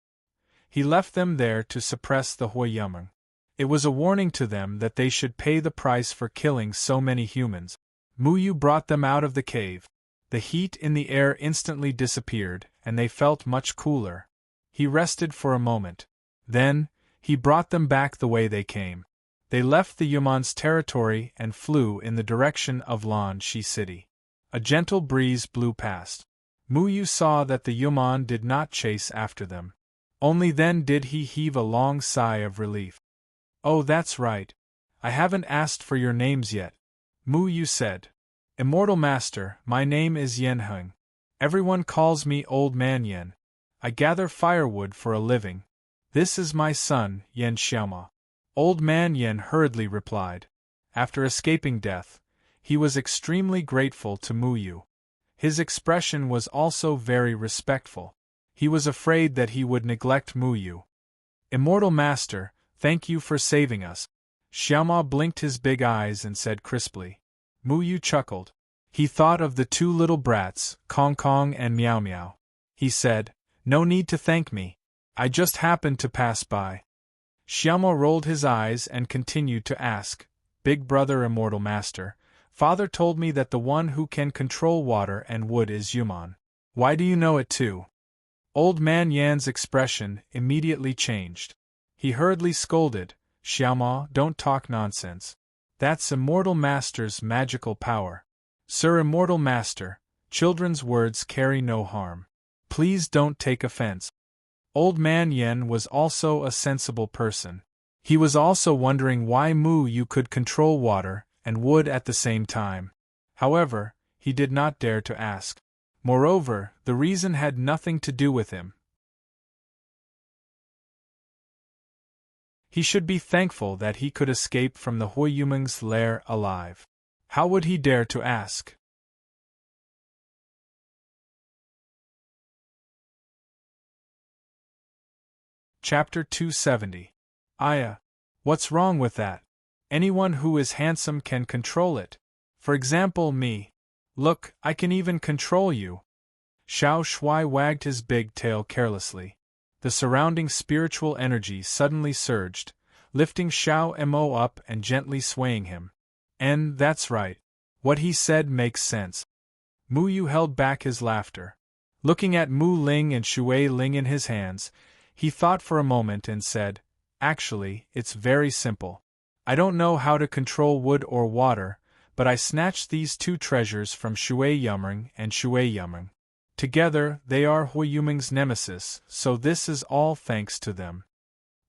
S1: He left them there to suppress the Huoyumeng. It was a warning to them that they should pay the price for killing so many humans. Muyu brought them out of the cave. The heat in the air instantly disappeared, and they felt much cooler. He rested for a moment. Then, he brought them back the way they came. They left the Yumon's territory and flew in the direction of Lanshi City. A gentle breeze blew past. Muyu saw that the Yumon did not chase after them. Only then did he heave a long sigh of relief. "Oh, that's right. I haven't asked for your names yet," Muyu said. "Immortal Master, my name is Yen Heng. Everyone calls me Old Man Yen. I gather firewood for a living. This is my son, Yen Xiaoma." Old Man Yen hurriedly replied. After escaping death, he was extremely grateful to Muyu. His expression was also very respectful. He was afraid that he would neglect Muyu. "Immortal Master, thank you for saving us." Xiaoma blinked his big eyes and said crisply. Muyu chuckled. He thought of the 2 little brats, Kong Kong and Meow Meow. He said, "No need to thank me. I just happened to pass by." Xiaoma rolled his eyes and continued to ask, "Big brother Immortal Master, Father told me that the one who can control water and wood is Yumon. Why do you know it too?" Old Man Yan's expression immediately changed. He hurriedly scolded, "Xiaoma, don't talk nonsense. That's Immortal Master's magical power. Sir Immortal Master, children's words carry no harm. Please don't take offense." Old Man Yen was also a sensible person. He was also wondering why Muyu could control water and wood at the same time. However, he did not dare to ask. Moreover, the reason had nothing to do with him. He should be thankful that he could escape from the Huoyumeng's lair alive. How would he dare to ask? Chapter 270. Aya. What's wrong with that? Anyone who is handsome can control it. For example, me. Look, I can even control you. Xiao Shui wagged his big tail carelessly. The surrounding spiritual energy suddenly surged, lifting Xiao Mo up and gently swaying him. And that's right. What he said makes sense. Muyu held back his laughter. Looking at Mu Ling and Shui Ling in his hands, he thought for a moment and said, "Actually, it's very simple. I don't know how to control wood or water, but I snatched these 2 treasures from Shui Yumeng and Shui Yumeng. Together, they are Huiyuming's nemesis, so this is all thanks to them.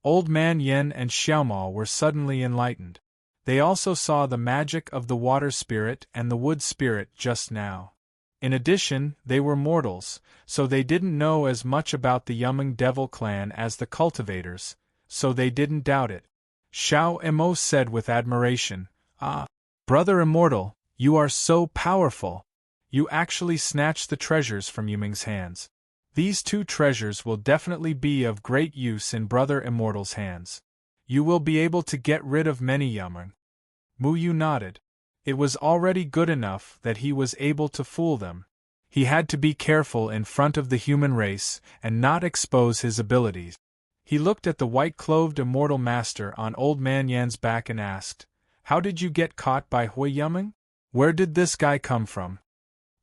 S1: Old Man Yen and Xiaomao were suddenly enlightened. They also saw the magic of the water spirit and the wood spirit just now. In addition, they were mortals, so they didn't know as much about the Yumeng Devil clan as the cultivators, so they didn't doubt it. Xiao Emo said with admiration, "Ah, Brother Immortal, you are so powerful! You actually snatched the treasures from Yumeng's hands. These two treasures will definitely be of great use in Brother Immortal's hands. You will be able to get rid of many Yumeng." Mu Yu nodded. It was already good enough that he was able to fool them. He had to be careful in front of the human race and not expose his abilities. He looked at the white-clothed immortal master on Old Man Yan's back and asked, "How did you get caught by Hui Yumeng? Where did this guy come from?"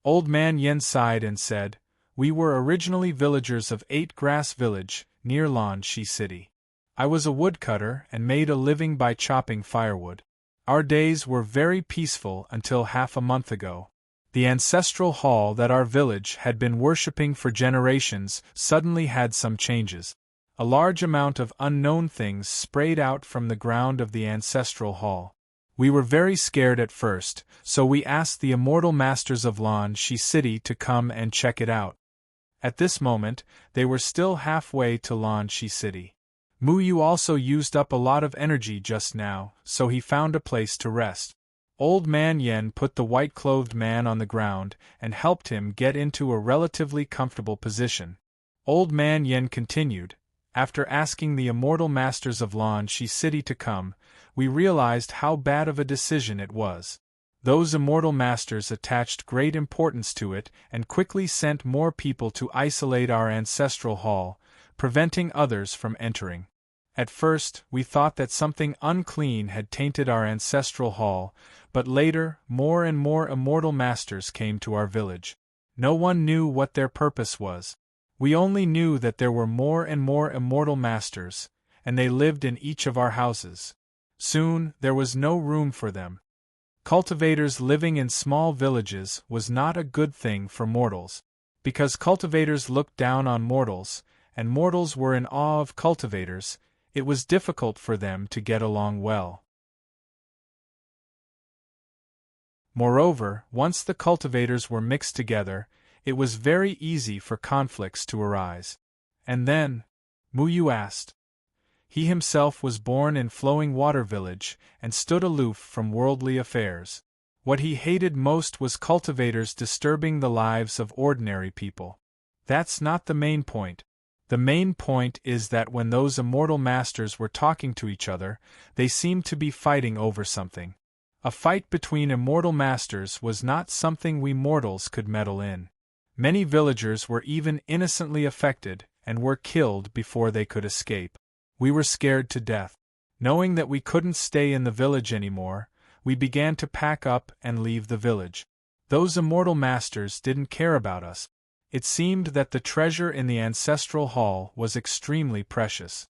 S1: Old Man Yen sighed and said, "We were originally villagers of 8 Grass Village, near Lanshi City. I was a woodcutter and made a living by chopping firewood. Our days were very peaceful until half a month ago. The ancestral hall that our village had been worshipping for generations suddenly had some changes. A large amount of unknown things sprayed out from the ground of the ancestral hall. We were very scared at first, so we asked the immortal masters of Lanshi City to come and check it out. At this moment, they were still halfway to Lanshi City. Mu Yu also used up a lot of energy just now, so he found a place to rest. Old Man Yen put the white-clothed man on the ground and helped him get into a relatively comfortable position. Old Man Yen continued, "After asking the immortal masters of Lanshi City to come, we realized how bad of a decision it was. Those immortal masters attached great importance to it and quickly sent more people to isolate our ancestral hall, preventing others from entering. At first, we thought that something unclean had tainted our ancestral hall, but later, more and more immortal masters came to our village. No one knew what their purpose was. We only knew that there were more and more immortal masters, and they lived in each of our houses. Soon, there was no room for them. Cultivators living in small villages was not a good thing for mortals. Because cultivators looked down on mortals, and mortals were in awe of cultivators, it was difficult for them to get along well. Moreover, once the cultivators were mixed together, it was very easy for conflicts to arise. And then? Mu Yu asked. He himself was born in Flowing Water Village and stood aloof from worldly affairs. What he hated most was cultivators disturbing the lives of ordinary people. That's not the main point. The main point is that when those immortal masters were talking to each other, they seemed to be fighting over something. A fight between immortal masters was not something we mortals could meddle in. Many villagers were even innocently affected and were killed before they could escape. We were scared to death. Knowing that we couldn't stay in the village anymore, we began to pack up and leave the village. Those immortal masters didn't care about us. It seemed that the treasure in the ancestral hall was extremely precious.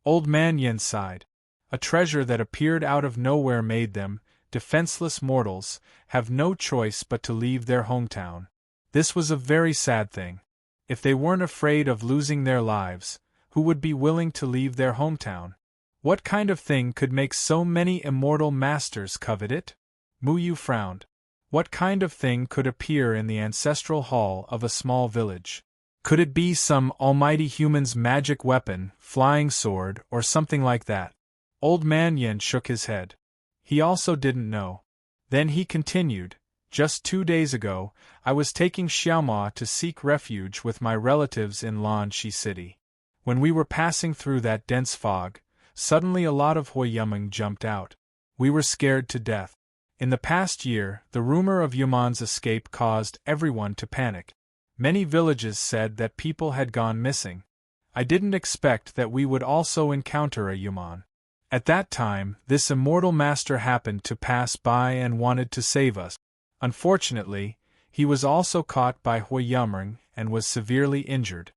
S1: Old Man Yen sighed. A treasure that appeared out of nowhere made them, defenseless mortals, have no choice but to leave their hometown. This was a very sad thing. If they weren't afraid of losing their lives, who would be willing to leave their hometown? What kind of thing could make so many immortal masters covet it? Mu Yu frowned. What kind of thing could appear in the ancestral hall of a small village? Could it be some almighty human's magic weapon, flying sword, or something like that? Old Man Yen shook his head. He also didn't know. Then he continued, "Just 2 days ago, I was taking Xiaomao to seek refuge with my relatives in Lanshi City. When we were passing through that dense fog, suddenly a lot of Hui Yumeng jumped out. We were scared to death. In the past year, the rumor of Yuman's escape caused everyone to panic. Many villages said that people had gone missing. I didn't expect that we would also encounter a Yuman. At that time, this immortal master happened to pass by and wanted to save us. Unfortunately, he was also caught by Hui Yumeng and was severely injured.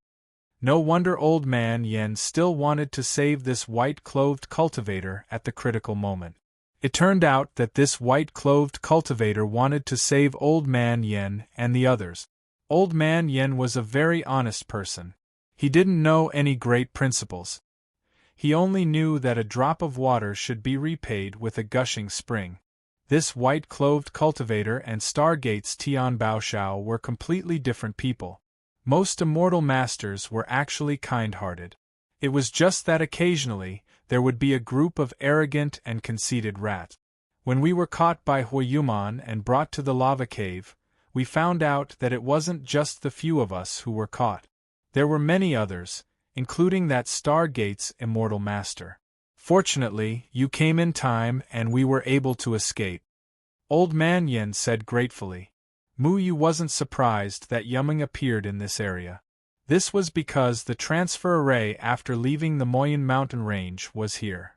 S1: No wonder Old Man Yen still wanted to save this white-clothed cultivator at the critical moment. It turned out that this white-clothed cultivator wanted to save Old Man Yen and the others. Old Man Yen was a very honest person. He didn't know any great principles. He only knew that a drop of water should be repaid with a gushing spring. This white-cloved cultivator and Stargate's Tian Baoshao were completely different people. Most immortal masters were actually kind-hearted. It was just that occasionally, there would be a group of arrogant and conceited rats. When we were caught by Huayuman and brought to the lava cave, we found out that it wasn't just the few of us who were caught. There were many others, including that Stargate's immortal master. Fortunately, you came in time and we were able to escape. Old Man Yen said gratefully. Mu Yu wasn't surprised that Yumeng appeared in this area. This was because the transfer array after leaving the Moyen mountain range was here.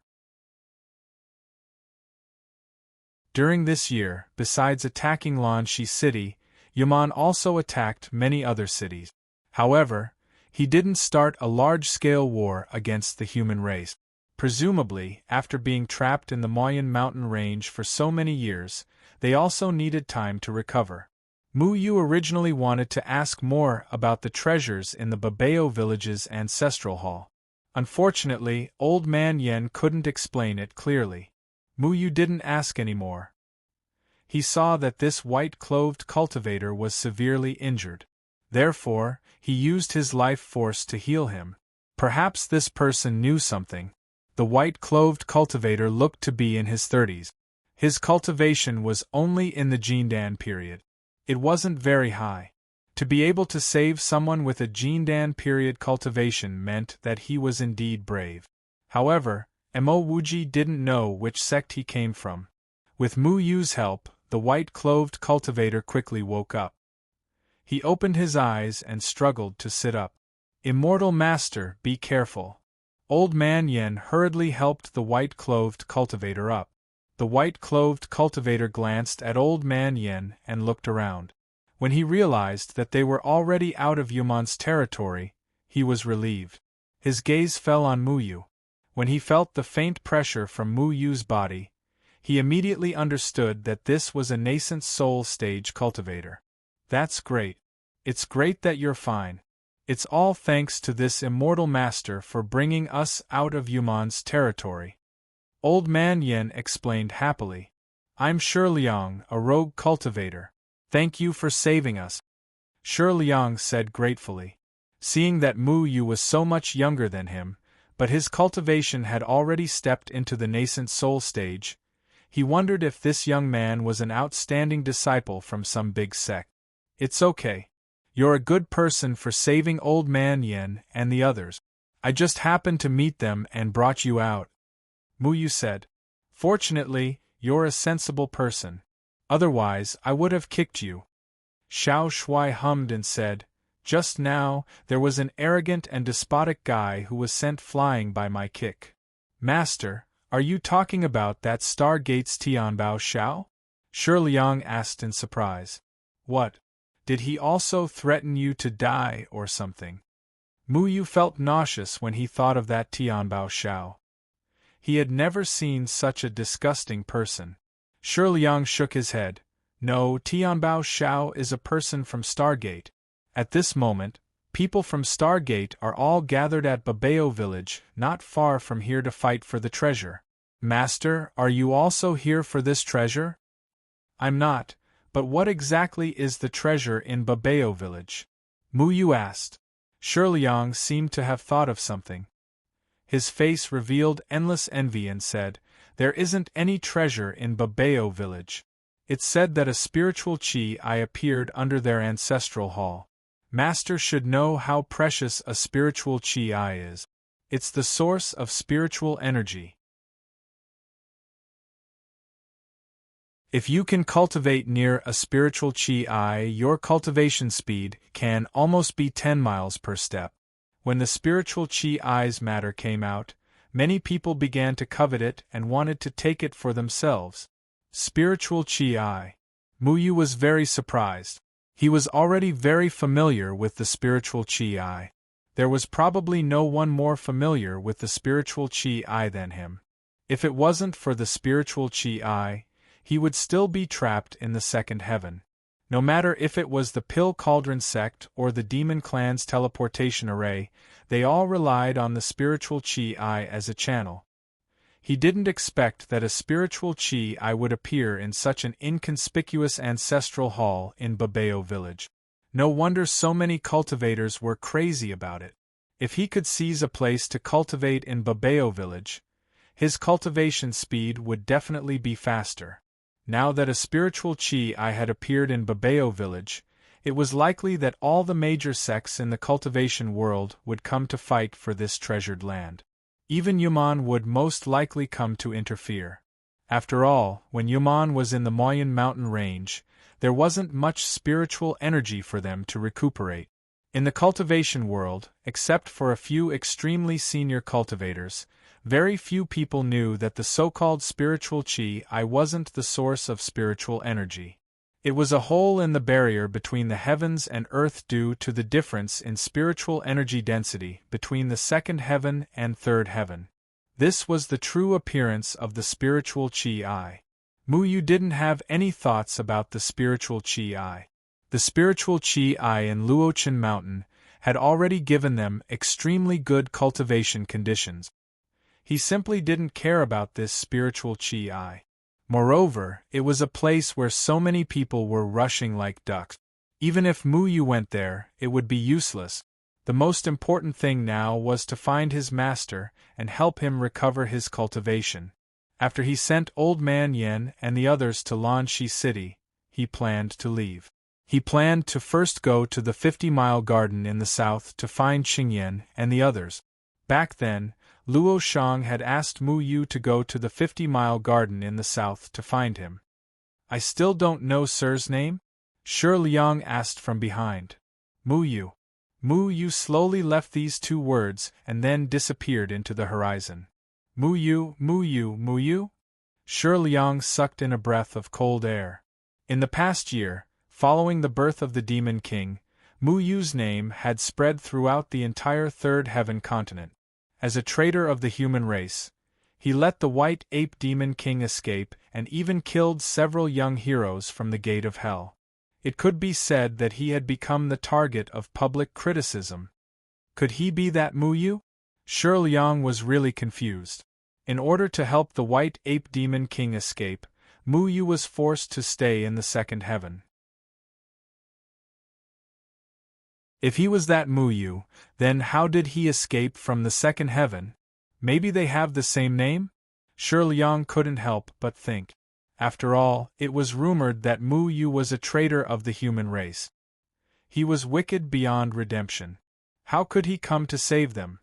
S1: During this year, besides attacking Lanxi City, Yaman also attacked many other cities. However, he didn't start a large-scale war against the human race. Presumably, after being trapped in the Moyen mountain range for so many years, they also needed time to recover. Mu Yu originally wanted to ask more about the treasures in the Babao village's ancestral hall. Unfortunately, Old Man Yen couldn't explain it clearly. Mu Yu didn't ask anymore. He saw that this white-cloved cultivator was severely injured. Therefore, he used his life force to heal him. Perhaps this person knew something. The white-cloved cultivator looked to be in his 30s. His cultivation was only in the Jindan period. It wasn't very high. To be able to save someone with a Jindan period cultivation meant that he was indeed brave. However, Mo Wuji didn't know which sect he came from. With Mu Yu's help, the white-cloved cultivator quickly woke up. He opened his eyes and struggled to sit up. Immortal Master, be careful. Old Man Yen hurriedly helped the white-cloved cultivator up. The white-cloved cultivator glanced at Old Man Yen and looked around. When he realized that they were already out of Yuman's territory, he was relieved. His gaze fell on Mu Yu. When he felt the faint pressure from Mu Yu's body, he immediately understood that this was a nascent soul stage cultivator. That's great. It's great that you're fine. It's all thanks to this immortal master for bringing us out of Yuman's territory. Old Man Yen explained happily. I'm Shi Liang, a rogue cultivator. Thank you for saving us. Shi Liang said gratefully. Seeing that Mu Yu was so much younger than him, but his cultivation had already stepped into the nascent soul stage, he wondered if this young man was an outstanding disciple from some big sect. It's okay. You're a good person for saving Old Man Yen and the others. I just happened to meet them and brought you out. Mu Yu said. Fortunately, you're a sensible person. Otherwise, I would have kicked you. Xiao Shui hummed and said, just now, there was an arrogant and despotic guy who was sent flying by my kick. Master, are you talking about that Stargate's Tianbao Shao? Shi Liang asked in surprise. What? Did he also threaten you to die or something? Mu Yu felt nauseous when he thought of that Tianbao Shao. He had never seen such a disgusting person. Shi Liang shook his head. No, Tianbao Shao is a person from Stargate. At this moment, people from Stargate are all gathered at Babao village, not far from here to fight for the treasure. Master, are you also here for this treasure? I'm not, but what exactly is the treasure in Babao village? Mu Yu asked. Shi Liang seemed to have thought of something. His face revealed endless envy and said, there isn't any treasure in Babao village. It's said that a spiritual chi appeared under their ancestral hall. Master should know how precious a spiritual chi is. It's the source of spiritual energy. If you can cultivate near a spiritual chi, your cultivation speed can almost be 10 miles per step. When the spiritual chi's matter came out, many people began to covet it and wanted to take it for themselves. Spiritual chi. Mu Yu was very surprised. He was already very familiar with the spiritual chi. There was probably no one more familiar with the spiritual chi than him. If it wasn't for the spiritual chi, he would still be trapped in the second heaven. No matter if it was the Pill Cauldron sect or the Demon Clan's teleportation array, they all relied on the spiritual Chi as a channel. He didn't expect that a spiritual Chi would appear in such an inconspicuous ancestral hall in Babeo village. No wonder so many cultivators were crazy about it. If he could seize a place to cultivate in Babeo village, his cultivation speed would definitely be faster. Now that a spiritual Chi had appeared in Babeo village, it was likely that all the major sects in the cultivation world would come to fight for this treasured land. Even Yuman would most likely come to interfere. After all, when Yuman was in the Moyen mountain range, there wasn't much spiritual energy for them to recuperate. In the cultivation world, except for a few extremely senior cultivators, very few people knew that the so-called spiritual Chi wasn't the source of spiritual energy. It was a hole in the barrier between the heavens and earth due to the difference in spiritual energy density between the second heaven and third heaven. This was the true appearance of the spiritual Chi. Muyu didn't have any thoughts about the spiritual Chi. The spiritual Chi in Luochen Mountain had already given them extremely good cultivation conditions. He simply didn't care about this spiritual Chi. Moreover, it was a place where so many people were rushing like ducks. Even if Muyu went there, it would be useless. The most important thing now was to find his master and help him recover his cultivation. After he sent Old Man Yen and the others to Lanxi City, he planned to leave. He planned to first go to the 50-mile garden in the south to find Xingyan and the others. Back then, Luo Shang had asked Muyu to go to the 50-mile garden in the south to find him. I still don't know Sir's name? Shi Liang asked from behind. Muyu. Muyu slowly left these two words and then disappeared into the horizon. Muyu, Muyu, Muyu? Shi Liang sucked in a breath of cold air. In the past year, following the birth of the Demon King, Muyu's name had spread throughout the entire Third Heaven continent. As a traitor of the human race, he let the White Ape Demon King escape and even killed several young heroes from the Gate of Hell. It could be said that he had become the target of public criticism. Could he be that Muyu? Shi Liang was really confused. In order to help the White Ape Demon King escape, Muyu was forced to stay in the second heaven. If he was that Muyu, then how did he escape from the second heaven? Maybe they have the same name? Shi Liang couldn't help but think. After all, it was rumored that Muyu was a traitor of the human race. He was wicked beyond redemption. How could he come to save them?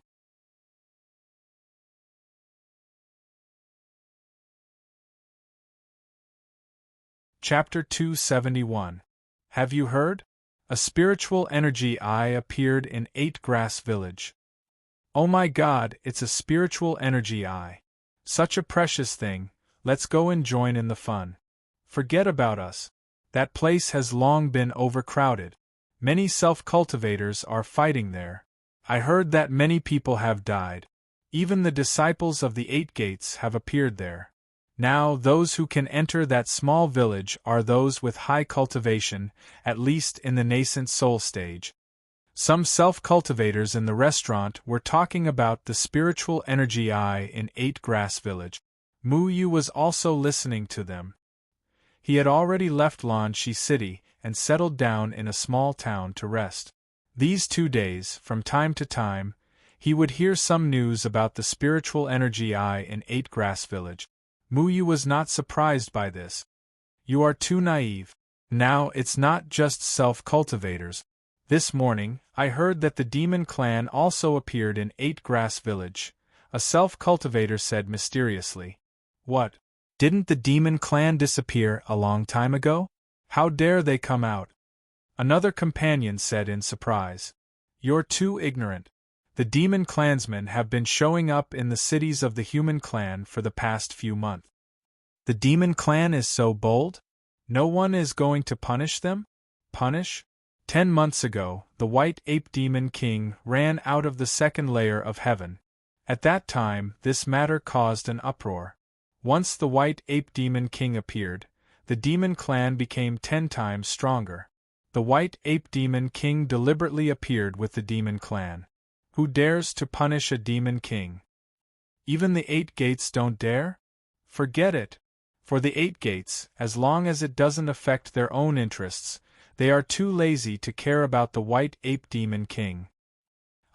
S1: Chapter 271. Have you heard? A spiritual energy appeared in 8 Grass Village. Oh my God, it's a spiritual energy Such a precious thing, let's go and join in the fun. Forget about us. That place has long been overcrowded. Many self-cultivators are fighting there. I heard that many people have died. Even the disciples of the 8 Gates have appeared there. Now those who can enter that small village are those with high cultivation, at least in the nascent soul stage. Some self-cultivators in the restaurant were talking about the spiritual energy in 8 Grass Village. Muyu was also listening to them. He had already left Lanxi City and settled down in a small town to rest. These 2 days, from time to time, he would hear some news about the spiritual energy in 8 Grass Village. Muyu was not surprised by this. You are too naive. Now it's not just self-cultivators. This morning, I heard that the Demon Clan also appeared in 8 Grass Village, a self-cultivator said mysteriously. What? Didn't the Demon Clan disappear a long time ago? How dare they come out? Another companion said in surprise. You're too ignorant. The Demon Clansmen have been showing up in the cities of the Human Clan for the past few months. The Demon Clan is so bold? No one is going to punish them? Punish? 10 months ago, the White Ape Demon King ran out of the second layer of heaven. At that time, this matter caused an uproar. Once the White Ape Demon King appeared, the demon clan became 10 times stronger. The White Ape Demon King deliberately appeared with the demon clan. Who dares to punish a demon king? Even the 8 gates don't dare? Forget it. For the 8 gates, as long as it doesn't affect their own interests, they are too lazy to care about the White Ape Demon King.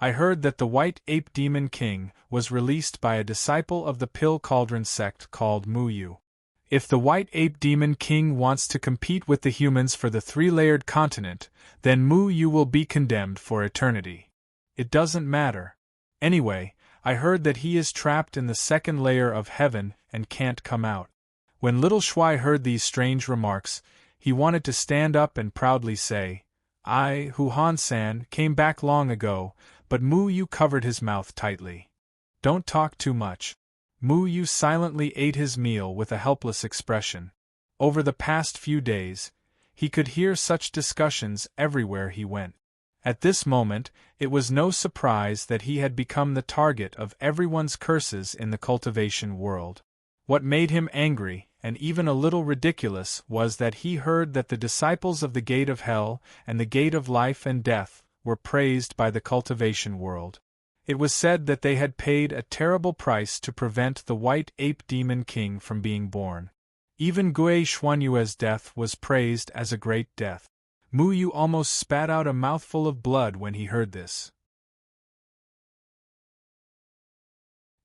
S1: I heard that the White Ape Demon King was released by a disciple of the Pill Cauldron sect called Muyu. If the White Ape Demon King wants to compete with the humans for the 3-layered continent, then Muyu will be condemned for eternity. It doesn't matter. Anyway, I heard that he is trapped in the 2nd layer of heaven and can't come out. When little Shuai heard these strange remarks, he wanted to stand up and proudly say, "I, Huhan-san, came back long ago," but Muyu covered his mouth tightly. "Don't talk too much." Muyu silently ate his meal with a helpless expression. Over the past few days, he could hear such discussions everywhere he went. At this moment, it was no surprise that he had become the target of everyone's curses in the cultivation world. What made him angry, and even a little ridiculous, was that he heard that the disciples of the Gate of Hell and the Gate of Life and Death were praised by the cultivation world. It was said that they had paid a terrible price to prevent the White Ape Demon King from being born. Even Gui Xuanyue's death was praised as a great death. Muyu almost spat out a mouthful of blood when he heard this.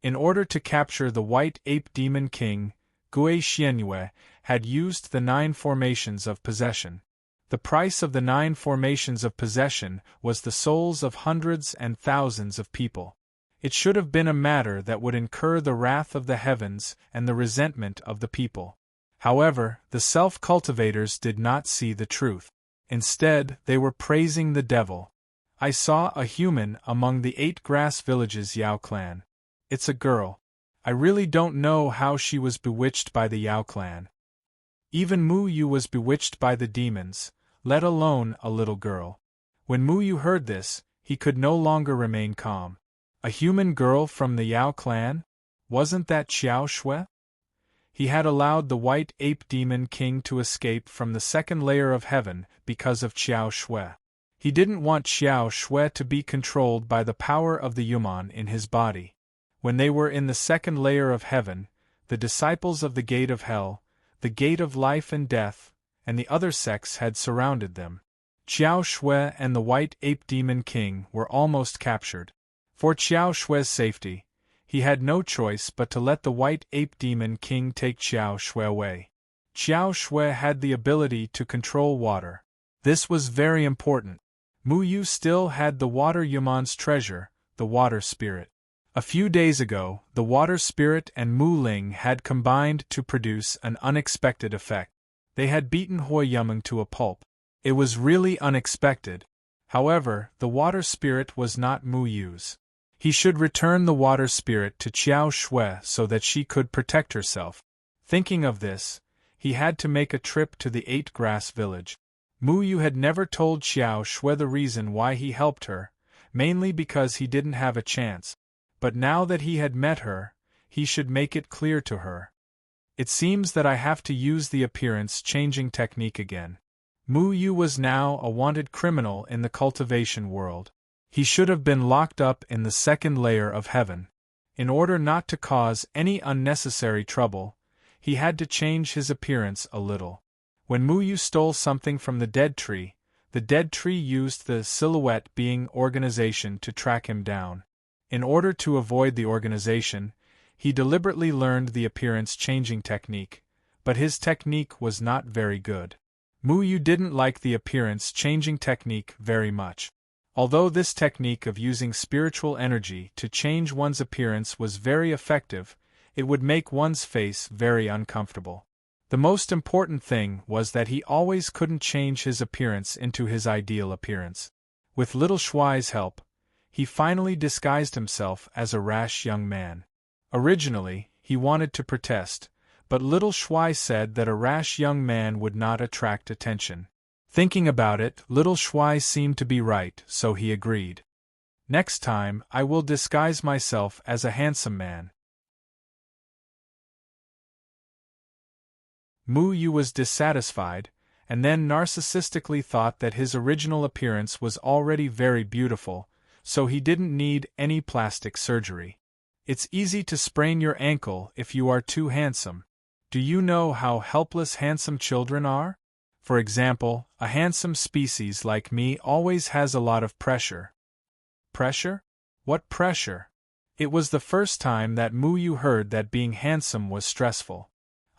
S1: In order to capture the White Ape Demon King, Gui Xianyue had used the 9 formations of possession. The price of the 9 formations of possession was the souls of hundreds and thousands of people. It should have been a matter that would incur the wrath of the heavens and the resentment of the people. However, the self-cultivators did not see the truth. Instead, they were praising the devil. I saw a human among the 8 grass villages Yao clan. It's a girl. I really don't know how she was bewitched by the Yao clan. Even Muyu was bewitched by the demons, let alone a little girl. When Muyu heard this, he could no longer remain calm. A human girl from the Yao clan? Wasn't that Xiao Shui? He had allowed the White Ape Demon King to escape from the 2nd layer of heaven because of Xiao Shui. He didn't want Xiao Shui to be controlled by the power of the Yuman in his body. When they were in the 2nd layer of heaven, the disciples of the Gate of Hell, the Gate of Life and Death, and the other sects had surrounded them. Xiao Shui and the White Ape Demon King were almost captured. For Xiao Shui's safety, he had no choice but to let the White Ape Demon King take Xiao Shui away. Xiao Shui had the ability to control water. This was very important. Muyu still had the Water Yuman's treasure, the Water Spirit. A few days ago, the Water Spirit and Mu Ling had combined to produce an unexpected effect. They had beaten Hoi Yumeng to a pulp. It was really unexpected. However, the Water Spirit was not Muyu's. He should return the Water Spirit to Xiao Shui so that she could protect herself. Thinking of this, he had to make a trip to the 8 grass village. Muyu had never told Xiao Shui the reason why he helped her, mainly because he didn't have a chance. But now that he had met her, he should make it clear to her. It seems that I have to use the appearance-changing technique again. Muyu was now a wanted criminal in the cultivation world. He should have been locked up in the 2nd layer of heaven. In order not to cause any unnecessary trouble, he had to change his appearance a little. When Muyu stole something from the dead tree used the silhouette being organization to track him down. In order to avoid the organization, he deliberately learned the appearance-changing technique, but his technique was not very good. Muyu didn't like the appearance-changing technique very much. Although this technique of using spiritual energy to change one's appearance was very effective, it would make one's face very uncomfortable. The most important thing was that he always couldn't change his appearance into his ideal appearance. With little Shuai's help, he finally disguised himself as a rash young man. Originally, he wanted to protest, but little Shuai said that a rash young man would not attract attention. Thinking about it, little Shuai seemed to be right, so he agreed. Next time, I will disguise myself as a handsome man. Mu Yu was dissatisfied, and then narcissistically thought that his original appearance was already very beautiful, so he didn't need any plastic surgery. It's easy to sprain your ankle if you are too handsome. Do you know how helpless handsome children are? For example, a handsome species like me always has a lot of pressure. Pressure? What pressure? It was the first time that Mu Yu heard that being handsome was stressful.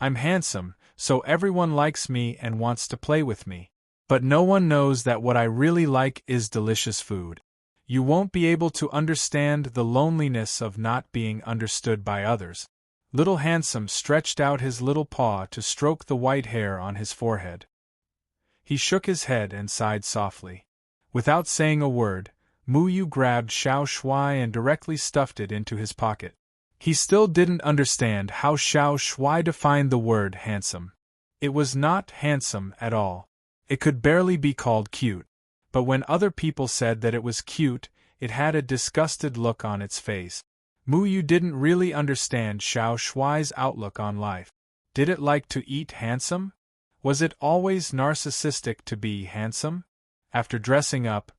S1: I'm handsome, so everyone likes me and wants to play with me. But no one knows that what I really like is delicious food. You won't be able to understand the loneliness of not being understood by others. Little Handsome stretched out his little paw to stroke the white hair on his forehead. He shook his head and sighed softly. Without saying a word, Mu Yu grabbed Xiao Shuai and directly stuffed it into his pocket. He still didn't understand how Xiao Shuai defined the word handsome. It was not handsome at all. It could barely be called cute. But when other people said that it was cute, it had a disgusted look on its face. Mu Yu didn't really understand Xiao Shuai's outlook on life. Did it like to eat handsome? Was it always narcissistic to be handsome? After dressing up,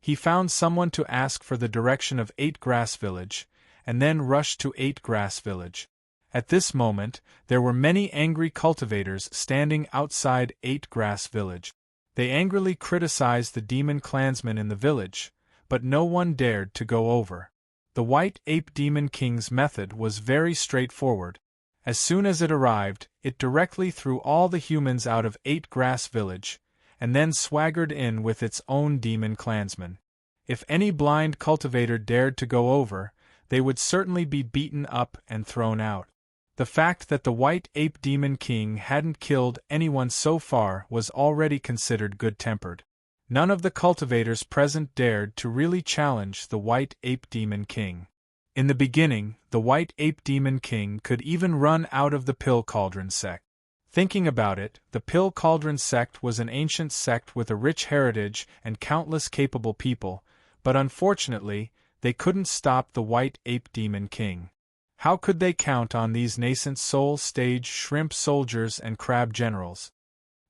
S1: he found someone to ask for the direction of 8 Grass Village, and then rushed to 8 Grass Village. At this moment, there were many angry cultivators standing outside 8 Grass Village. They angrily criticized the demon clansmen in the village, but no one dared to go over. The White Ape Demon King's method was very straightforward. As soon as it arrived, it directly threw all the humans out of 8 Grass Village, and then swaggered in with its own demon clansmen. If any blind cultivator dared to go over, they would certainly be beaten up and thrown out. The fact that the White Ape Demon King hadn't killed anyone so far was already considered good-tempered. None of the cultivators present dared to really challenge the White Ape Demon King. In the beginning, the White Ape Demon King could even run out of the Pill Cauldron sect. Thinking about it, the Pill Cauldron sect was an ancient sect with a rich heritage and countless capable people, but unfortunately, they couldn't stop the White Ape Demon King. How could they count on these nascent soul-stage shrimp soldiers and crab generals?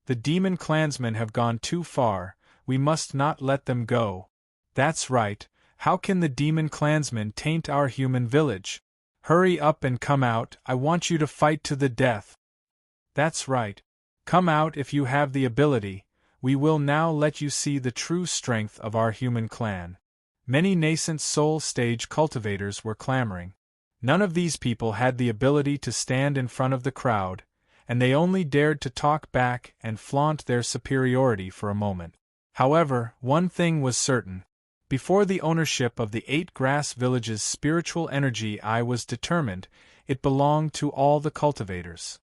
S1: The demon clansmen have gone too far, we must not let them go. That's right, how can the demon clansmen taint our human village? Hurry up and come out, I want you to fight to the death. That's right. Come out if you have the ability, we will now let you see the true strength of our human clan. Many nascent soul-stage cultivators were clamoring. None of these people had the ability to stand in front of the crowd, and they only dared to talk back and flaunt their superiority for a moment. However, one thing was certain. Before the ownership of the 8 Grass Village's spiritual energy I was determined, it belonged to all the cultivators.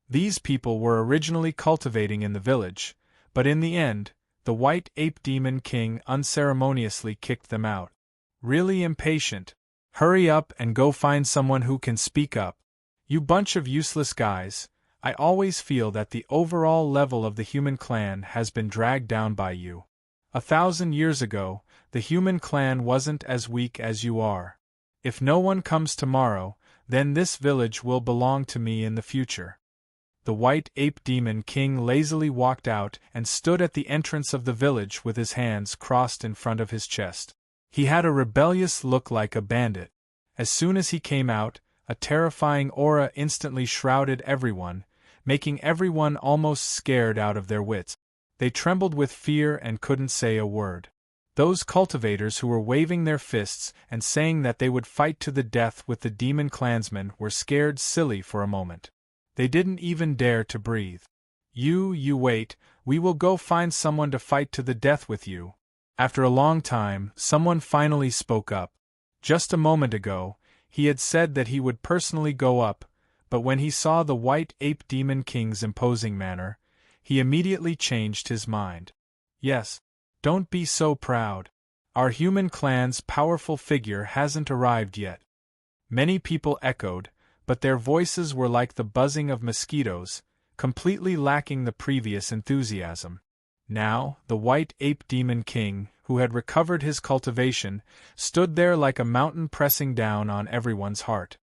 S1: These people were originally cultivating in the village, but in the end, the White Ape Demon King unceremoniously kicked them out. Really impatient. Hurry up and go find someone who can speak up. You bunch of useless guys, I always feel that the overall level of the human clan has been dragged down by you. 1,000 years ago, the human clan wasn't as weak as you are. If no one comes tomorrow, then this village will belong to me in the future. The White Ape Demon King lazily walked out and stood at the entrance of the village with his hands crossed in front of his chest. He had a rebellious look like a bandit. As soon as he came out, a terrifying aura instantly shrouded everyone, making everyone almost scared out of their wits. They trembled with fear and couldn't say a word. Those cultivators who were waving their fists and saying that they would fight to the death with the demon clansmen were scared silly for a moment. They didn't even dare to breathe. You wait, we will go find someone to fight to the death with you. After a long time, someone finally spoke up. Just a moment ago, he had said that he would personally go up, but when he saw the White Ape Demon King's imposing manner, he immediately changed his mind. Yes, don't be so proud. Our human clan's powerful figure hasn't arrived yet. Many people echoed, but their voices were like the buzzing of mosquitoes, completely lacking the previous enthusiasm. Now, the White Ape Demon King, who had recovered his cultivation, stood there like a mountain pressing down on everyone's heart.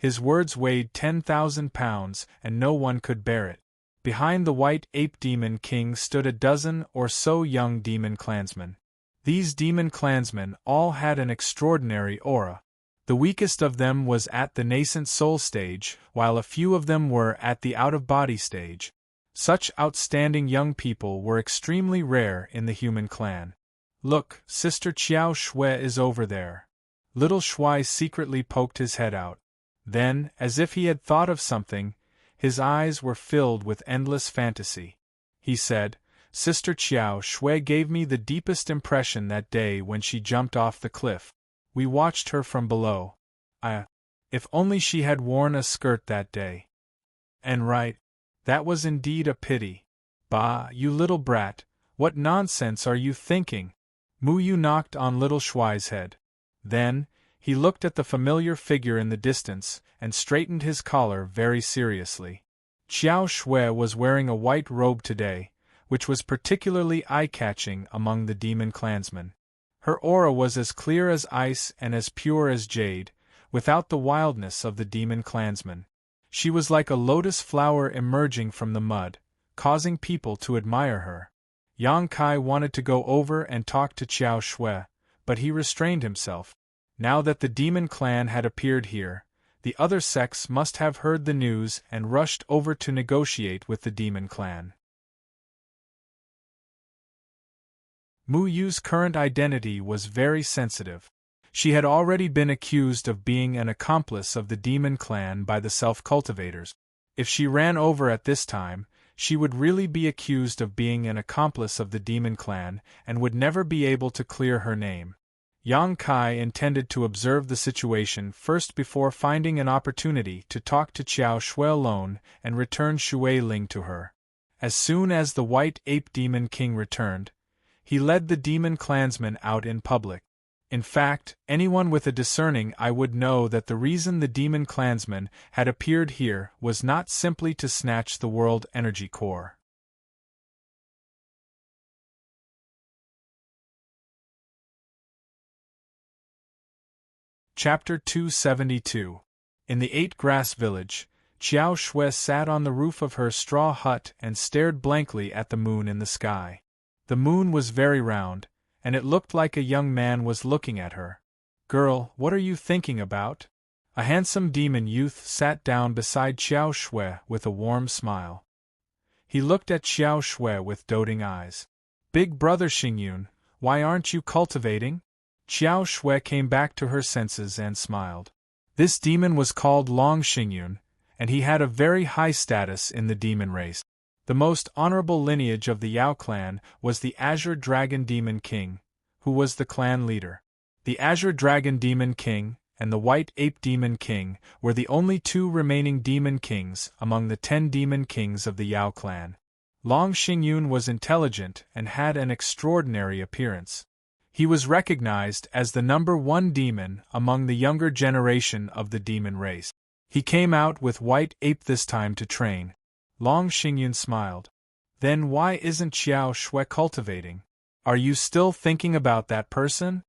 S1: His words weighed 10,000 pounds, and no one could bear it. Behind the white ape demon king stood a dozen or so young demon clansmen. These demon clansmen all had an extraordinary aura. The weakest of them was at the nascent soul stage, while a few of them were at the out-of-body stage. Such outstanding young people were extremely rare in the human clan. "Look, Sister Qiao Shui is over there." Little Shui secretly poked his head out. Then, as if he had thought of something, his eyes were filled with endless fantasy. He said, "Sister Qiao Shui gave me the deepest impression that day when she jumped off the cliff. We watched her from below. If only she had worn a skirt that day. And right. That was indeed a pity. Bah, you little brat, what nonsense are you thinking?" Mu Yu knocked on little Shuai's head. Then, he looked at the familiar figure in the distance, and straightened his collar very seriously. Qiao Shui was wearing a white robe today, which was particularly eye-catching among the demon clansmen. Her aura was as clear as ice and as pure as jade, without the wildness of the demon clansmen. She was like a lotus flower emerging from the mud, causing people to admire her. Yang Kai wanted to go over and talk to Qiao Shui, but he restrained himself. Now that the demon clan had appeared here, the other sects must have heard the news and rushed over to negotiate with the demon clan. Mu Yu's current identity was very sensitive. She had already been accused of being an accomplice of the demon clan by the self-cultivators. If she ran over at this time, she would really be accused of being an accomplice of the demon clan and would never be able to clear her name. Yang Kai intended to observe the situation first before finding an opportunity to talk to Qiao Shui alone and return Shui Ling to her. As soon as the white ape demon king returned, he led the demon clansmen out in public. In fact, anyone with a discerning eye would know that the reason the demon clansmen had appeared here was not simply to snatch the world energy core. Chapter 272. In the Eight-Grass Village, Qiao Shui sat on the roof of her straw hut and stared blankly at the moon in the sky. The moon was very round, and it looked like a young man was looking at her. "Girl, what are you thinking about?" A handsome demon youth sat down beside Qiao Shui with a warm smile. He looked at Qiao Shui with doting eyes. "Big brother Xingyun, why aren't you cultivating?" Qiao Shui came back to her senses and smiled. This demon was called Long Xingyun, and he had a very high status in the demon race. The most honorable lineage of the Yao clan was the Azure Dragon Demon King, who was the clan leader. The Azure Dragon Demon King and the White Ape Demon King were the only two remaining demon kings among the 10 demon kings of the Yao clan. Long Xingyun was intelligent and had an extraordinary appearance. He was recognized as the #1 demon among the younger generation of the demon race. He came out with White Ape this time to train. Long Xingyun smiled. "Then why isn't Qiao Shui cultivating? Are you still thinking about that person?"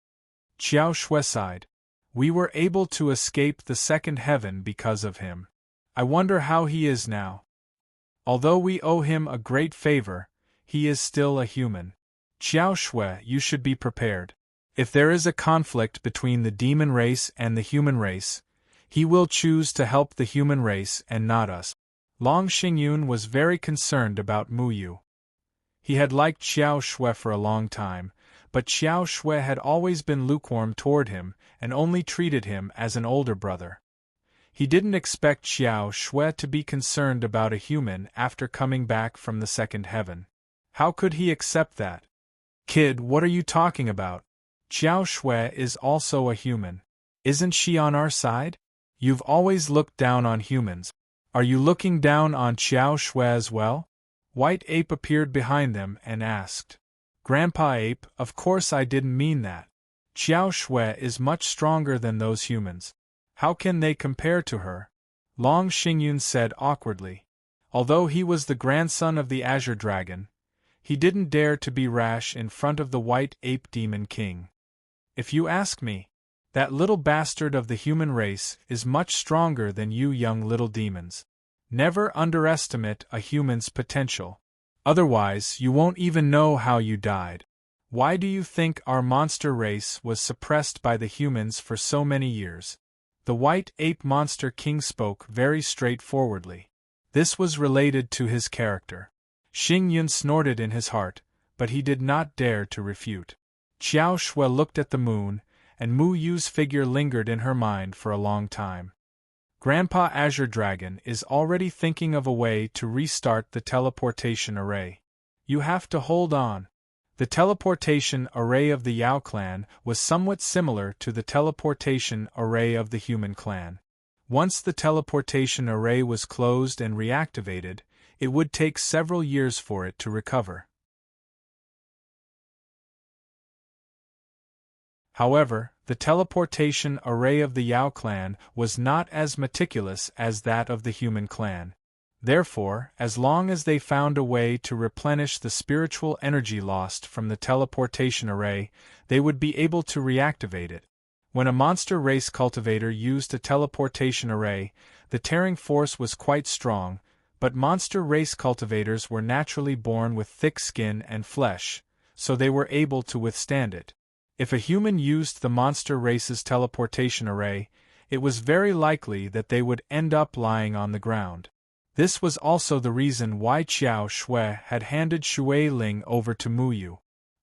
S1: Qiao Shui sighed. "We were able to escape the second heaven because of him. I wonder how he is now. Although we owe him a great favor, he is still a human. Qiao Shui, you should be prepared. If there is a conflict between the demon race and the human race, he will choose to help the human race and not us." Long Xingyun was very concerned about Mu Yu. He had liked Qiao Shui for a long time, but Qiao Shui had always been lukewarm toward him and only treated him as an older brother. He didn't expect Qiao Shui to be concerned about a human after coming back from the second heaven. How could he accept that? "Kid, what are you talking about? Qiao Shui is also a human. Isn't she on our side? You've always looked down on humans. Are you looking down on Qiao Shui as well?" White Ape appeared behind them and asked. "Grandpa Ape, of course I didn't mean that. Qiao Shui is much stronger than those humans. How can they compare to her?" Long Xingyun said awkwardly. Although he was the grandson of the Azure Dragon, he didn't dare to be rash in front of the White Ape Demon King. "If you ask me, That little bastard of the human race is much stronger than you young little demons. Never underestimate a human's potential. Otherwise, you won't even know how you died. Why do you think our monster race was suppressed by the humans for so many years? The White Ape Monster King spoke very straightforwardly. This was related to his character. Xing Yun snorted in his heart, but he did not dare to refute. Qiao Shui looked at the moon, and Mu Yu's figure lingered in her mind for a long time. Grandpa Azure Dragon is already thinking of a way to restart the teleportation array. You have to hold on. The teleportation array of the Yao clan was somewhat similar to the teleportation array of the human clan. Once the teleportation array was closed and reactivated, it would take several years for it to recover. However, the teleportation array of the Yao clan was not as meticulous as that of the human clan. Therefore, as long as they found a way to replenish the spiritual energy lost from the teleportation array, they would be able to reactivate it. When a monster race cultivator used a teleportation array, the tearing force was quite strong, but monster race cultivators were naturally born with thick skin and flesh, so they were able to withstand it. If a human used the monster race's teleportation array, it was very likely that they would end up lying on the ground. This was also the reason why Qiao Shui had handed Shui Ling over to Mu Yu.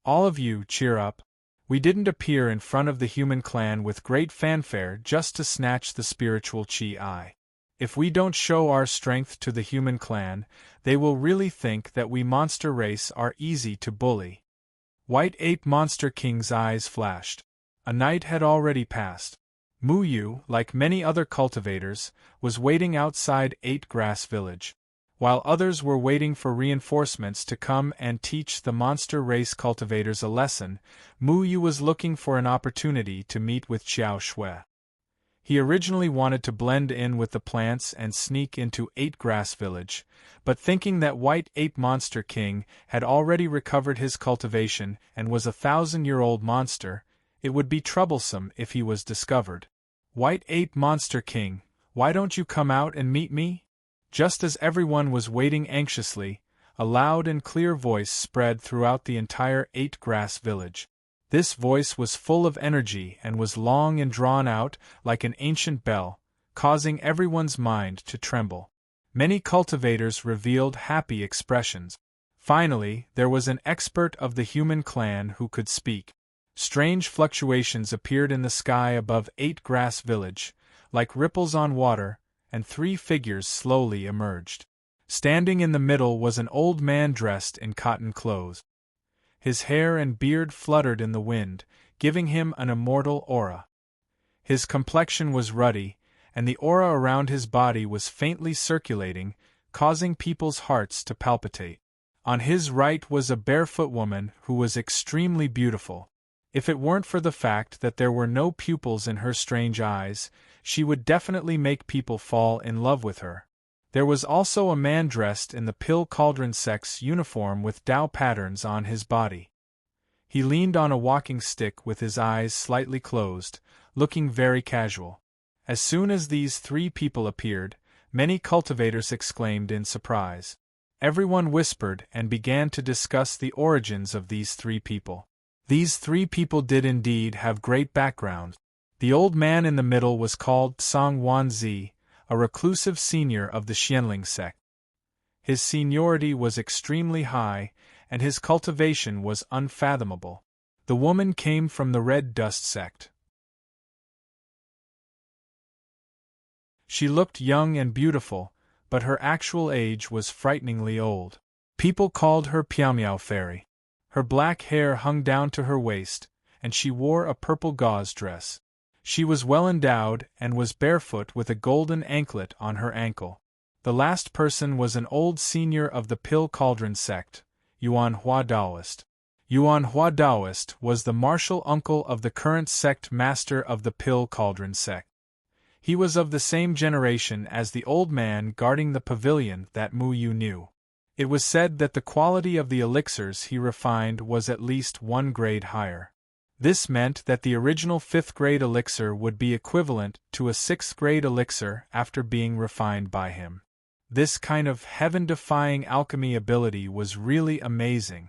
S1: All of you, cheer up. We didn't appear in front of the human clan with great fanfare just to snatch the spiritual Qi. If we don't show our strength to the human clan, they will really think that we monster race are easy to bully. White Ape Monster King's eyes flashed. A night had already passed. Mu Yu, like many other cultivators, was waiting outside 8 Grass Village. While others were waiting for reinforcements to come and teach the monster race cultivators a lesson, Mu Yu was looking for an opportunity to meet with Qiao Shui. He originally wanted to blend in with the plants and sneak into 8 Grass Village, but thinking that White Ape Monster King had already recovered his cultivation and was a 1,000-year-old monster, it would be troublesome if he was discovered. White Ape Monster King, why don't you come out and meet me? Just as everyone was waiting anxiously, a loud and clear voice spread throughout the entire 8 Grass Village. This voice was full of energy and was long and drawn out like an ancient bell, causing everyone's mind to tremble. Many cultivators revealed happy expressions. Finally, there was an expert of the human clan who could speak. Strange fluctuations appeared in the sky above 8 Grass Village, like ripples on water, and 3 figures slowly emerged. Standing in the middle was an old man dressed in cotton clothes. His hair and beard fluttered in the wind, giving him an immortal aura. His complexion was ruddy, and the aura around his body was faintly circulating, causing people's hearts to palpitate. On his right was a barefoot woman who was extremely beautiful. If it weren't for the fact that there were no pupils in her strange eyes, she would definitely make people fall in love with her. There was also a man dressed in the Pill Cauldron Sect's uniform with Tao patterns on his body. He leaned on a walking stick with his eyes slightly closed, looking very casual. As soon as these 3 people appeared, many cultivators exclaimed in surprise. Everyone whispered and began to discuss the origins of these 3 people. These 3 people did indeed have great backgrounds. The old man in the middle was called Song Wanzi, a reclusive senior of the Xianling sect. His seniority was extremely high, and his cultivation was unfathomable. The woman came from the Red Dust sect. She looked young and beautiful, but her actual age was frighteningly old. People called her Piao Miao Fairy. Her black hair hung down to her waist, and she wore a purple gauze dress. She was well endowed and was barefoot with a golden anklet on her ankle. The last person was an old senior of the Pill Cauldron sect, Yuan Hua Daoist. Yuan Hua Daoist was the martial uncle of the current sect master of the Pill Cauldron sect. He was of the same generation as the old man guarding the pavilion that Mu Yu knew. It was said that the quality of the elixirs he refined was at least 1 grade higher. This meant that the original 5th grade elixir would be equivalent to a 6th grade elixir after being refined by him. This kind of heaven-defying alchemy ability was really amazing.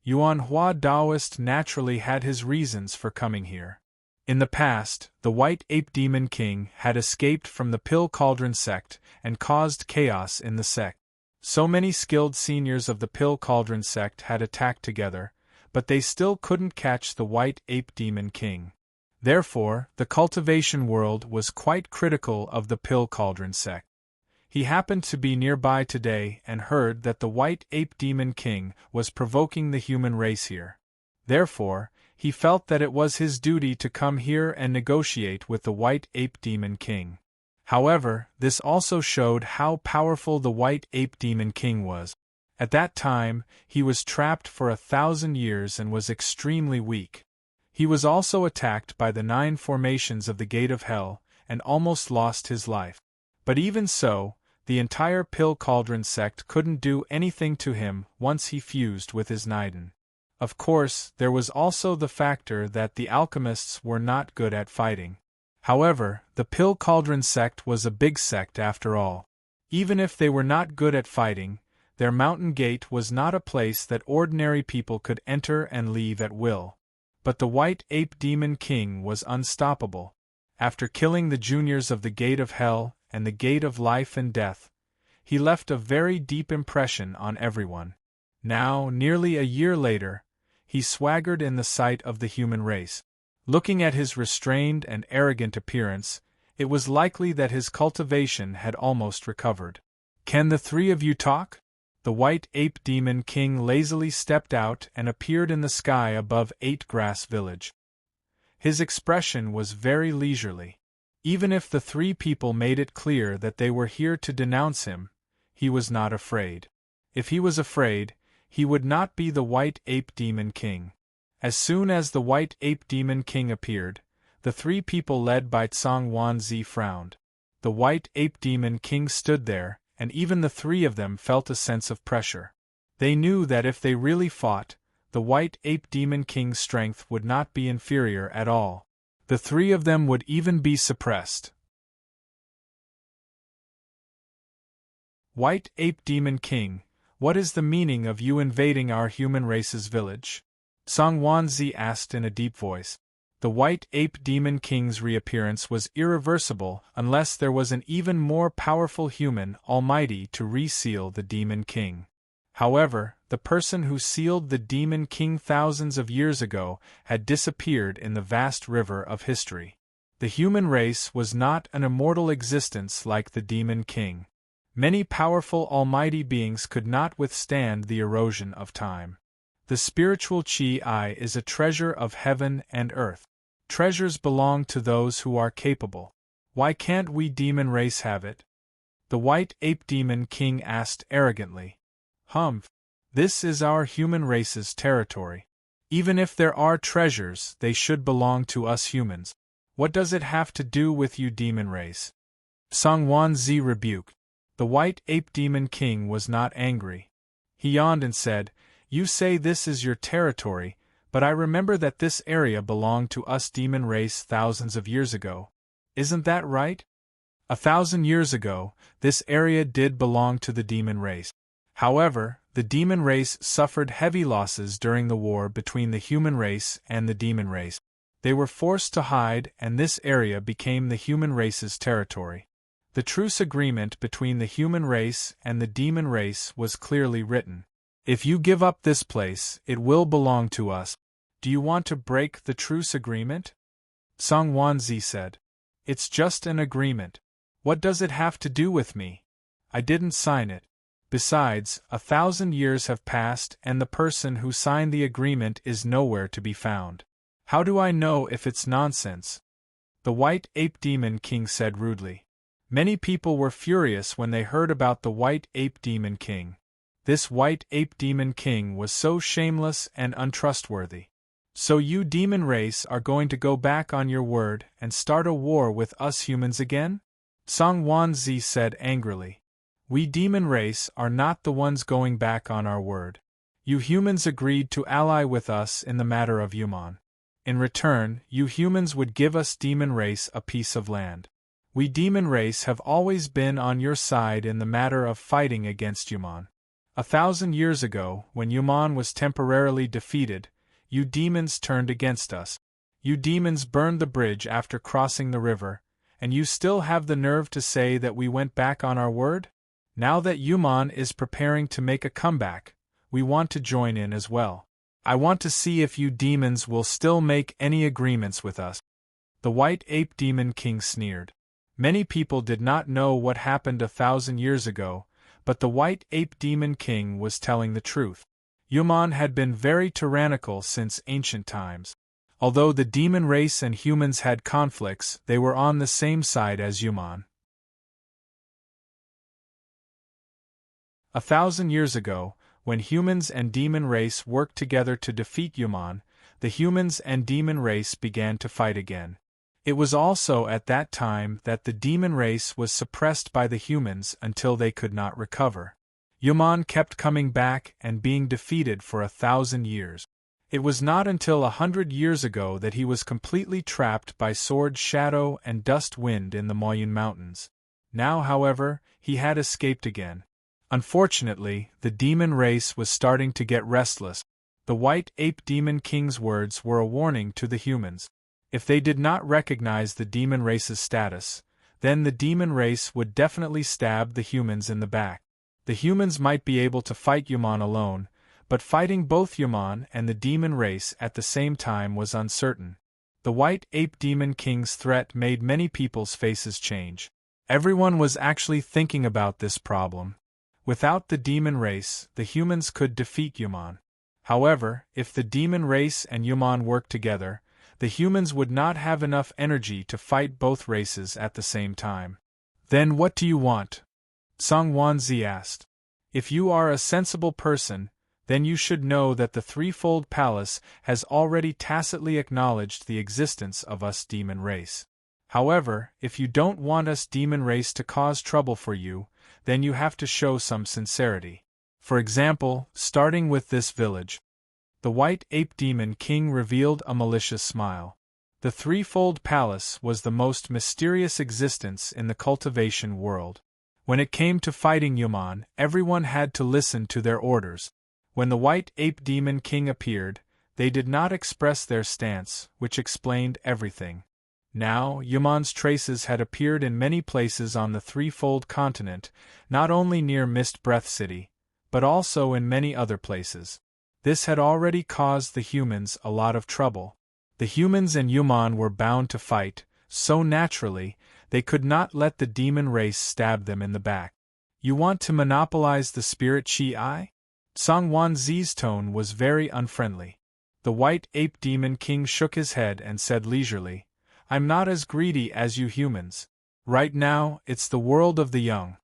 S1: Yuan Hua Daoist naturally had his reasons for coming here. In the past, the White Ape Demon King had escaped from the Pill Cauldron sect and caused chaos in the sect. So many skilled seniors of the Pill Cauldron sect had attacked together, but they still couldn't catch the White Ape Demon King. Therefore, the cultivation world was quite critical of the Pill Cauldron sect. He happened to be nearby today and heard that the White Ape Demon King was provoking the human race here. Therefore, he felt that it was his duty to come here and negotiate with the White Ape Demon King. However, this also showed how powerful the White Ape Demon King was. At that time, he was trapped for 1,000 years and was extremely weak. He was also attacked by the 9 formations of the Gate of Hell, and almost lost his life. But even so, the entire Pill Cauldron sect couldn't do anything to him once he fused with his Niden. Of course, there was also the factor that the alchemists were not good at fighting. However, the Pill Cauldron sect was a big sect after all. Even if they were not good at fighting, their mountain gate was not a place that ordinary people could enter and leave at will. But the White Ape Demon King was unstoppable. After killing the juniors of the Gate of Hell and the Gate of Life and Death, he left a very deep impression on everyone. Now, nearly a year later, he swaggered in the sight of the human race. Looking at his restrained and arrogant appearance, it was likely that his cultivation had almost recovered. "Can the 3 of you talk?" The White Ape Demon King lazily stepped out and appeared in the sky above 8 Grass Village. His expression was very leisurely. Even if the 3 people made it clear that they were here to denounce him, he was not afraid. If he was afraid, he would not be the White Ape Demon King. As soon as the White Ape Demon King appeared, the 3 people led by Tsang Wanzi frowned. The White Ape Demon King stood there, and even the 3 of them felt a sense of pressure. They knew that if they really fought, the White Ape Demon King's strength would not be inferior at all. The 3 of them would even be suppressed. White Ape Demon King, what is the meaning of you invading our human race's village? Tsang Wanzi asked in a deep voice. The White Ape Demon King's reappearance was irreversible unless there was an even more powerful human almighty to reseal the Demon King. However, the person who sealed the Demon King thousands of years ago had disappeared in the vast river of history. The human race was not an immortal existence like the Demon King. Many powerful almighty beings could not withstand the erosion of time. The spiritual Chi is a treasure of heaven and earth. Treasures belong to those who are capable. Why can't we demon race have it? The White Ape Demon King asked arrogantly. Humph. This is our human race's territory. Even if there are treasures, they should belong to us humans. What does it have to do with you demon race? Tsang Wanzi rebuked. The White Ape Demon King was not angry. He yawned and said, "You say this is your territory, but I remember that this area belonged to us demon race thousands of years ago. Isn't that right? 1,000 years ago, this area did belong to the demon race. However, the demon race suffered heavy losses during the war between the human race and the demon race. They were forced to hide, and this area became the human race's territory. The truce agreement between the human race and the demon race was clearly written. If you give up this place, it will belong to us. Do you want to break the truce agreement?" Tsang Wanzi said. "It's just an agreement. What does it have to do with me? I didn't sign it. Besides, 1,000 years have passed and the person who signed the agreement is nowhere to be found. How do I know if it's nonsense?" The White Ape Demon King said rudely. Many people were furious when they heard about the White Ape Demon King. This White Ape Demon King was so shameless and untrustworthy. "So you demon race are going to go back on your word and start a war with us humans again?" Tsang Wanzi said angrily. "We demon race are not the ones going back on our word. You humans agreed to ally with us in the matter of Yumon. In return, you humans would give us demon race a piece of land. We demon race have always been on your side in the matter of fighting against human. 1,000 years ago, when human was temporarily defeated, you demons turned against us. You demons burned the bridge after crossing the river, and you still have the nerve to say that we went back on our word? Now that human is preparing to make a comeback, we want to join in as well. I want to see if you demons will still make any agreements with us. The White Ape Demon King sneered. Many people did not know what happened 1,000 years ago, but the White Ape Demon King was telling the truth. Human had been very tyrannical since ancient times. Although the demon race and humans had conflicts, they were on the same side as human. 1,000 years ago, when humans and demon race worked together to defeat human, the humans and demon race began to fight again. It was also at that time that the demon race was suppressed by the humans until they could not recover. Human kept coming back and being defeated for 1,000 years. It was not until 100 years ago that he was completely trapped by Sword Shadow and Dust Wind in the Moyun Mountains. Now, however, he had escaped again. Unfortunately, the demon race was starting to get restless. The White Ape Demon King's words were a warning to the humans. If they did not recognize the demon race's status, then the demon race would definitely stab the humans in the back. The humans might be able to fight human alone, but fighting both human and the demon race at the same time was uncertain. The White Ape Demon King's threat made many people's faces change. Everyone was actually thinking about this problem. Without the demon race, the humans could defeat human. However, if the demon race and human worked together, the humans would not have enough energy to fight both races at the same time. Then what do you want? Song Wanzi asked. If you are a sensible person, then you should know that the Threefold Palace has already tacitly acknowledged the existence of us demon race. However, if you don't want us demon race to cause trouble for you, then you have to show some sincerity. For example, starting with this village. The White Ape Demon King revealed a malicious smile. The Threefold Palace was the most mysterious existence in the cultivation world. When it came to fighting human, everyone had to listen to their orders. When the White Ape Demon King appeared, they did not express their stance, which explained everything. Now, human's traces had appeared in many places on the Threefold Continent, not only near Mist Breath City, but also in many other places. This had already caused the humans a lot of trouble. The humans and human were bound to fight, so naturally, they could not let the demon race stab them in the back. You want to monopolize the spirit chi? Song Wanzi's tone was very unfriendly. The White Ape Demon King shook his head and said leisurely, I'm not as greedy as you humans. Right now, it's the world of the young.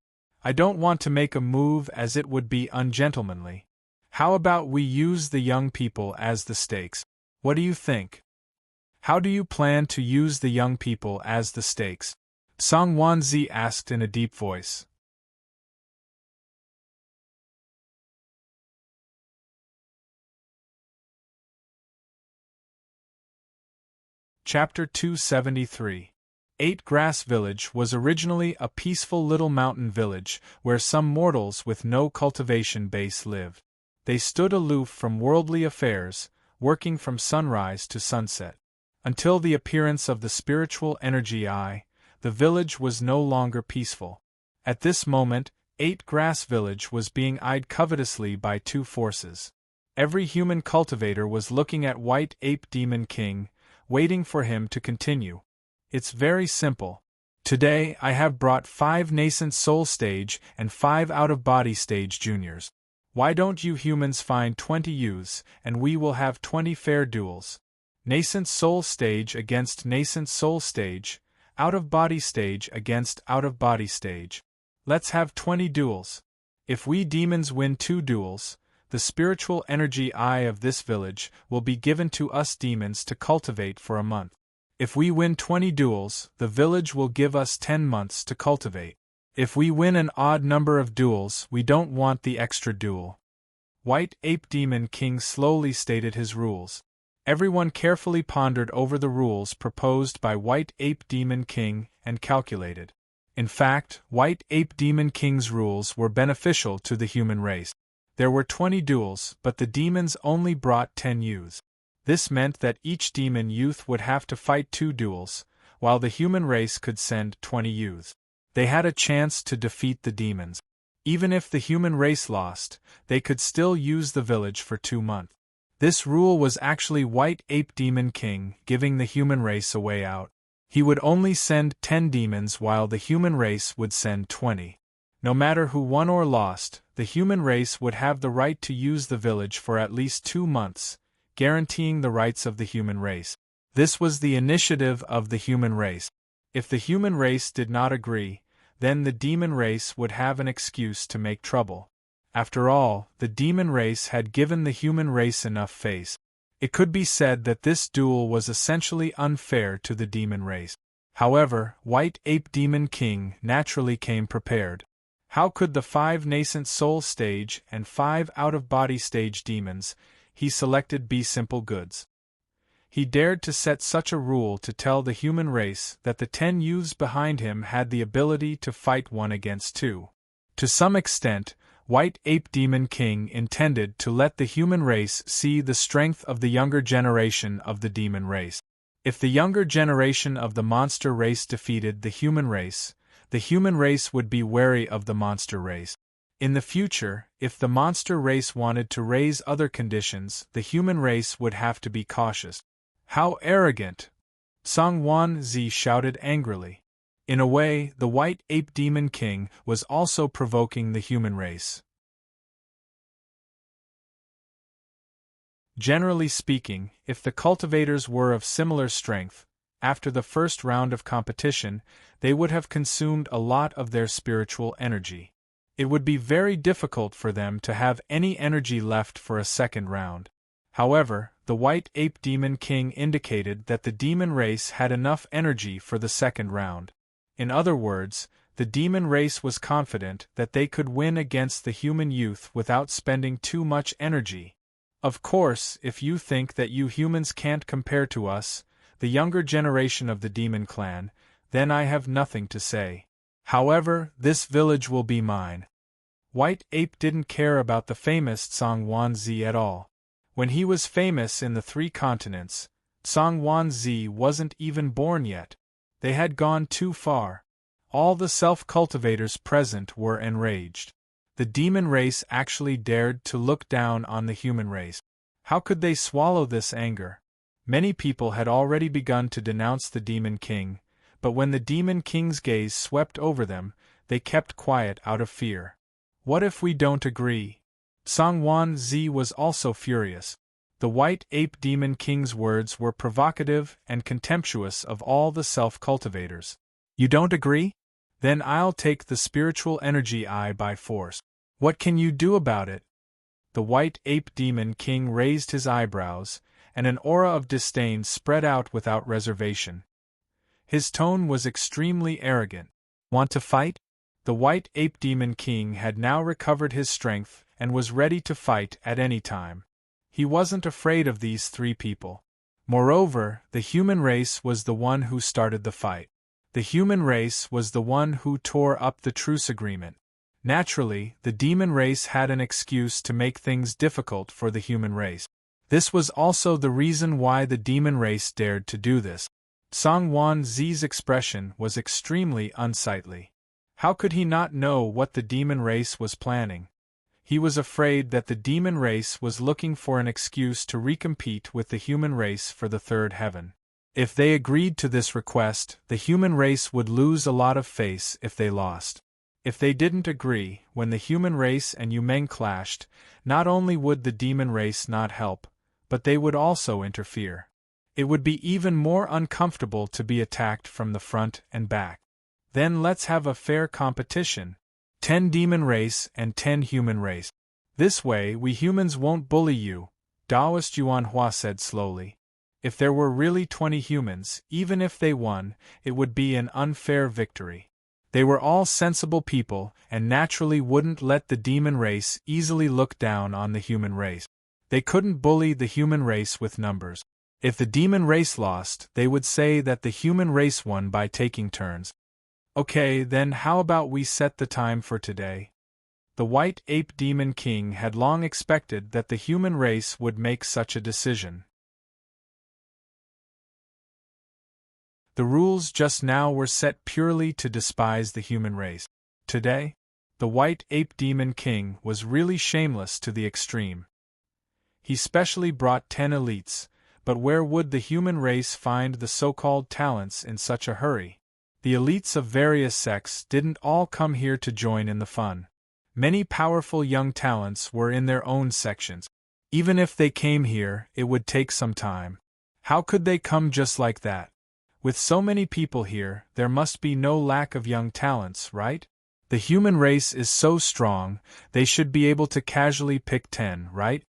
S1: I don't want to make a move as it would be ungentlemanly. How about we use the young people as the stakes? What do you think? How do you plan to use the young people as the stakes? Song Wanzi asked in a deep voice. Chapter 273. Eight Grass Village was originally a peaceful little mountain village where some mortals with no cultivation base lived. They stood aloof from worldly affairs, working from sunrise to sunset. Until the appearance of the spiritual energy eye, the village was no longer peaceful. At this moment, Eight Grass Village was being eyed covetously by two forces. Every human cultivator was looking at White Ape Demon King, waiting for him to continue. It's very simple. Today I have brought 5 nascent soul stage and 5 out-of-body stage juniors. Why don't you humans find 20 youths, and we will have 20 fair duels. Nascent soul stage against nascent soul stage, out-of-body stage against out-of-body stage. Let's have 20 duels. If we demons win 2 duels, the spiritual energy eye of this village will be given to us demons to cultivate for a month. If we win 20 duels, the village will give us 10 months to cultivate. If we win an odd number of duels, we don't want the extra duel. White Ape Demon King slowly stated his rules. Everyone carefully pondered over the rules proposed by White Ape Demon King and calculated. In fact, White Ape Demon King's rules were beneficial to the human race. There were 20 duels, but the demons only brought 10 youths. This meant that each demon youth would have to fight 2 duels, while the human race could send 20 youths. They had a chance to defeat the demons. Even if the human race lost, they could still use the village for 2 months. This rule was actually White Ape Demon King giving the human race a way out. He would only send 10 demons while the human race would send 20. No matter who won or lost, the human race would have the right to use the village for at least 2 months, guaranteeing the rights of the human race. This was the initiative of the human race. If the human race did not agree, then the demon race would have an excuse to make trouble. After all, the demon race had given the human race enough face. It could be said that this duel was essentially unfair to the demon race. However, White Ape Demon King naturally came prepared. How could the 5 nascent soul stage and 5 out-of-body stage demons he selected be simple goods? He dared to set such a rule to tell the human race that the 10 youths behind him had the ability to fight 1 against 2. To some extent, White Ape Demon King intended to let the human race see the strength of the younger generation of the demon race. If the younger generation of the monster race defeated the human race would be wary of the monster race. In the future, if the monster race wanted to raise other conditions, the human race would have to be cautious. How arrogant! Song Zi shouted angrily. In a way, the White Ape Demon King was also provoking the human race. Generally speaking, if the cultivators were of similar strength, after the first round of competition, they would have consumed a lot of their spiritual energy. It would be very difficult for them to have any energy left for a second round. However, the White Ape Demon King indicated that the demon race had enough energy for the second round. In other words, the demon race was confident that they could win against the human youth without spending too much energy. Of course, if you think that you humans can't compare to us, the younger generation of the demon clan, then I have nothing to say. However, this village will be mine. White Ape didn't care about the famous Song Zi at all. When he was famous in the 3 continents, Song Zi wasn't even born yet. They had gone too far. All the self-cultivators present were enraged. The demon race actually dared to look down on the human race. How could they swallow this anger? Many people had already begun to denounce the Demon King, but when the Demon King's gaze swept over them, they kept quiet out of fear. What if we don't agree? Song Zi was also furious. The White Ape Demon King's words were provocative and contemptuous of all the self-cultivators. You don't agree? Then I'll take the spiritual energy eye by force. What can you do about it? The White Ape Demon King raised his eyebrows, and an aura of disdain spread out without reservation. His tone was extremely arrogant. Want to fight? The White Ape Demon King had now recovered his strength and was ready to fight at any time. He wasn't afraid of these 3 people. Moreover, the human race was the one who started the fight. The human race was the one who tore up the truce agreement. Naturally, the demon race had an excuse to make things difficult for the human race. This was also the reason why the demon race dared to do this. Song Zi's expression was extremely unsightly. How could he not know what the demon race was planning? He was afraid that the demon race was looking for an excuse to recompete with the human race for the 3rd heaven. If they agreed to this request, the human race would lose a lot of face if they lost. If they didn't agree, when the human race and Yumeng clashed, not only would the demon race not help, but they would also interfere. It would be even more uncomfortable to be attacked from the front and back. Then let's have a fair competition. 10 demon race and 10 human race. This way we humans won't bully you, Taoist Yuanhua said slowly. If there were really 20 humans, even if they won, it would be an unfair victory. They were all sensible people and naturally wouldn't let the demon race easily look down on the human race. They couldn't bully the human race with numbers. If the demon race lost, they would say that the human race won by taking turns. Okay, then how about we set the time for today? The White Ape Demon King had long expected that the human race would make such a decision. The rules just now were set purely to despise the human race. Today, the White Ape Demon King was really shameless to the extreme. He specially brought 10 elites, but where would the human race find the so-called talents in such a hurry? The elites of various sects didn't all come here to join in the fun. Many powerful young talents were in their own sections. Even if they came here, it would take some time. How could they come just like that? With so many people here, there must be no lack of young talents, right? The human race is so strong, they should be able to casually pick 10, right?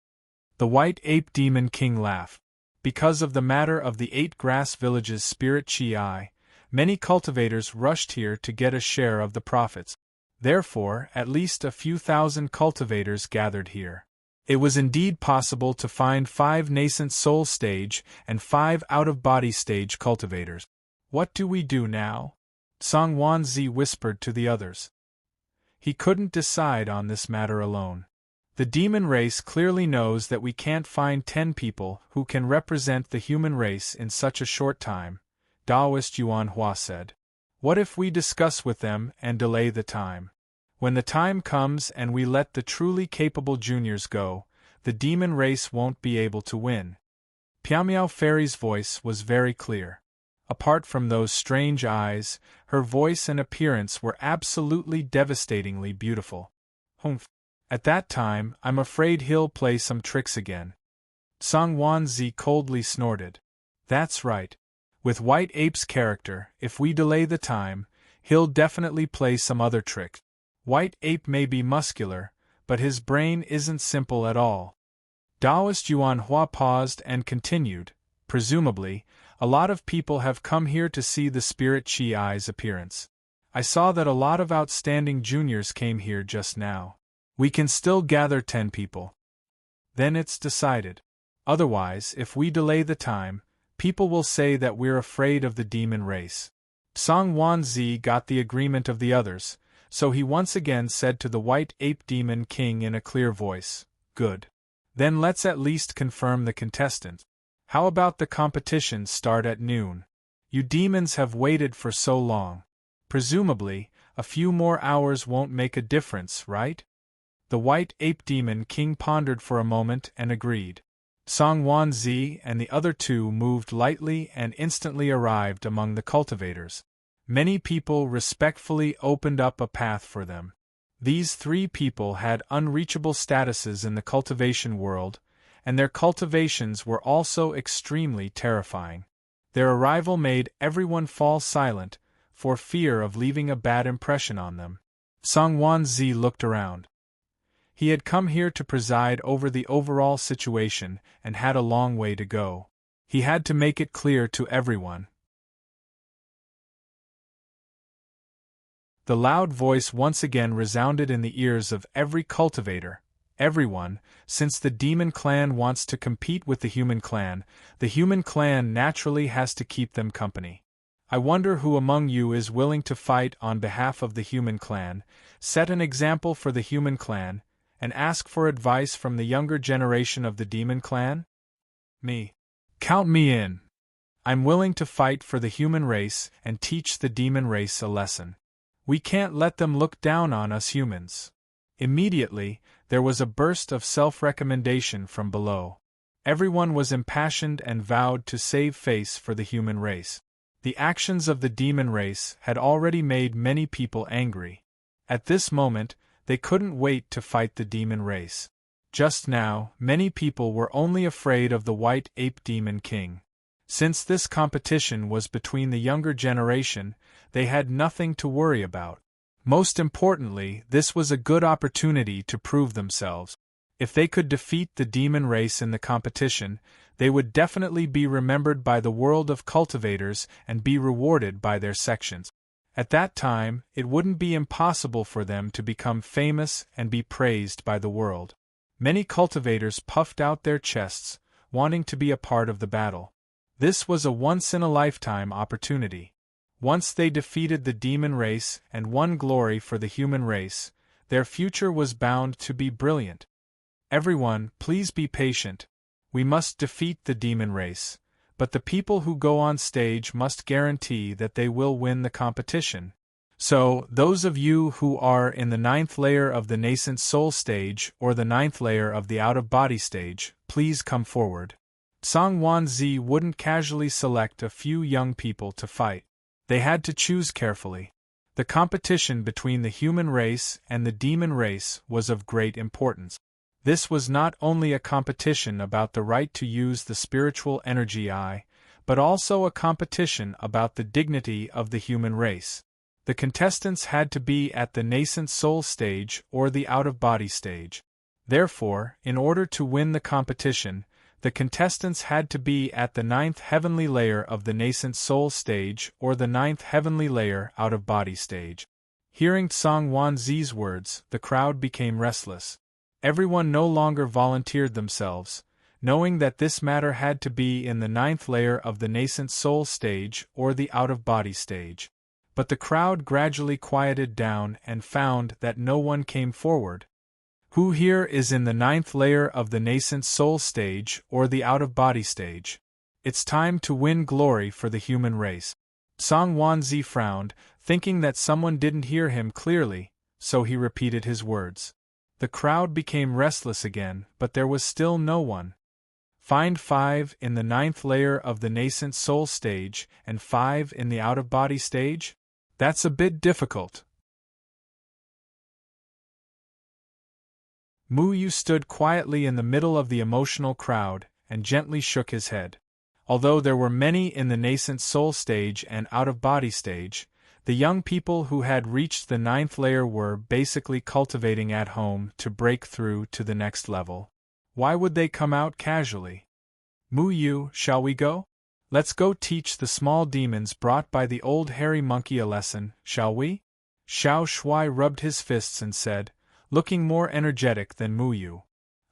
S1: The White Ape Demon King laughed. Because of the matter of the 8 grass villages' spirit chi, many cultivators rushed here to get a share of the profits. Therefore, at least a few thousand cultivators gathered here. It was indeed possible to find 5 nascent soul stage and 5 out-of-body stage cultivators. What do we do now? Song Wanzi whispered to the others. He couldn't decide on this matter alone. The demon race clearly knows that we can't find 10 people who can represent the human race in such a short time, Taoist Yuan Hua said. What if we discuss with them and delay the time? When the time comes and we let the truly capable juniors go, the demon race won't be able to win. Piamiao Fairy's voice was very clear. Apart from those strange eyes, her voice and appearance were absolutely devastatingly beautiful. Humph. At that time, I'm afraid he'll play some tricks again. Song Wanzi coldly snorted. That's right. With White Ape's character, if we delay the time, he'll definitely play some other trick. White Ape may be muscular, but his brain isn't simple at all. Taoist Yuan Hua paused and continued, presumably, a lot of people have come here to see the Spirit Chi-I's appearance. I saw that a lot of outstanding juniors came here just now. We can still gather 10 people. Then it's decided. Otherwise, if we delay the time, people will say that we're afraid of the demon race. Song Wanzi got the agreement of the others, so he once again said to the White Ape Demon King in a clear voice, Good. Then let's at least confirm the contestant. How about the competition start at noon? You demons have waited for so long. Presumably, a few more hours won't make a difference, right? The White Ape Demon King pondered for a moment and agreed. Song Wanzi and the other 2 moved lightly and instantly arrived among the cultivators. Many people respectfully opened up a path for them. These 3 people had unreachable statuses in the cultivation world, and their cultivations were also extremely terrifying. Their arrival made everyone fall silent, for fear of leaving a bad impression on them. Song Wanzi looked around. He had come here to preside over the overall situation and had a long way to go. He had to make it clear to everyone. The loud voice once again resounded in the ears of every cultivator. Everyone, since the demon clan wants to compete with the human clan naturally has to keep them company. I wonder who among you is willing to fight on behalf of the human clan, set an example for the human clan, and ask for advice from the younger generation of the demon clan? Me. Count me in. I'm willing to fight for the human race and teach the demon race a lesson. We can't let them look down on us humans. Immediately, there was a burst of self-recommendation from below. Everyone was impassioned and vowed to save face for the human race. The actions of the demon race had already made many people angry. At this moment, they couldn't wait to fight the demon race. Just now, many people were only afraid of the White Ape Demon King. Since this competition was between the younger generation, they had nothing to worry about. Most importantly, this was a good opportunity to prove themselves. If they could defeat the demon race in the competition, they would definitely be remembered by the world of cultivators and be rewarded by their sections. At that time, it wouldn't be impossible for them to become famous and be praised by the world. Many cultivators puffed out their chests, wanting to be a part of the battle. This was a once-in-a-lifetime opportunity. Once they defeated the demon race and won glory for the human race, their future was bound to be brilliant. Everyone, please be patient. We must defeat the demon race, but the people who go on stage must guarantee that they will win the competition. So, those of you who are in the 9th layer of the nascent soul stage or the 9th layer of the out-of-body stage, please come forward. Song Wanzi wouldn't casually select a few young people to fight. They had to choose carefully. The competition between the human race and the demon race was of great importance. This was not only a competition about the right to use the spiritual energy I, but also a competition about the dignity of the human race. The contestants had to be at the nascent soul stage or the out-of-body stage. Therefore, in order to win the competition, the contestants had to be at the 9th heavenly layer of the nascent soul stage or the 9th heavenly layer out-of-body stage. Hearing Song Wanzi's words, the crowd became restless. Everyone no longer volunteered themselves, knowing that this matter had to be in the 9th layer of the nascent soul stage or the out-of-body stage. But the crowd gradually quieted down and found that no one came forward. Who here is in the 9th layer of the nascent soul stage or the out-of-body stage? It's time to win glory for the human race. Song Wanzi frowned, thinking that someone didn't hear him clearly, so he repeated his words. The crowd became restless again, but there was still no one. Find 5 in the 9th layer of the nascent soul stage and 5 in the out-of-body stage? That's a bit difficult. Mu Yu stood quietly in the middle of the emotional crowd and gently shook his head. Although there were many in the nascent soul stage and out-of-body stage, the young people who had reached the 9th layer were basically cultivating at home to break through to the next level. Why would they come out casually? Mu Yu, shall we go? Let's go teach the small demons brought by the old hairy monkey a lesson, shall we? Xiao Shui rubbed his fists and said, looking more energetic than Mu Yu.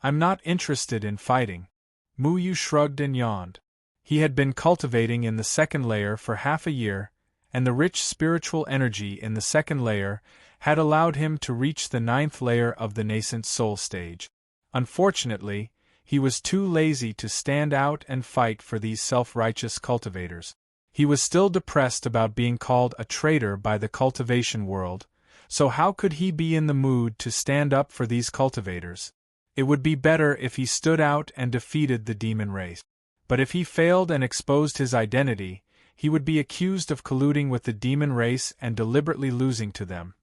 S1: I'm not interested in fighting. Mu Yu shrugged and yawned. He had been cultivating in the 2nd layer for half a year, and the rich spiritual energy in the 2nd layer had allowed him to reach the 9th layer of the nascent soul stage. Unfortunately, he was too lazy to stand out and fight for these self-righteous cultivators. He was still depressed about being called a traitor by the cultivation world, so how could he be in the mood to stand up for these cultivators? It would be better if he stood out and defeated the demon race. But if he failed and exposed his identity, he would be accused of colluding with the demon race and deliberately losing to them.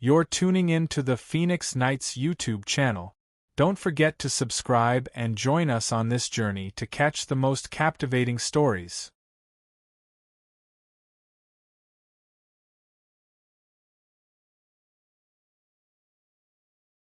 S1: You're tuning in to the Phoenix Knights YouTube channel. Don't forget to subscribe and join us on this journey to catch the most captivating stories.